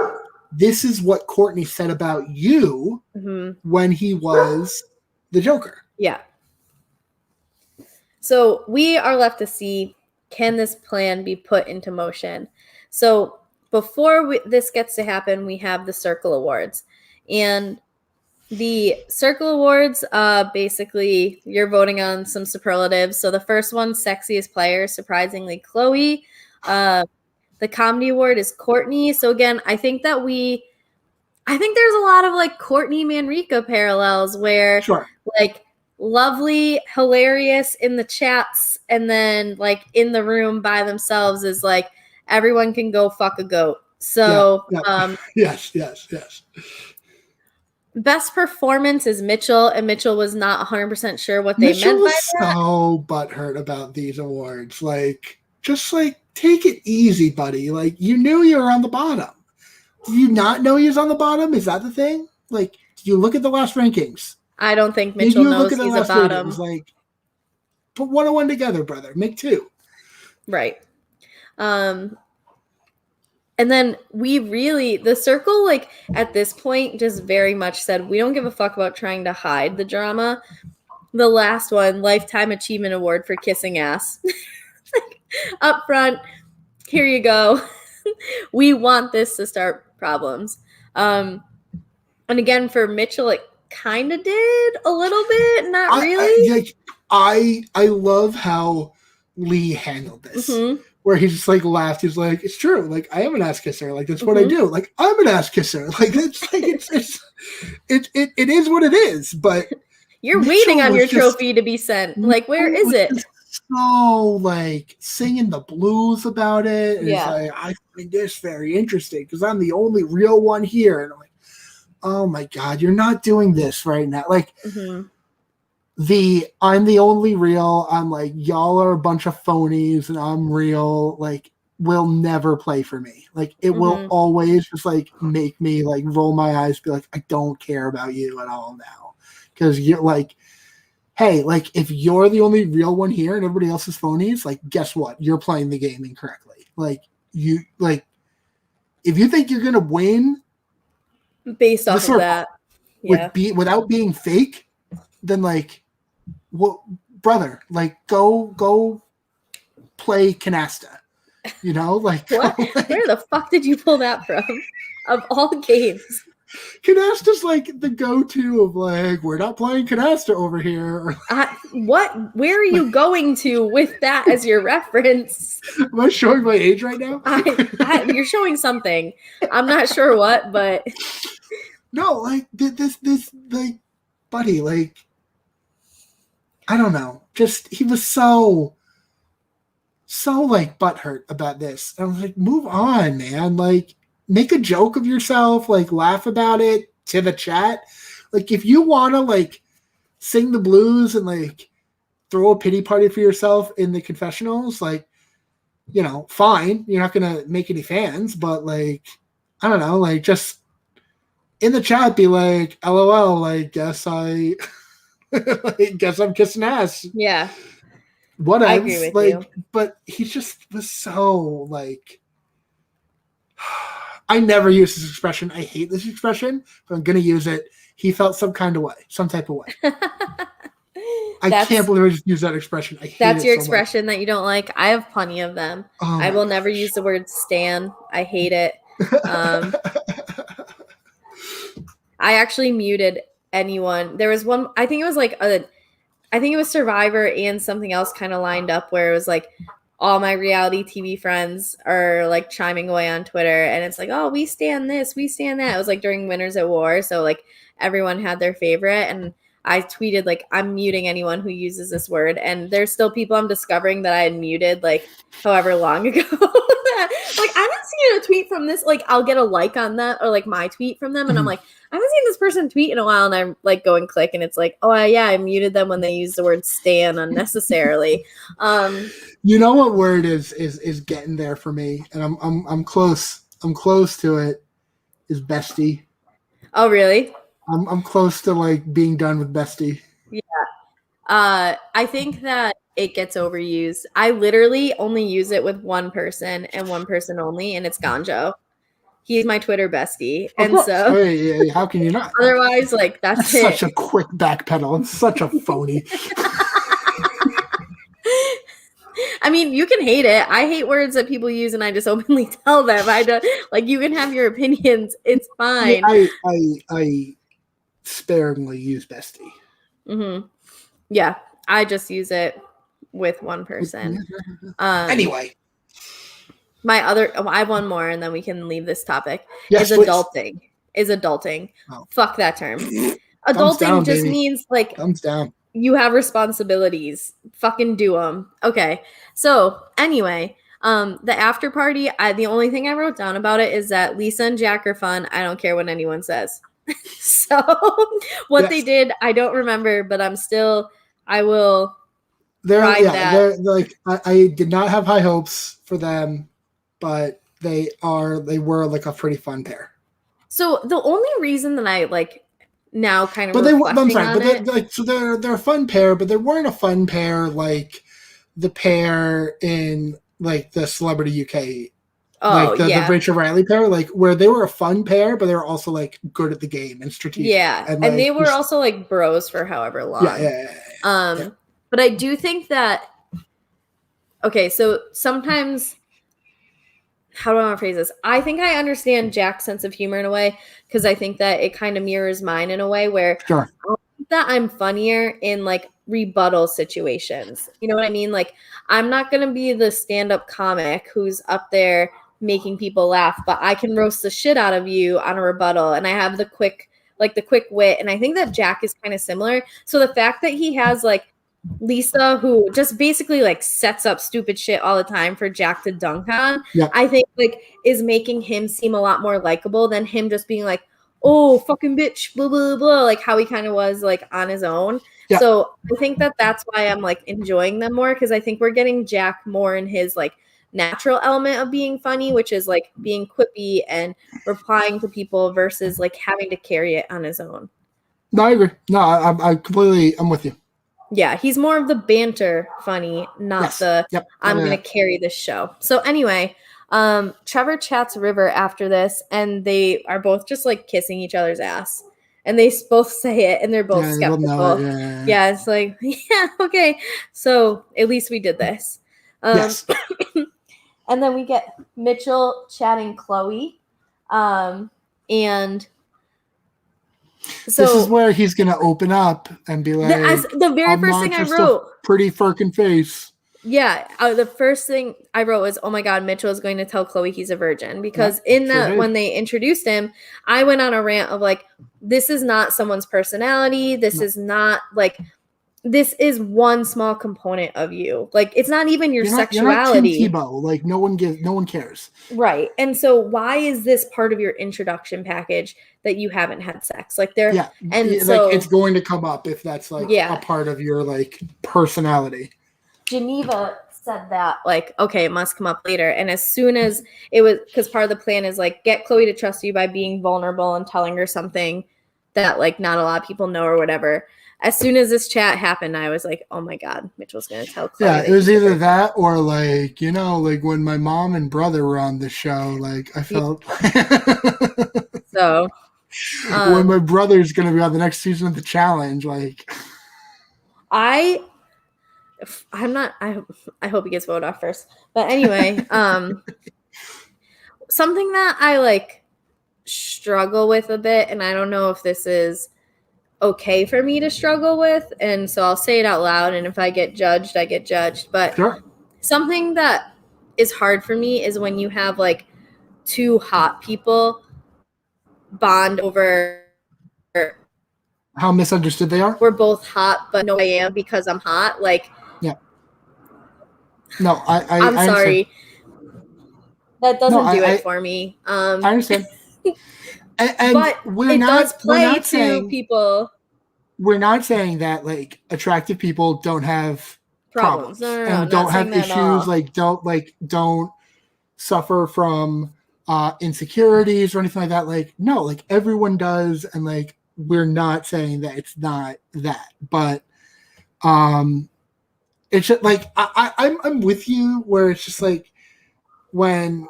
[SPEAKER 2] this is what Courtney said about you when he was the Joker.
[SPEAKER 1] Yeah. So we are left to see, can this plan be put into motion? So before this gets to happen, we have the Circle Awards. And the Circle Awards, basically, you're voting on some superlatives. So the first one, sexiest player, surprisingly, Chloe. The comedy award is Courtney. So again, I think there's a lot of like Courtney Manrique parallels where like lovely, hilarious in the chats, and then like in the room by themselves is like everyone can go fuck a goat. So
[SPEAKER 2] yes.
[SPEAKER 1] Best performance is Mitchell, and Mitchell was not 100% sure what they meant by that.
[SPEAKER 2] So butthurt about these awards. Like, just like take it easy, buddy. Like, you knew you were on the bottom. Do you not know he was on the bottom? Is that the thing? Like, do you look at the last rankings?
[SPEAKER 1] I don't think Mitchell knows he's a bottom.
[SPEAKER 2] Like, put 101 together, brother. Make two.
[SPEAKER 1] Right. And then the Circle, like, at this point, just very much said, we don't give a fuck about trying to hide the drama. The last one, Lifetime Achievement Award for kissing ass. Up front, here you go. We want this to start problems. And again, for Mitchell, it kind of did a little bit, not really.
[SPEAKER 2] I love how Lee handled this. Where he just like laughed. He's like, it's true. Like, I am an ass kisser. Like, that's what I do. Like, I'm an ass kisser. Like, it's like it is what it is. But
[SPEAKER 1] you're waiting on your trophy to be sent. Like, where is it?
[SPEAKER 2] So like singing the blues about it. And it's like, I find this very interesting because I'm the only real one here. And I'm like, oh my God, you're not doing this right now. Like I'm the only real. I'm like, y'all are a bunch of phonies and I'm real. Like, will never play for me. Like, it will always just like make me like roll my eyes, be like, I don't care about you at all now. Because you're like, hey, like, if you're the only real one here and everybody else is phonies, like, guess what? You're playing the game incorrectly. Like, if you think you're gonna win
[SPEAKER 1] based off of that,
[SPEAKER 2] without being fake, then like, well, brother, like, go play Canasta. You know, like,
[SPEAKER 1] what? Where the fuck did you pull that from? Of all games.
[SPEAKER 2] Canasta's like the go-to of like, we're not playing Canasta over here.
[SPEAKER 1] What? Where are you going to with that as your reference?
[SPEAKER 2] Am I showing my age right now?
[SPEAKER 1] You're showing something. I'm not sure what, but
[SPEAKER 2] no, like this, like, buddy, like, I don't know. Just he was so like butthurt about this. I was like, move on, man. Like, make a joke of yourself, like laugh about it to the chat. Like, if you want to like sing the blues and like throw a pity party for yourself in the confessionals, like, you know, fine. You're not going to make any fans, but like, I don't know, like, just in the chat, be like, LOL, like, guess I'm kissing ass.
[SPEAKER 1] Yeah.
[SPEAKER 2] What else?
[SPEAKER 1] I agree with
[SPEAKER 2] like,
[SPEAKER 1] you.
[SPEAKER 2] But he just was so like, I never use this expression. I hate this expression, but I'm going to use it. He felt some kind of way, some type of way. I can't believe I just used that expression. I hate
[SPEAKER 1] that's
[SPEAKER 2] it
[SPEAKER 1] your
[SPEAKER 2] so
[SPEAKER 1] expression
[SPEAKER 2] much.
[SPEAKER 1] that you don't like. I have plenty of them.
[SPEAKER 2] Oh
[SPEAKER 1] I will never use the word stan. I hate it. I actually muted anyone. There was one, I think it was like I think it was Survivor and something else kind of lined up where it was like all my reality TV friends are like chiming away on Twitter and it's like, oh, we stand this, we stand that. It was like during Winners at War. So like everyone had their favorite and I tweeted like, I'm muting anyone who uses this word. And there's still people I'm discovering that I had muted like however long ago. Like I didn't see you a tweet from this, like I'll get a like on that or like my tweet from them, and I'm like, I haven't seen this person tweet in a while, and I'm like go and click, and it's like, oh yeah, I muted them when they use the word stan unnecessarily.
[SPEAKER 2] You know what word is getting there for me, and I'm close. I'm close to it. Is bestie.
[SPEAKER 1] Oh really?
[SPEAKER 2] I'm close to like being done with bestie.
[SPEAKER 1] Yeah. I think that it gets overused. I literally only use it with one person and one person only, and it's Ganjo. He's my Twitter bestie. And so
[SPEAKER 2] hey, how can you not?
[SPEAKER 1] Otherwise, like that's it.
[SPEAKER 2] Such a quick backpedal. I'm such a phony.
[SPEAKER 1] I mean, you can hate it. I hate words that people use, and I just openly tell them. I don't like. You can have your opinions. It's fine.
[SPEAKER 2] I sparingly use bestie.
[SPEAKER 1] Mm-hmm. Yeah, I just use it with one person.
[SPEAKER 2] Anyway,
[SPEAKER 1] I have one more, and then we can leave this topic.
[SPEAKER 2] Yes,
[SPEAKER 1] is adulting. Is adulting.
[SPEAKER 2] Oh.
[SPEAKER 1] Fuck that term. Adulting down, just
[SPEAKER 2] baby.
[SPEAKER 1] means like
[SPEAKER 2] thumbs down.
[SPEAKER 1] You have responsibilities. Fucking do them. Okay. So anyway, the after party, the only thing I wrote down about it is that Lisa and Jack are fun. I don't care what anyone says. So what they did, I don't remember, but I will ride that.
[SPEAKER 2] They're like, I did not have high hopes for them, but they were like a pretty fun pair.
[SPEAKER 1] So the only reason that I like now kind of
[SPEAKER 2] they're a fun pair, but they weren't a fun pair like the pair in like the Celebrity UK, like the Rachel Riley pair, like where they were a fun pair, but they were also like good at the game and strategic.
[SPEAKER 1] Yeah, and they were also like bros for however long.
[SPEAKER 2] Yeah.
[SPEAKER 1] But I do think that so sometimes. How do I want to phrase this? I think I understand Jack's sense of humor in a way because I think that it kind of mirrors mine in a way where
[SPEAKER 2] sure.
[SPEAKER 1] I think that I'm funnier in like rebuttal situations. You know what I mean? Like I'm not going to be the stand-up comic who's up there making people laugh, but I can roast the shit out of you on a rebuttal, and I have the quick wit, and I think that Jack is kind of similar. So the fact that he has like Lisa, who just basically like sets up stupid shit all the time for Jack to dunk on, I think like is making him seem a lot more likable than him just being like, oh, fucking bitch, blah, blah, blah, like how he kind of was like on his own. Yeah. So I think that that's why I'm like enjoying them more because I think we're getting Jack more in his like natural element of being funny, which is like being quippy and replying to people versus like having to carry it on his own.
[SPEAKER 2] No, I agree. No, I'm with you.
[SPEAKER 1] Yeah, he's more of the banter funny, not I'm going to carry this show. So anyway, Trevor chats River after this, and they are both just like kissing each other's ass. And they both say it, and they're both skeptical. Yeah, it's like, yeah, okay. So at least we did this.
[SPEAKER 2] Yes.
[SPEAKER 1] And then we get Mitchell chatting Chloe. And so
[SPEAKER 2] this is where he's going to open up and be like,
[SPEAKER 1] the very first thing I wrote,
[SPEAKER 2] pretty fucking face.
[SPEAKER 1] Yeah. The first thing I wrote was, oh my God, Mitchell is going to tell Chloe he's a virgin because when they introduced him, I went on a rant of like, this is not someone's personality. This is not like, this is one small component of you. Like, it's not even your sexuality.
[SPEAKER 2] You're not Tim Tebow. Like, no one cares.
[SPEAKER 1] Right. And so why is this part of your introduction package that you haven't had sex? Like so
[SPEAKER 2] it's going to come up if that's like a part of your like personality.
[SPEAKER 1] Geneva said that like, okay, it must come up later. And as soon as it was, because part of the plan is like, get Chloe to trust you by being vulnerable and telling her something that like not a lot of people know or whatever. As soon as this chat happened, I was like, oh my God, Mitchell's going to tell Chloe.
[SPEAKER 2] Yeah, it was either that or like, like when my mom and brother were on the show, like I felt.
[SPEAKER 1] So.
[SPEAKER 2] When my brother's going to be on the next season of The Challenge, like.
[SPEAKER 1] I hope he gets voted off first. But anyway, something that I like struggle with a bit, and I don't know if this is okay for me to struggle with, and so I'll say it out loud, and if I get judged, I get judged. But something that is hard for me is when you have like two hot people bond over
[SPEAKER 2] how misunderstood they are.
[SPEAKER 1] We're both hot, but no, I am because I'm hot. Like,
[SPEAKER 2] yeah. No, I'm
[SPEAKER 1] sorry. that doesn't do it for me.
[SPEAKER 2] I understand. And
[SPEAKER 1] but it does play to people.
[SPEAKER 2] We're not saying that like attractive people don't have problems and don't have issues, like don't suffer from insecurities or anything like that. Like, no, like everyone does, and like we're not saying that it's not that, but it's just like I'm with you where it's just like when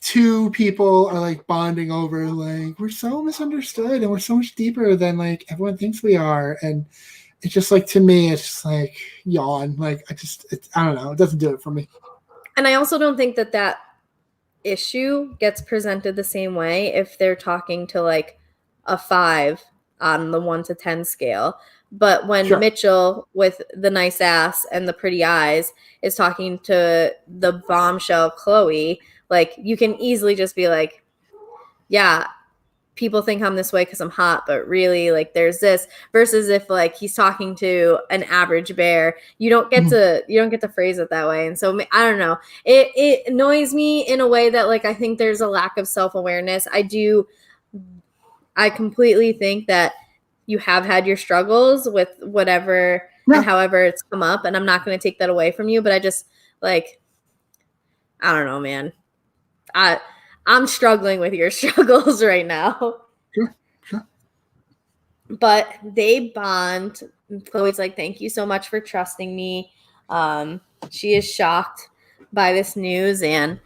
[SPEAKER 2] two people are like bonding over like we're so misunderstood and we're so much deeper than like everyone thinks we are, and it's just like, to me it's just like yawn. Like I don't know, it doesn't do it for me.
[SPEAKER 1] And I also don't think that issue gets presented the same way if they're talking to like a 5 on the 1 to 10 scale. But when Mitchell with the nice ass and the pretty eyes is talking to the bombshell Chloe, like you can easily just be like, yeah, people think I'm this way because I'm hot, but really like there's this, versus if like he's talking to an average bear, you don't get to phrase it that way. And so I don't know, it annoys me in a way that like I think there's a lack of self-awareness. I completely think that you have had your struggles with whatever and however it's come up, and I'm not going to take that away from you, but I just like, I don't know, man. I'm struggling with your struggles right now.
[SPEAKER 2] Sure.
[SPEAKER 1] But they bond. Chloe's like, thank you so much for trusting me. She is shocked by this news, and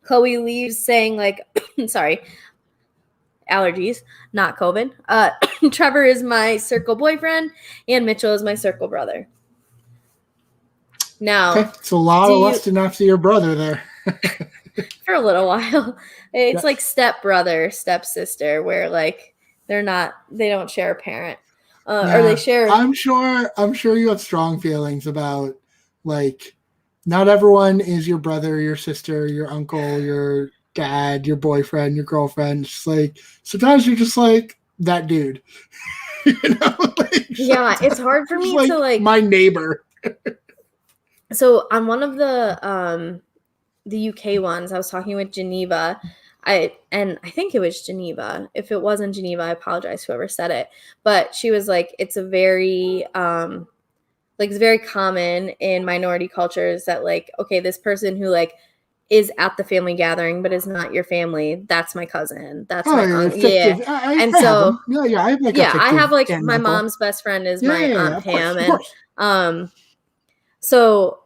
[SPEAKER 1] Chloe leaves saying like, sorry, allergies, not COVID. Trevor is my circle boyfriend, and Mitchell is my circle brother. Now,
[SPEAKER 2] it's a lot of lusting after your brother there.
[SPEAKER 1] For a little while. It's like step brother, step sister, where like they don't share a parent. Or they share.
[SPEAKER 2] I'm sure you have strong feelings about like not everyone is your brother, your sister, your uncle, your dad, your boyfriend, your girlfriend. It's like sometimes you're just like that dude. You know? Like,
[SPEAKER 1] yeah, it's hard for me to like
[SPEAKER 2] my neighbor.
[SPEAKER 1] So on one of the UK ones, I was talking with Geneva. I think it was Geneva. If it wasn't Geneva, I apologize, whoever said it. But she was like, it's a very it's very common in minority cultures that like, okay, this person who like is at the family gathering but is not your family, that's my cousin. That's my uncle. Yeah. I have like my mom's best friend is my Aunt Pam. And so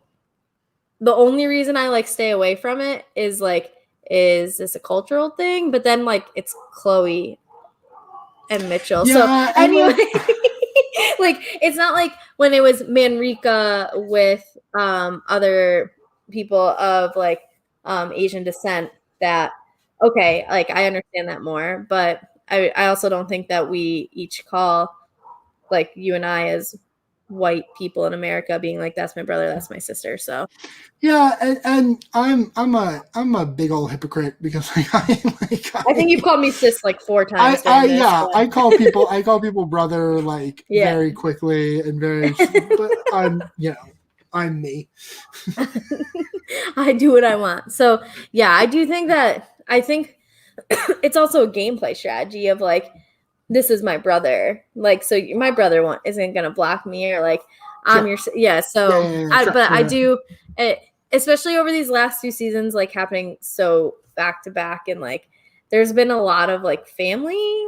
[SPEAKER 1] the only reason I like stay away from it is like, is this a cultural thing? But then like it's Chloe and Mitchell. Yeah, so anyway, like it's not like when it was Manrika with other people of like Asian descent that, okay, like I understand that more, but I also don't think that we each call, like you and I as white people in America being like, that's my brother, that's my sister. So
[SPEAKER 2] yeah, and I'm a big old hypocrite because like, I
[SPEAKER 1] think you've called me sis like 4 times.
[SPEAKER 2] I call people brother like very quickly and very, but I'm me.
[SPEAKER 1] I do what I want. So yeah, I think it's also a gameplay strategy of like, this is my brother. Like, so my brother isn't going to block me or like, I'm your, So I do it, especially over these last 2 seasons, like happening so back to back. And like, there's been a lot of like family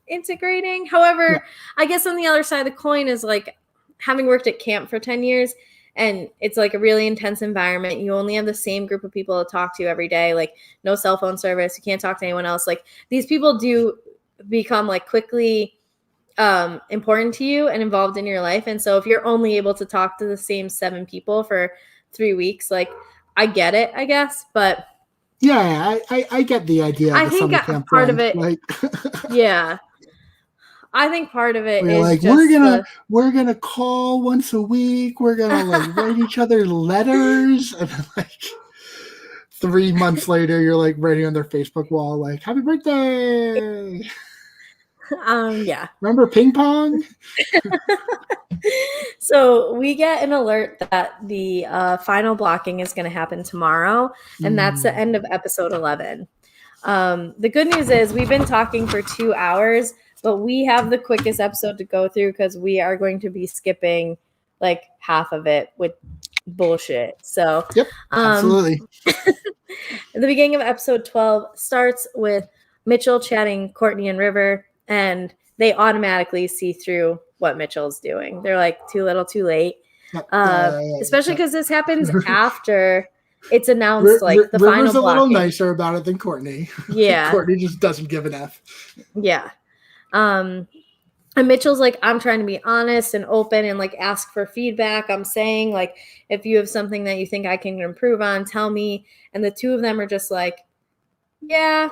[SPEAKER 1] integrating. However, I guess on the other side of the coin is like having worked at camp for 10 years and it's like a really intense environment. You only have the same group of people to talk to every day. Like no cell phone service. You can't talk to anyone else. Like these people do become like quickly important to you and involved in your life. And so if you're only able to talk to the same 7 people for 3 weeks, like I get it, I guess. But
[SPEAKER 2] yeah, I get the idea.
[SPEAKER 1] I think part of it, like, yeah, I think part of it is
[SPEAKER 2] like we're gonna call once a week. We're gonna like write each other letters, and then, like 3 months later, you're like writing on their Facebook wall, like "Happy birthday."
[SPEAKER 1] Yeah.
[SPEAKER 2] Remember ping pong?
[SPEAKER 1] So we get an alert that the final blocking is going to happen tomorrow, and that's the end of episode 11. The good news is we've been talking for 2 hours, but we have the quickest episode to go through because we are going to be skipping like half of it with bullshit. So,
[SPEAKER 2] Yep, absolutely.
[SPEAKER 1] the beginning of episode 12 starts with Mitchell chatting Courtney and River, and they automatically see through what Mitchell's doing. They're like, too little, too late. Especially because this happens after it's announced, like, the
[SPEAKER 2] River's
[SPEAKER 1] final
[SPEAKER 2] a little
[SPEAKER 1] blocking.
[SPEAKER 2] nicer about it than Courtney.
[SPEAKER 1] Yeah.
[SPEAKER 2] Courtney just doesn't give an F.
[SPEAKER 1] Yeah. And Mitchell's like, I'm trying to be honest and open and like ask for feedback. I'm saying, like, if you have something that you think I can improve on, tell me. And the two of them are just like, yeah,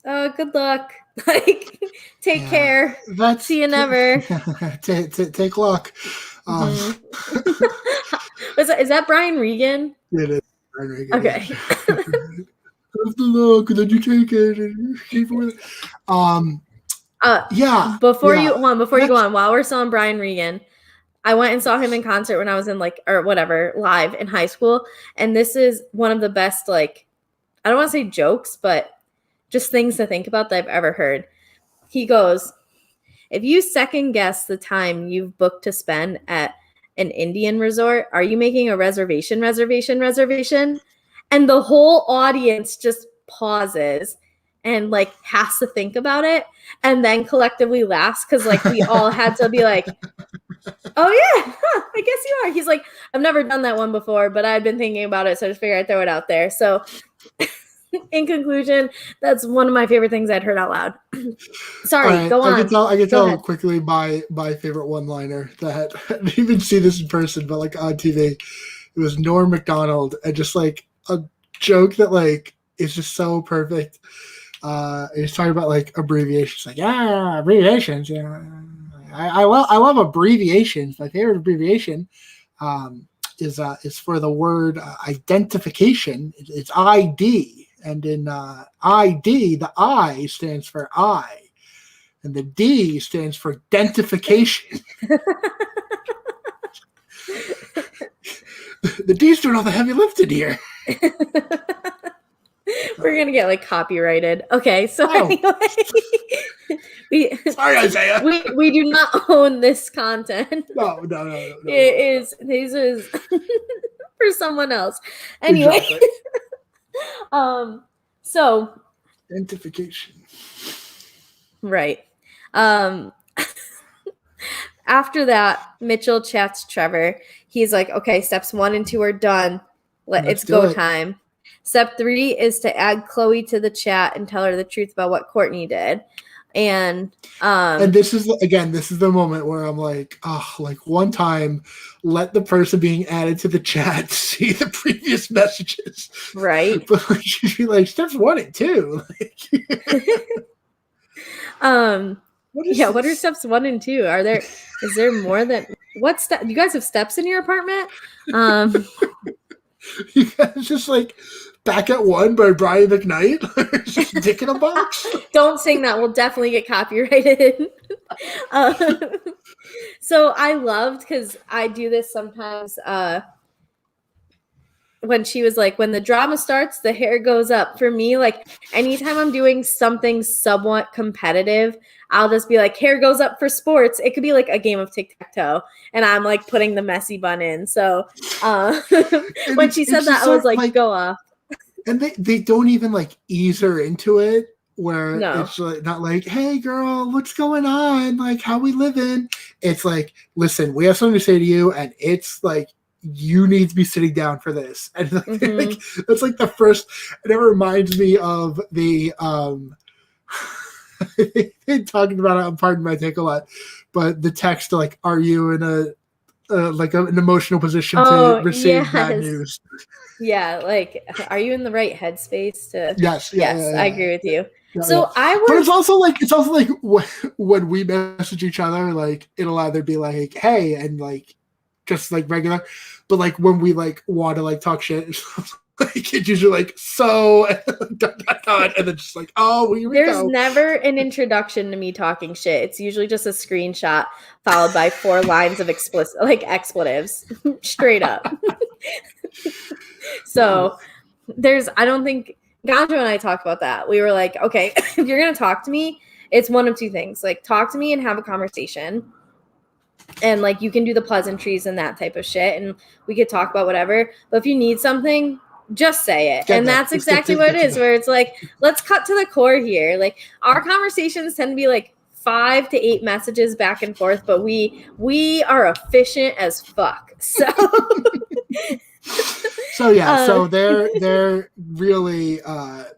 [SPEAKER 1] good luck. Like, take care. See you never.
[SPEAKER 2] Take luck.
[SPEAKER 1] Is that Brian Regan?
[SPEAKER 2] It is Brian Regan.
[SPEAKER 1] Okay.
[SPEAKER 2] Have the look, and then you take it and keep it with it. Yeah.
[SPEAKER 1] Before you go on, while we're still on Brian Regan, I went and saw him in concert when I was in live in high school. And this is one of the best, like, I don't want to say jokes, but just things to think about that I've ever heard. He goes, if you second guess the time you've booked to spend at an Indian resort, are you making a reservation? And the whole audience just pauses and like has to think about it and then collectively laughs because like we all had to be like, oh yeah, I guess you are. He's like, I've never done that one before, but I've been thinking about it, so I just figured I'd throw it out there. So in conclusion, that's one of my favorite things I'd heard out loud. Sorry, right, go on.
[SPEAKER 2] I can tell quickly my favorite one-liner that I didn't even see this in person, but like on TV, it was Norm Macdonald, and just like a joke that like is just so perfect. He's talking about like abbreviations, like abbreviations. Yeah, I love abbreviations. My favorite abbreviation is for the word identification. It's ID. And in ID, the I stands for I, and the D stands for identification. The D's doing all the heavy lifting here.
[SPEAKER 1] We're gonna get like copyrighted. Okay, so anyway,
[SPEAKER 2] sorry, Isaiah.
[SPEAKER 1] We do not own this content.
[SPEAKER 2] No.
[SPEAKER 1] This is for someone else. Anyway. Exactly. So
[SPEAKER 2] identification.
[SPEAKER 1] Right. After that, Mitchell chats Trevor. He's like, okay, steps 1 and 2 are done. It's go time. Step 3 is to add Chloe to the chat and tell her the truth about what Courtney did. And
[SPEAKER 2] this is the moment where I'm like, oh, like one time, let the person being added to the chat see the previous messages,
[SPEAKER 1] right?
[SPEAKER 2] But like, she'd be like, steps 1 and 2.
[SPEAKER 1] What are steps 1 and 2? Is there more than what step? You guys have steps in your apartment?
[SPEAKER 2] You guys just like Back at 1 by Brian McKnight. Just dick in a box.
[SPEAKER 1] Don't sing that. We'll definitely get copyrighted. So I loved, because I do this sometimes, when she was like, when the drama starts, the hair goes up. For me, like anytime I'm doing something somewhat competitive, I'll just be like, hair goes up for sports. It could be like a game of tic-tac-toe, and I'm like putting the messy bun in. So when she said that, I was like, go off.
[SPEAKER 2] And they don't even like ease her into it, where it's like, not like, hey girl, what's going on? Like, how we living? It's like, listen, we have something to say to you, and it's like, you need to be sitting down for this. And like, that's like the first, and it reminds me of the talking about it on Pardon My Take a lot, but the text like, are you in an emotional position to receive bad news?
[SPEAKER 1] Yeah, like, are you in the right headspace to?
[SPEAKER 2] Yes,
[SPEAKER 1] I agree with you.
[SPEAKER 2] Yeah,
[SPEAKER 1] so
[SPEAKER 2] yeah. But it's also like when we message each other, like it'll either be like, hey, and like just like regular, but like when we like want to like talk shit, Like it's usually like so and then just like, oh, here we
[SPEAKER 1] There's
[SPEAKER 2] go.
[SPEAKER 1] never an introduction to me talking shit. It's usually just a screenshot followed by 4 lines of expletives. Straight up. So I don't think Ganjo and I talked about that. We were like, okay, if you're gonna talk to me, it's one of two things. Like talk to me and have a conversation. And like you can do the pleasantries and that type of shit, and we could talk about whatever. But if you need something, just say it. And that's exactly what it is, where it's like, let's cut to the core here. Like our conversations tend to be like 5 to 8 messages back and forth, but we are efficient as fuck. So
[SPEAKER 2] so they're really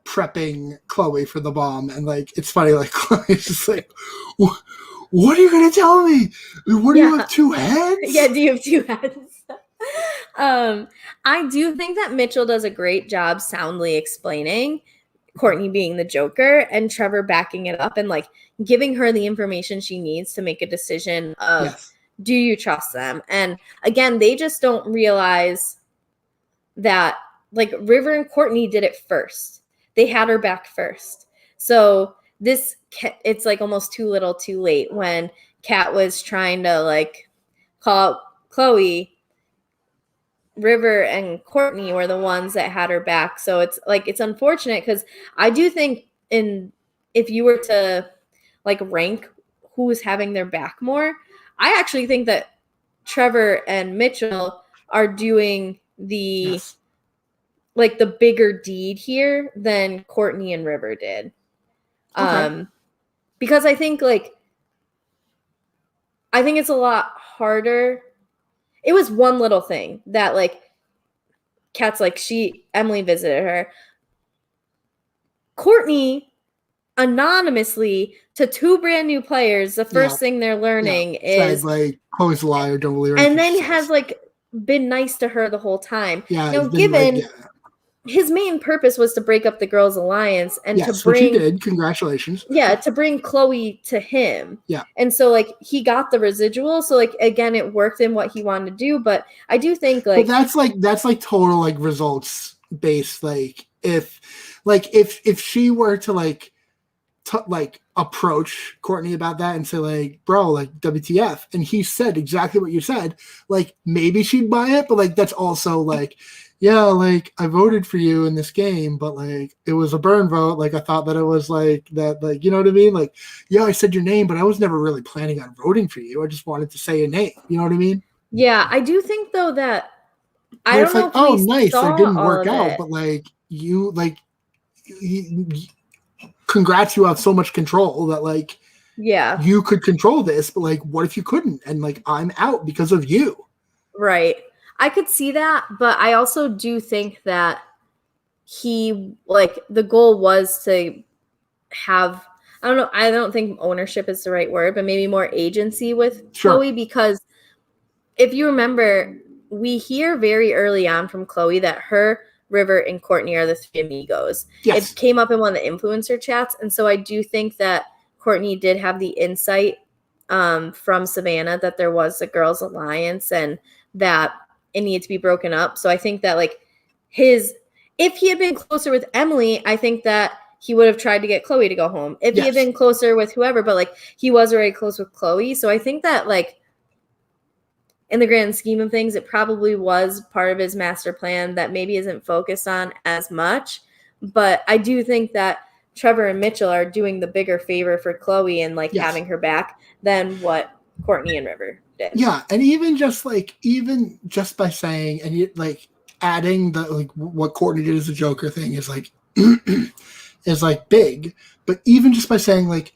[SPEAKER 2] prepping Chloe for the bomb, and like it's funny, like Chloe's just like, what are you gonna tell me? What do you have 2 heads?
[SPEAKER 1] Yeah, do you have 2 heads? I do think that Mitchell does a great job soundly explaining, Courtney being the Joker and Trevor backing it up and like giving her the information she needs to make a decision of do you trust them? And again, they just don't realize that like River and Courtney did it first. They had her back first. So it's like almost too little too late when Kat was trying to like call Chloe. River and Courtney were the ones that had her back. So it's like, it's unfortunate because I do think if you were to like rank who's having their back more, I actually think that Trevor and Mitchell are doing the like the bigger deed here than Courtney and River did. Because I think it's a lot harder. It was one little thing that like Kat's like Emily visited her. Courtney anonymously to 2 brand new players, the first thing they're learning is
[SPEAKER 2] said, like, Chloe's a liar, don't believe her.
[SPEAKER 1] And then has like been nice to her the whole time.
[SPEAKER 2] Yeah,
[SPEAKER 1] now given his main purpose was to break up the girls' alliance and to bring,
[SPEAKER 2] which he did. Congratulations.
[SPEAKER 1] Yeah, to bring Chloe to him.
[SPEAKER 2] Yeah.
[SPEAKER 1] And so like he got the residual. So like again, it worked in what he wanted to do. But I do think like
[SPEAKER 2] that's like total like results based. Like if she were to like approach Courtney about that and say like, bro, like WTF, and he said exactly what you said, like maybe she'd buy it, but like that's also like, yeah, like I voted for you in this game, but like it was a burn vote. Like I thought that it was like that, like, you know what I mean? Like, yeah, I said your name, but I was never really planning on voting for you. I just wanted to say your name. You know what I mean?
[SPEAKER 1] Yeah, I do think though that I don't know.
[SPEAKER 2] Like, oh, nice, it didn't work out, but like you congrats, you have so much control that like you could control this, but like what if you couldn't? And like I'm out because of you. Right.
[SPEAKER 1] I could see that, but I also do think that he like the goal was to have, I don't know, I don't think ownership is the right word, but maybe more agency with Chloe, because if you remember, we hear very early on from Chloe that her, River, and Courtney are the 3 amigos. Yes. It came up in one of the influencer chats. And so I do think that Courtney did have the insight from Savannah that there was a girls' alliance and that it needed to be broken up. So I think that like if he had been closer with Emily, I think that he would have tried to get Chloe to go home. If he had been closer with whoever, but like he was already close with Chloe. So I think that like in the grand scheme of things, it probably was part of his master plan that maybe isn't focused on as much. But I do think that Trevor and Mitchell are doing the bigger favor for Chloe and like having her back than what Courtney and River did.
[SPEAKER 2] Yeah, and even just by saying and like adding the like what Courtney did as a Joker thing is like is like big. But even just by saying like,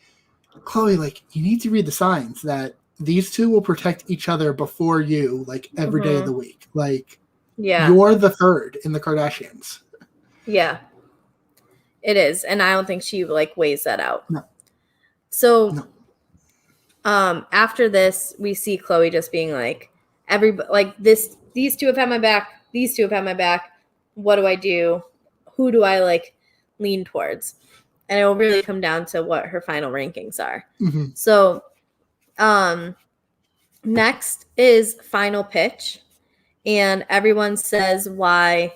[SPEAKER 2] Chloe, like you need to read the signs that these 2 will protect each other before you, like every day of the week. Like, you're the 3rd in the Kardashians.
[SPEAKER 1] Yeah, it is, and I don't think she like weighs that out.
[SPEAKER 2] No.
[SPEAKER 1] So, after this, we see Chloe just being like, these 2 have had my back. These 2 have had my back. What do I do? Who do I like lean towards? And it will really come down to what her final rankings are.
[SPEAKER 2] Mm-hmm.
[SPEAKER 1] So. Next is final pitch. and everyone says why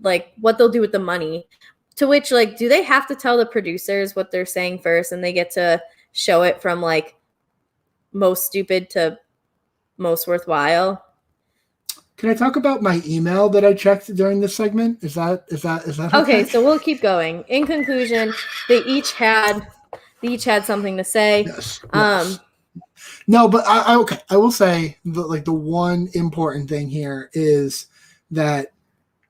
[SPEAKER 1] like what they'll do with the money. To which, like, do they have to tell the producers what they're saying first, and they get to show it from like most stupid to most worthwhile?
[SPEAKER 2] Can I talk about my email that I checked during this segment? Is that okay?
[SPEAKER 1] Okay, so we'll keep going. In conclusion, they each had something to say.
[SPEAKER 2] Yes. No, but I will say the one important thing here is that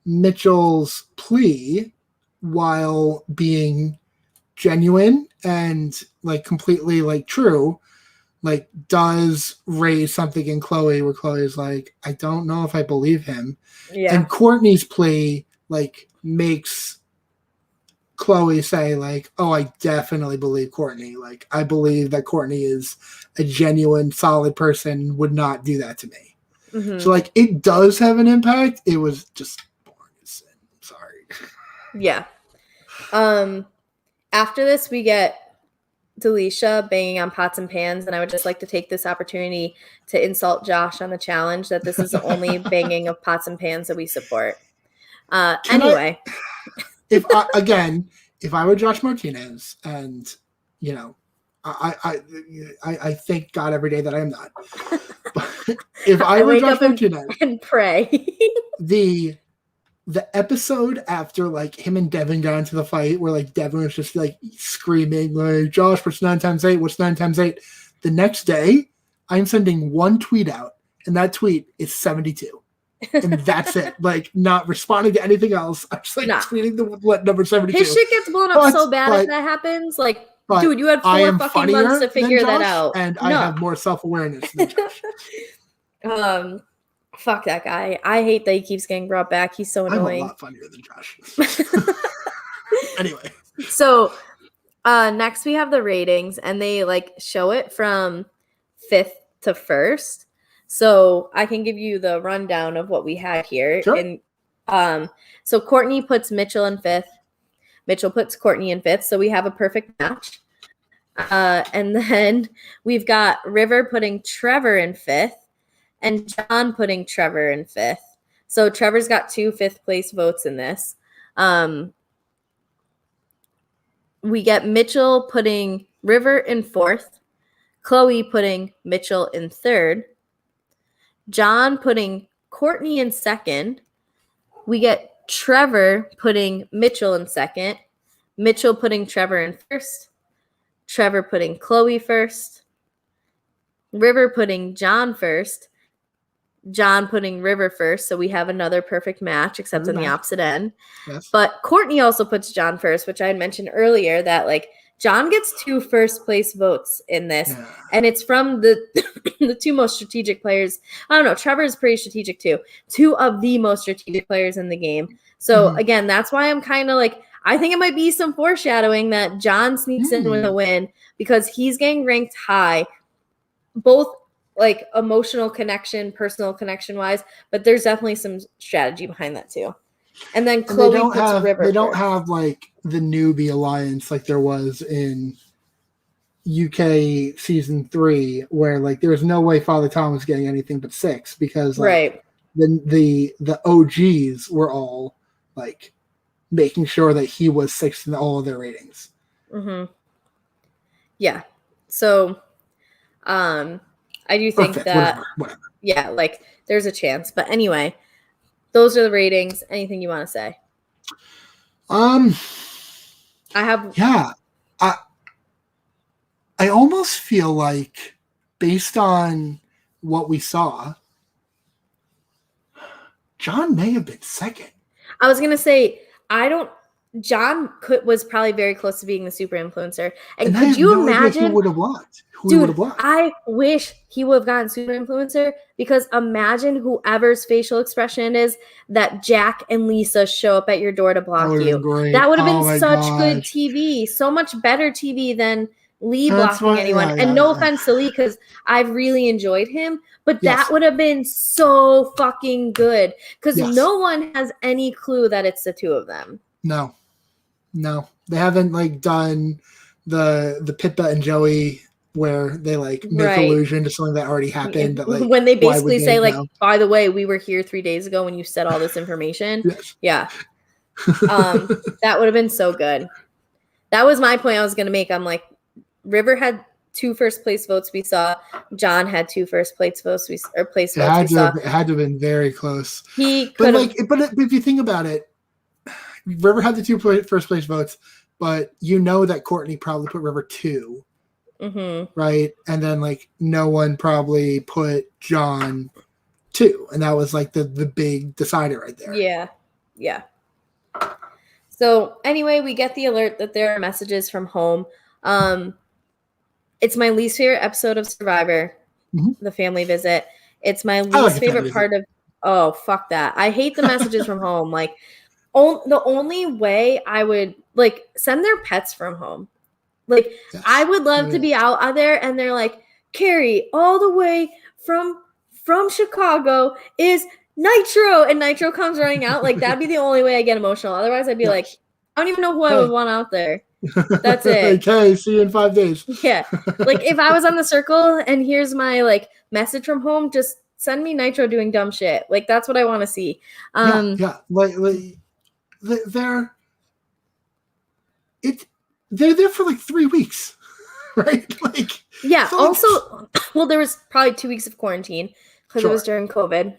[SPEAKER 2] Mitchell's plea, while being genuine and like completely like true, like does raise something in Chloe where Chloe is like, I don't know if I believe him.
[SPEAKER 1] Yeah.
[SPEAKER 2] And Courtney's plea like makes Chloe say like, oh, I definitely believe Courtney. Like, I believe that Courtney is a genuine, solid person, would not do that to me.
[SPEAKER 1] Mm-hmm.
[SPEAKER 2] So like, it does have an impact. It was just boring as sin. Sorry.
[SPEAKER 1] Yeah. After this, we get Delisha banging on pots and pans, and I would just like to take this opportunity to insult Josh on the challenge that this is the only banging of pots and pans that we support. Anyway.
[SPEAKER 2] If I were Josh Martinez, and you know, I thank God every day that I am not. But if I were Josh Martinez
[SPEAKER 1] and pray,
[SPEAKER 2] the episode after like him and Devin got into the fight, where like Devin was just like screaming like, Josh, what's 9 times 8? What's 9 times 8? The next day, I'm sending one tweet out, and that tweet is 72. And that's it. Like, not responding to anything else. I'm just like tweeting the number 72.
[SPEAKER 1] His shit gets blown up so bad if that happens. Like, dude, you had 4 fucking months to figure that out.
[SPEAKER 2] And I have more self-awareness than Josh.
[SPEAKER 1] Fuck that guy. I hate that he keeps getting brought back. He's so annoying.
[SPEAKER 2] I'm a lot funnier than Josh. Anyway.
[SPEAKER 1] So, next we have the ratings, and they like show it from 5th to 1st. So I can give you the rundown of what we had here.
[SPEAKER 2] Sure.
[SPEAKER 1] And so Courtney puts Mitchell in 5th. Mitchell puts Courtney in 5th. So we have a perfect match. And then we've got River putting Trevor in 5th and John putting Trevor in 5th. So Trevor's got 2 5th place votes in this. We get Mitchell putting River in 4th, Chloe putting Mitchell in 3rd, John putting Courtney in 2nd. We get Trevor putting Mitchell in 2nd, Mitchell putting Trevor in 1st, Trevor putting Chloe 1st, River putting John 1st, John putting River 1st. So we have another perfect match, except on the opposite end. Yes. But Courtney also puts John 1st, which I had mentioned earlier that like John gets 2 first place votes in this, and it's from the 2 most strategic players. I don't know. Trevor is pretty strategic too. 2 of the most strategic players in the game. So again, that's why I'm kind of like, I think it might be some foreshadowing that John sneaks in with a win because he's getting ranked high, both like emotional connection, personal connection wise, but there's definitely some strategy behind that too. And then Chloe puts River.
[SPEAKER 2] They don't have like the newbie alliance like there was in UK season 3, where like there was no way Father Tom was getting anything but 6 because like, the OGs were all like making sure that he was 6th in all of their ratings.
[SPEAKER 1] Mm-hmm. Yeah. So, I do think that whatever. Yeah, like there's a chance. But anyway, those are the ratings. Anything you want to say?
[SPEAKER 2] I almost feel like based on what we saw, John may have been 2nd.
[SPEAKER 1] I was going to say, John was probably very close to being the super influencer. And could you imagine
[SPEAKER 2] who would have won?
[SPEAKER 1] Dude, I wish he would have gotten super influencer because imagine whoever's facial expression is that Jack and Lisa show up at your door to block you. That would have been such good TV, so much better TV than Lee blocking anyone. And no offense to Lee because I've really enjoyed him, but that would have been so fucking good because no one has any clue that it's the 2 of them.
[SPEAKER 2] No, they haven't like done the Pippa and Joey where they like make allusion to something that already happened. That, like,
[SPEAKER 1] when they basically say like,
[SPEAKER 2] know?
[SPEAKER 1] by the way, we were here 3 days ago when you said all this information.
[SPEAKER 2] Yes.
[SPEAKER 1] Yeah. That would have been so good. That was my point I was going to make. I'm like, River had 2 first place votes we saw. John had 2 first place votes we saw.
[SPEAKER 2] It had to have been very close.
[SPEAKER 1] He could have.
[SPEAKER 2] But if you think about it, River had the 2 first place votes, but you know that Courtney probably put River 2.
[SPEAKER 1] Mm-hmm.
[SPEAKER 2] Right, and then like no one probably put John 2, and that was like the big decider right there.
[SPEAKER 1] Yeah. So anyway, we get the alert that there are messages from home. It's my least favorite episode of Survivor, the family visit. It's my least favorite part of. Oh, fuck that! I hate the messages from home. Like, the only way I would like send their pets from home. Like, yes, I would love to be out there and they're like, Carrie, all the way from Chicago is Nitro, and Nitro comes running out. Like, that'd be the only way I get emotional. Otherwise, I'd be like, I don't even know who I would want out there. That's it.
[SPEAKER 2] Okay, see you in 5 days.
[SPEAKER 1] Yeah. Like, if I was on the circle and here's my, like, message from home, just send me Nitro doing dumb shit. Like, that's what I want to see.
[SPEAKER 2] Like they're there for like 3 weeks, right? Like,
[SPEAKER 1] yeah. So also, well, there was probably 2 weeks of quarantine because it was during COVID.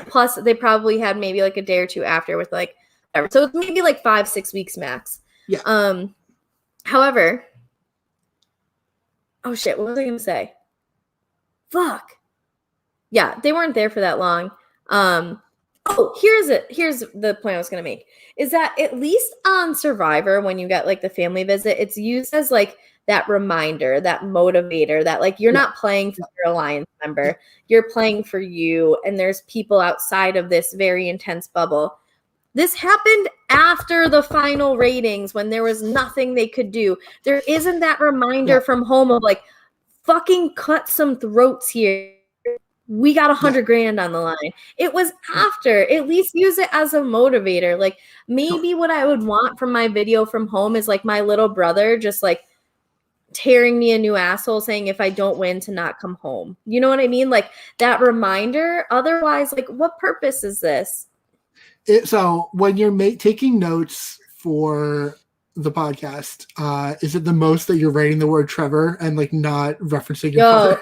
[SPEAKER 1] Plus, they probably had maybe like a day or 2 after with like, whatever. So it's maybe like 5-6 weeks max.
[SPEAKER 2] Yeah.
[SPEAKER 1] However, oh shit, what was I gonna say? Fuck. Yeah, they weren't there for that long. Here's the point I was gonna make. Is that at least on Survivor, when you get like the family visit, it's used as like that reminder, that motivator, that like you're not playing for your alliance member, you're playing for you, and there's people outside of this very intense bubble. This happened after the final ratings when there was nothing they could do. There isn't that reminder from home of like, fucking cut some throats here. We got $100,000 on the line. It was after. At least use it as a motivator. Like, maybe what I would want from my video from home is like my little brother just like tearing me a new asshole saying if I don't win to not come home. You know what I mean? Like that reminder. Otherwise, like, what purpose is this?
[SPEAKER 2] So when you're taking notes for the podcast, is it the most that you're writing the word Trevor and like not referencing your father?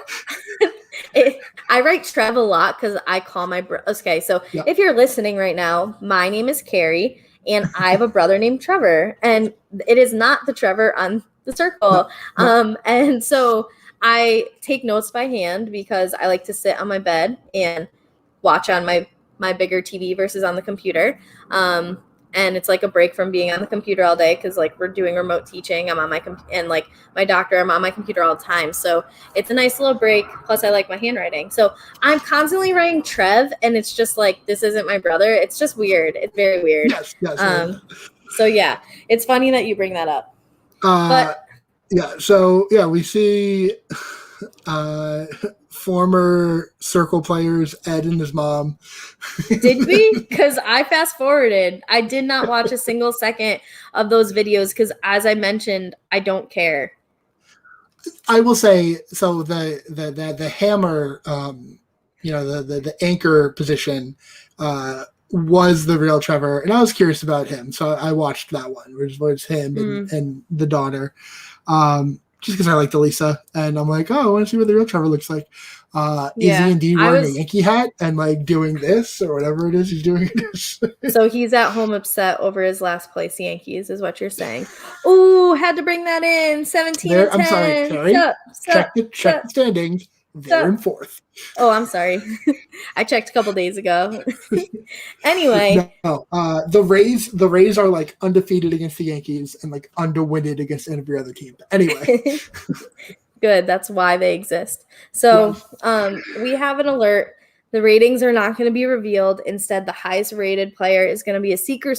[SPEAKER 1] I write Trev a lot because I call my okay. So if you're listening right now, my name is Carrie and I have a brother named Trevor, and it is not the Trevor on the circle. No. And so I take notes by hand because I like to sit on my bed and watch on my bigger TV versus on the computer. And it's like a break from being on the computer all day because like we're doing remote teaching. I'm on my and like my doctor, I'm on my computer all the time. So it's a nice little break. Plus I like my handwriting. So I'm constantly writing Trev, and it's just like, this isn't my brother. It's just weird. It's very weird.
[SPEAKER 2] Yes.
[SPEAKER 1] So yeah, it's funny that you bring that up.
[SPEAKER 2] We see former circle players, Ed and his mom.
[SPEAKER 1] Did we? Because I fast forwarded. I did not watch a single second of those videos because, as I mentioned, I don't care.
[SPEAKER 2] I will say, so the hammer, the anchor position was the real Trevor, and I was curious about him, so I watched that one, which was him and the daughter. Just because I like Lisa, and I'm like, I want to see what the real Trevor looks like. Is he indeed wearing a Yankee hat and like doing this or whatever it is he's doing?
[SPEAKER 1] So he's at home upset over his last place Yankees, is what you're saying. Ooh, had to bring that in. 17 and 10.
[SPEAKER 2] I'm sorry, Carrie. Check the standings. They're in 4th.
[SPEAKER 1] Oh, I'm sorry. I checked a couple days ago. Anyway.
[SPEAKER 2] No, the Rays are like undefeated against the Yankees and like underwinded against every other team. Anyway.
[SPEAKER 1] Good. That's why they exist. So we have an alert. The ratings are not going to be revealed. Instead, the highest rated player is going to be a secret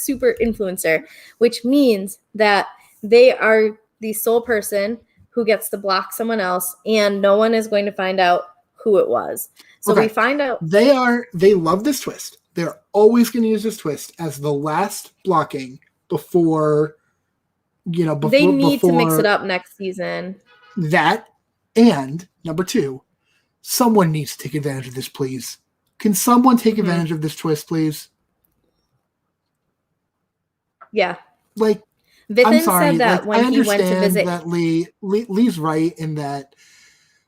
[SPEAKER 1] super influencer, which means that they are the sole person who gets to block someone else, and no one is going to find out who it was. So we find out.
[SPEAKER 2] They love this twist. They're always going to use this twist as the last blocking before
[SPEAKER 1] They need to mix it up next season.
[SPEAKER 2] That, and number 2, someone needs to take advantage of this, please. Can someone take advantage of this twist, please?
[SPEAKER 1] Yeah.
[SPEAKER 2] Like,
[SPEAKER 1] Vithun
[SPEAKER 2] I'm sorry.
[SPEAKER 1] said that when he went to visit.
[SPEAKER 2] That Lee's right in that,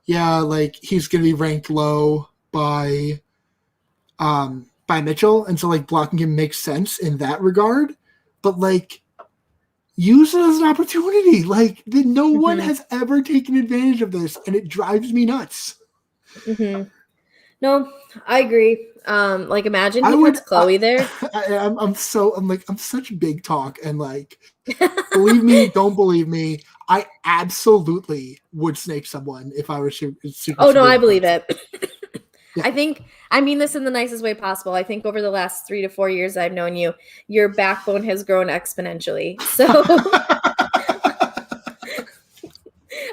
[SPEAKER 2] yeah, like he's going to be ranked low by Mitchell, and so like blocking him makes sense in that regard. But like, use it as an opportunity. Like, no one has ever taken advantage of this, and it drives me nuts.
[SPEAKER 1] No, I agree. Like, imagine he puts Chloe there.
[SPEAKER 2] I'm such big talk, and like, believe me, don't believe me, I absolutely would snake someone if I were super.
[SPEAKER 1] Oh no, I believe it. Yeah. I mean this in the nicest way possible. I think over the last 3 to 4 years I've known you, your backbone has grown exponentially. So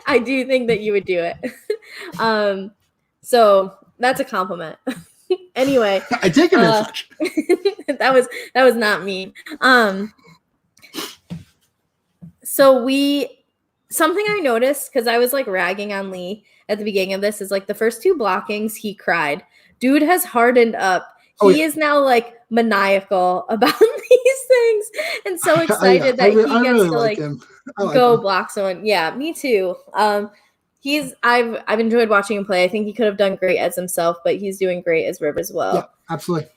[SPEAKER 1] I do think that you would do it. So that's a compliment. Anyway,
[SPEAKER 2] I take it as such.
[SPEAKER 1] that was not mean. So something I noticed, because I was like ragging on Lee at the beginning of this, is like the first 2 blockings he cried. Dude has hardened up. He is now like maniacal about these things, and so excited that he gets to like go block someone. Yeah, me too. I've enjoyed watching him play. I think he could have done great as himself, but he's doing great as Riv as well.
[SPEAKER 2] Yeah, absolutely.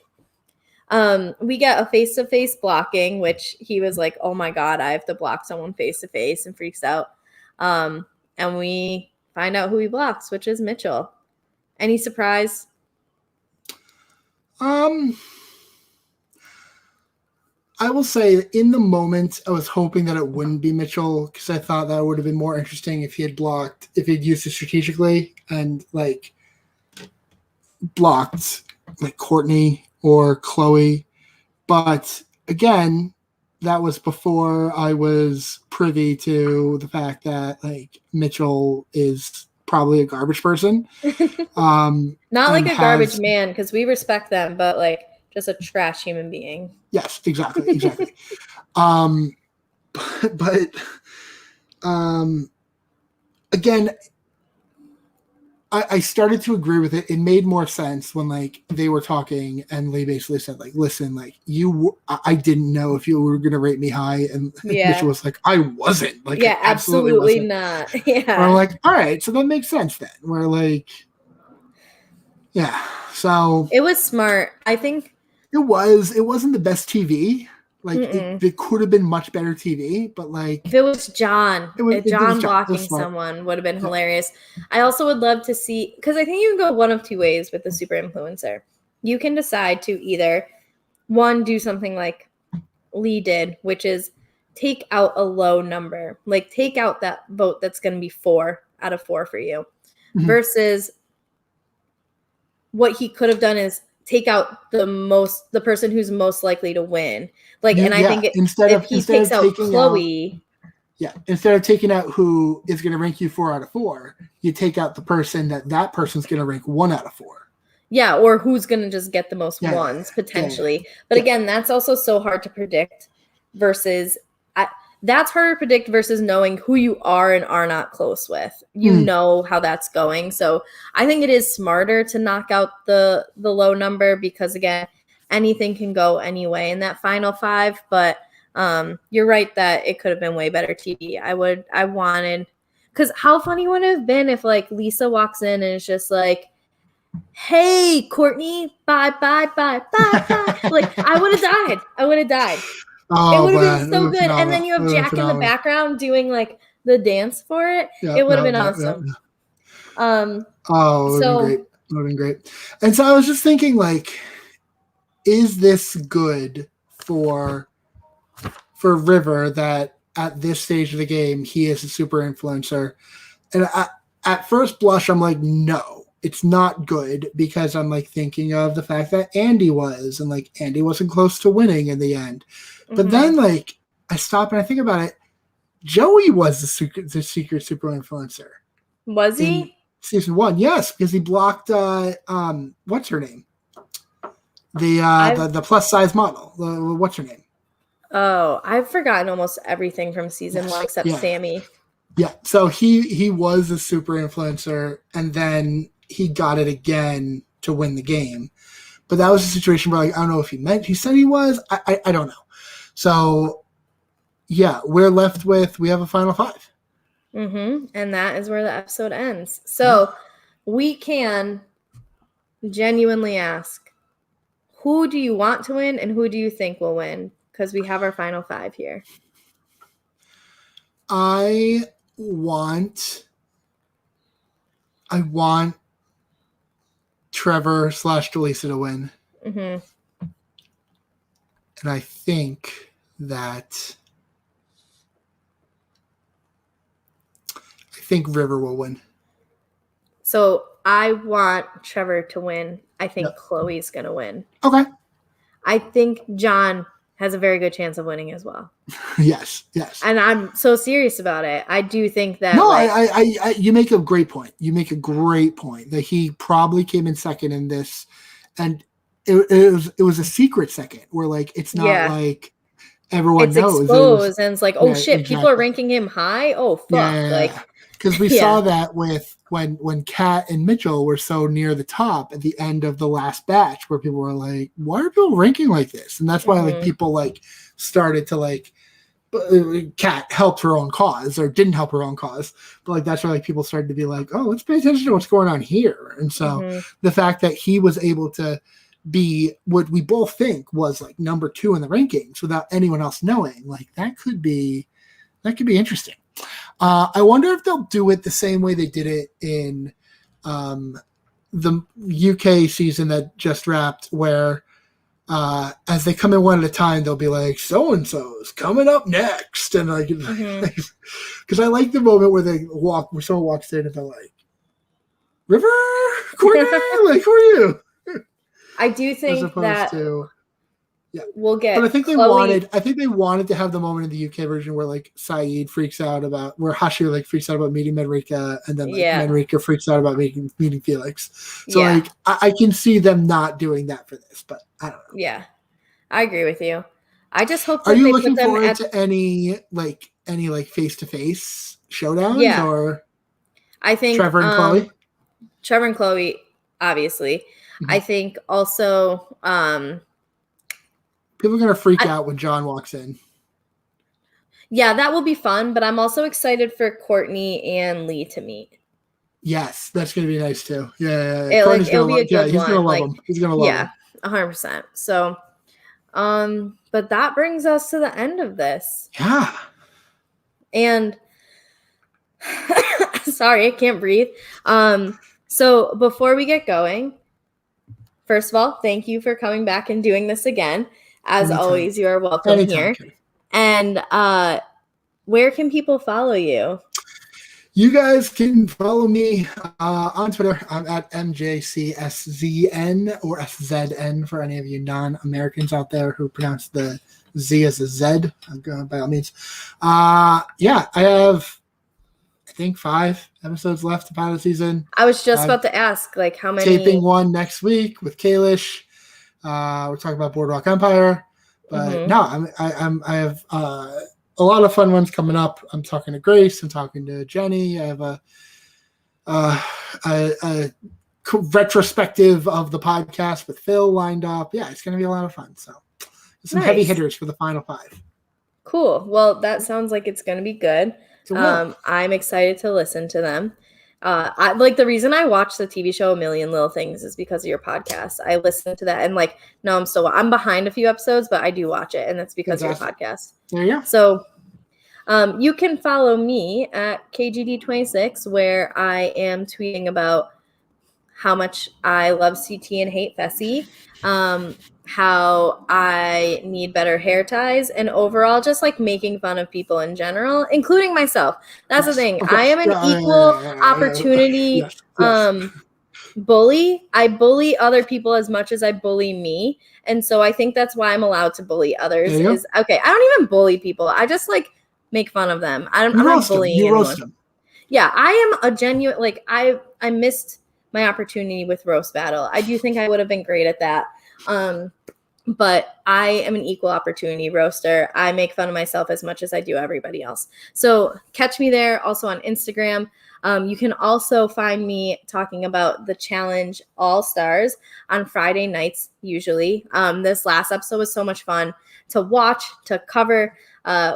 [SPEAKER 1] We get a face-to-face blocking, which he was like, oh my God, I have to block someone face-to-face, and freaks out. And we find out who he blocks, which is Mitchell. Any surprise?
[SPEAKER 2] I will say in the moment, I was hoping that it wouldn't be Mitchell, because I thought that would have been more interesting if he'd used it strategically and like blocked like Courtney or Chloe. But again, that was before I was privy to the fact that like Mitchell is probably a garbage person.
[SPEAKER 1] Not like a garbage man, because we respect them, but like just a trash human being.
[SPEAKER 2] Yes, exactly. But again, I started to agree with it. It made more sense when like they were talking and Lee basically said like, listen, like I didn't know if you were going to rate me high. And Mitchell was like, I wasn't. Like,
[SPEAKER 1] yeah, absolutely not. Yeah.
[SPEAKER 2] We're like, all right, so that makes sense then. We're like, yeah. So
[SPEAKER 1] it was smart. I think
[SPEAKER 2] it wasn't the best TV. Like it could have been much better TV, but like
[SPEAKER 1] if it was John blocking someone would have been hilarious. I also would love to see, because I think you can go one of 2 ways with the super influencer. You can decide to either one, do something like Lee did, which is take out a low number, like take out that vote that's going to be 4 out of 4 for you, versus what he could have done is take out the person who's most likely to win. Like, and I think if he takes out Chloe.
[SPEAKER 2] Instead of taking out who is going to rank you 4 out of 4, you take out the person that person's going to rank 1 out of 4.
[SPEAKER 1] Yeah, or who's going to just get the most ones, potentially. Yeah. But again, that's also so hard to predict versus that's harder to predict versus knowing who you are and are not close with. You know how that's going. So I think it is smarter to knock out the low number, because again, anything can go anyway in that final 5. But you're right that it could have been way better TV. I wanted, because how funny would it have been if like Lisa walks in and it's just like, hey, Courtney, bye. Like, I would have died.
[SPEAKER 2] Oh,
[SPEAKER 1] it would have been so good. And then you have Jack in the background doing like the dance for it. Yeah, it would have been awesome.
[SPEAKER 2] It would have been great. And so I was just thinking, like, is this good for River that at this stage of the game he is a super influencer? And at first blush, I'm like, no, it's not good, because I'm like thinking of the fact that Andy was, and like Andy wasn't close to winning in the end. But then like I stop and I think about it. Joey was the secret super influencer.
[SPEAKER 1] Was he?
[SPEAKER 2] Season 1, yes, because he blocked what's her name? The plus size model. What's her name?
[SPEAKER 1] Oh, I've forgotten almost everything from season one except Sammy.
[SPEAKER 2] Yeah. So he was a super influencer, and then he got it again to win the game. But that was a situation where, like, I don't know if he said he was. I don't know. So yeah, we have a final five.
[SPEAKER 1] Mm-hmm. And that is where the episode ends. So we can genuinely ask, who do you want to win and who do you think will win? Because we have our final five here.
[SPEAKER 2] I want Trevor / Jaleesa to win.
[SPEAKER 1] Mm-hmm.
[SPEAKER 2] And I think that River will win.
[SPEAKER 1] So I want Trevor to win. I think Chloe's going to win.
[SPEAKER 2] Okay.
[SPEAKER 1] I think John has a very good chance of winning as well.
[SPEAKER 2] Yes.
[SPEAKER 1] And I'm so serious about it. I do think that.
[SPEAKER 2] No, I you make a great point. You make a great point that he probably came in second in this, and it was a secret second where, like, it's not like everyone knows.
[SPEAKER 1] It's exposed, and it's like, oh shit, exactly. People are ranking him high. Oh fuck, like,
[SPEAKER 2] because we saw that with when Kat and Mitchell were so near the top at the end of the last batch, where people were like, why are people ranking like this? And that's why like people like started to like. Kat helped her own cause or didn't help her own cause, but like that's where like people started to be like, oh, let's pay attention to what's going on here. And so the fact that he was able to be what we both think was like number 2 in the rankings without anyone else knowing, like that could be interesting. I wonder if they'll do it the same way they did it in the UK season that just wrapped, where as they come in one at a time, they'll be like, so-and-so's coming up next. And like, because I like the moment where someone walks in and they're like, River, Courtney, like, who are you?
[SPEAKER 1] I do think that we'll get.
[SPEAKER 2] But I think they wanted to have the moment in the UK version where like Saeed freaks out about, where Hashi like freaks out about meeting Manrika, and then like Manrika freaks out about meeting Felix. So like I can see them not doing that for this, but I don't know.
[SPEAKER 1] Yeah, I agree with you. I just hope.
[SPEAKER 2] Are you looking forward to any face-to-face showdowns?
[SPEAKER 1] Yeah.
[SPEAKER 2] Or
[SPEAKER 1] I think
[SPEAKER 2] Trevor and Chloe.
[SPEAKER 1] Trevor and Chloe, obviously. I think also.
[SPEAKER 2] People are going to freak out when John walks in.
[SPEAKER 1] Yeah, that will be fun, but I'm also excited for Courtney and Lee to meet.
[SPEAKER 2] Yes, that's going to be nice too. Yeah.
[SPEAKER 1] It'll be a good one.
[SPEAKER 2] He's going to love him. He's going to love him.
[SPEAKER 1] Yeah, 100%. So, but that brings us to the end of this.
[SPEAKER 2] Yeah.
[SPEAKER 1] And, sorry, I can't breathe. So before we get going, first of all, thank you for coming back and doing this again. As always, you are welcome here. And where can people follow you?
[SPEAKER 2] You guys can follow me on Twitter. I'm at MJCSZN or SZN for any of you non-Americans out there who pronounce the Z as a Z, by all means. I have, I think, 5 episodes left of pilot season.
[SPEAKER 1] I was just about to ask, like, how many?
[SPEAKER 2] Taping one next week with Kalish. We're talking about Boardwalk Empire, but no, I have a lot of fun ones coming up. I'm talking to Grace. I'm talking to Jenny. I have a retrospective of the podcast with Phil lined up. Yeah, it's going to be a lot of fun. So some heavy hitters for the final 5.
[SPEAKER 1] Cool. Well, that sounds like it's going to be good. I'm excited to listen to them. I like, the reason I watch the TV show A Million Little Things is because of your podcast. I listen to that and like, no, I'm behind a few episodes, but I do watch it, and that's because of your podcast.
[SPEAKER 2] There you go.
[SPEAKER 1] So you can follow me at KGD26, where I am tweeting about how much I love CT and hate Fessy, how I need better hair ties, and overall just like making fun of people in general, including myself. That's the thing. I am an equal opportunity bully. I bully other people as much as I bully me. And so I think that's why I'm allowed to bully others. I don't even bully people. I just like make fun of them. I'm not bullying anyone. Roast them. Yeah, I am a genuine, like, I missed my opportunity with roast battle. I do think I would have been great at that. but I am an equal opportunity roaster. I make fun of myself as much as I do everybody else. So catch me there, also on Instagram. You can also find me talking about the Challenge All-Stars on Friday nights, usually. This last episode was so much fun to watch, to cover.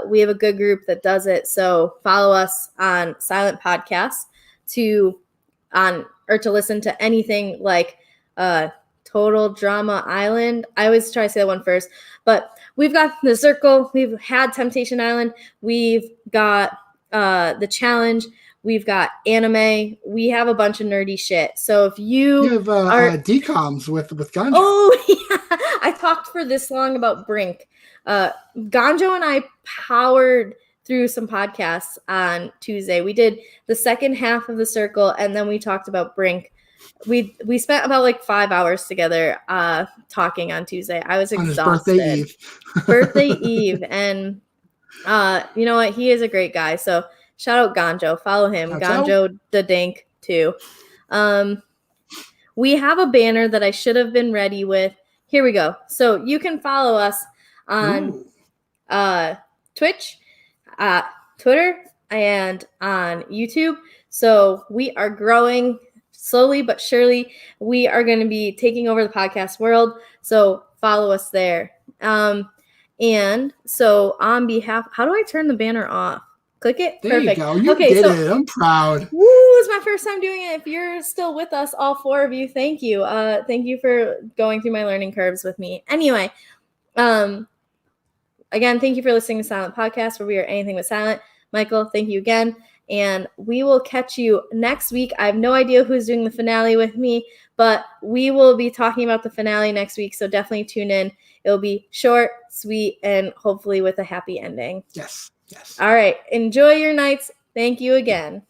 [SPEAKER 1] We have a good group that does it. So follow us on Silent Podcasts to listen to anything like Total Drama Island. I always try to say that one first, but we've got The Circle, we've had Temptation Island, we've got The Challenge, we've got anime, we have a bunch of nerdy shit. So if you
[SPEAKER 2] have DComs with Ganjo.
[SPEAKER 1] Oh yeah, I talked for this long about Brink. Ganjo and I powered through some podcasts on Tuesday. We did the second half of The Circle, and then we talked about Brink. We spent about like 5 hours together talking on Tuesday. I was exhausted.
[SPEAKER 2] On his
[SPEAKER 1] birthday Eve. And you know what? He is a great guy. So shout out Ganjo. Follow him. Ganjo the Dink too. We have a banner that I should have been ready with. Here we go. So you can follow us on Twitch, Twitter, and on YouTube. So we are growing slowly but surely. We are going to be taking over the podcast world. So follow us there. And so on behalf, how do I turn the banner off? Click it.
[SPEAKER 2] There
[SPEAKER 1] Perfect.
[SPEAKER 2] You go. You did it. I'm proud.
[SPEAKER 1] Woo! It's my first time doing it. If you're still with us, all 4 of you, thank you. Thank you for going through my learning curves with me. Anyway, again, thank you for listening to Silent Podcast, where we are anything but silent. Michael, thank you again. And we will catch you next week. I have no idea who's doing the finale with me, but we will be talking about the finale next week. So definitely tune in. It'll be short, sweet, and hopefully with a happy ending.
[SPEAKER 2] Yes. Yes.
[SPEAKER 1] All right. Enjoy your nights. Thank you again.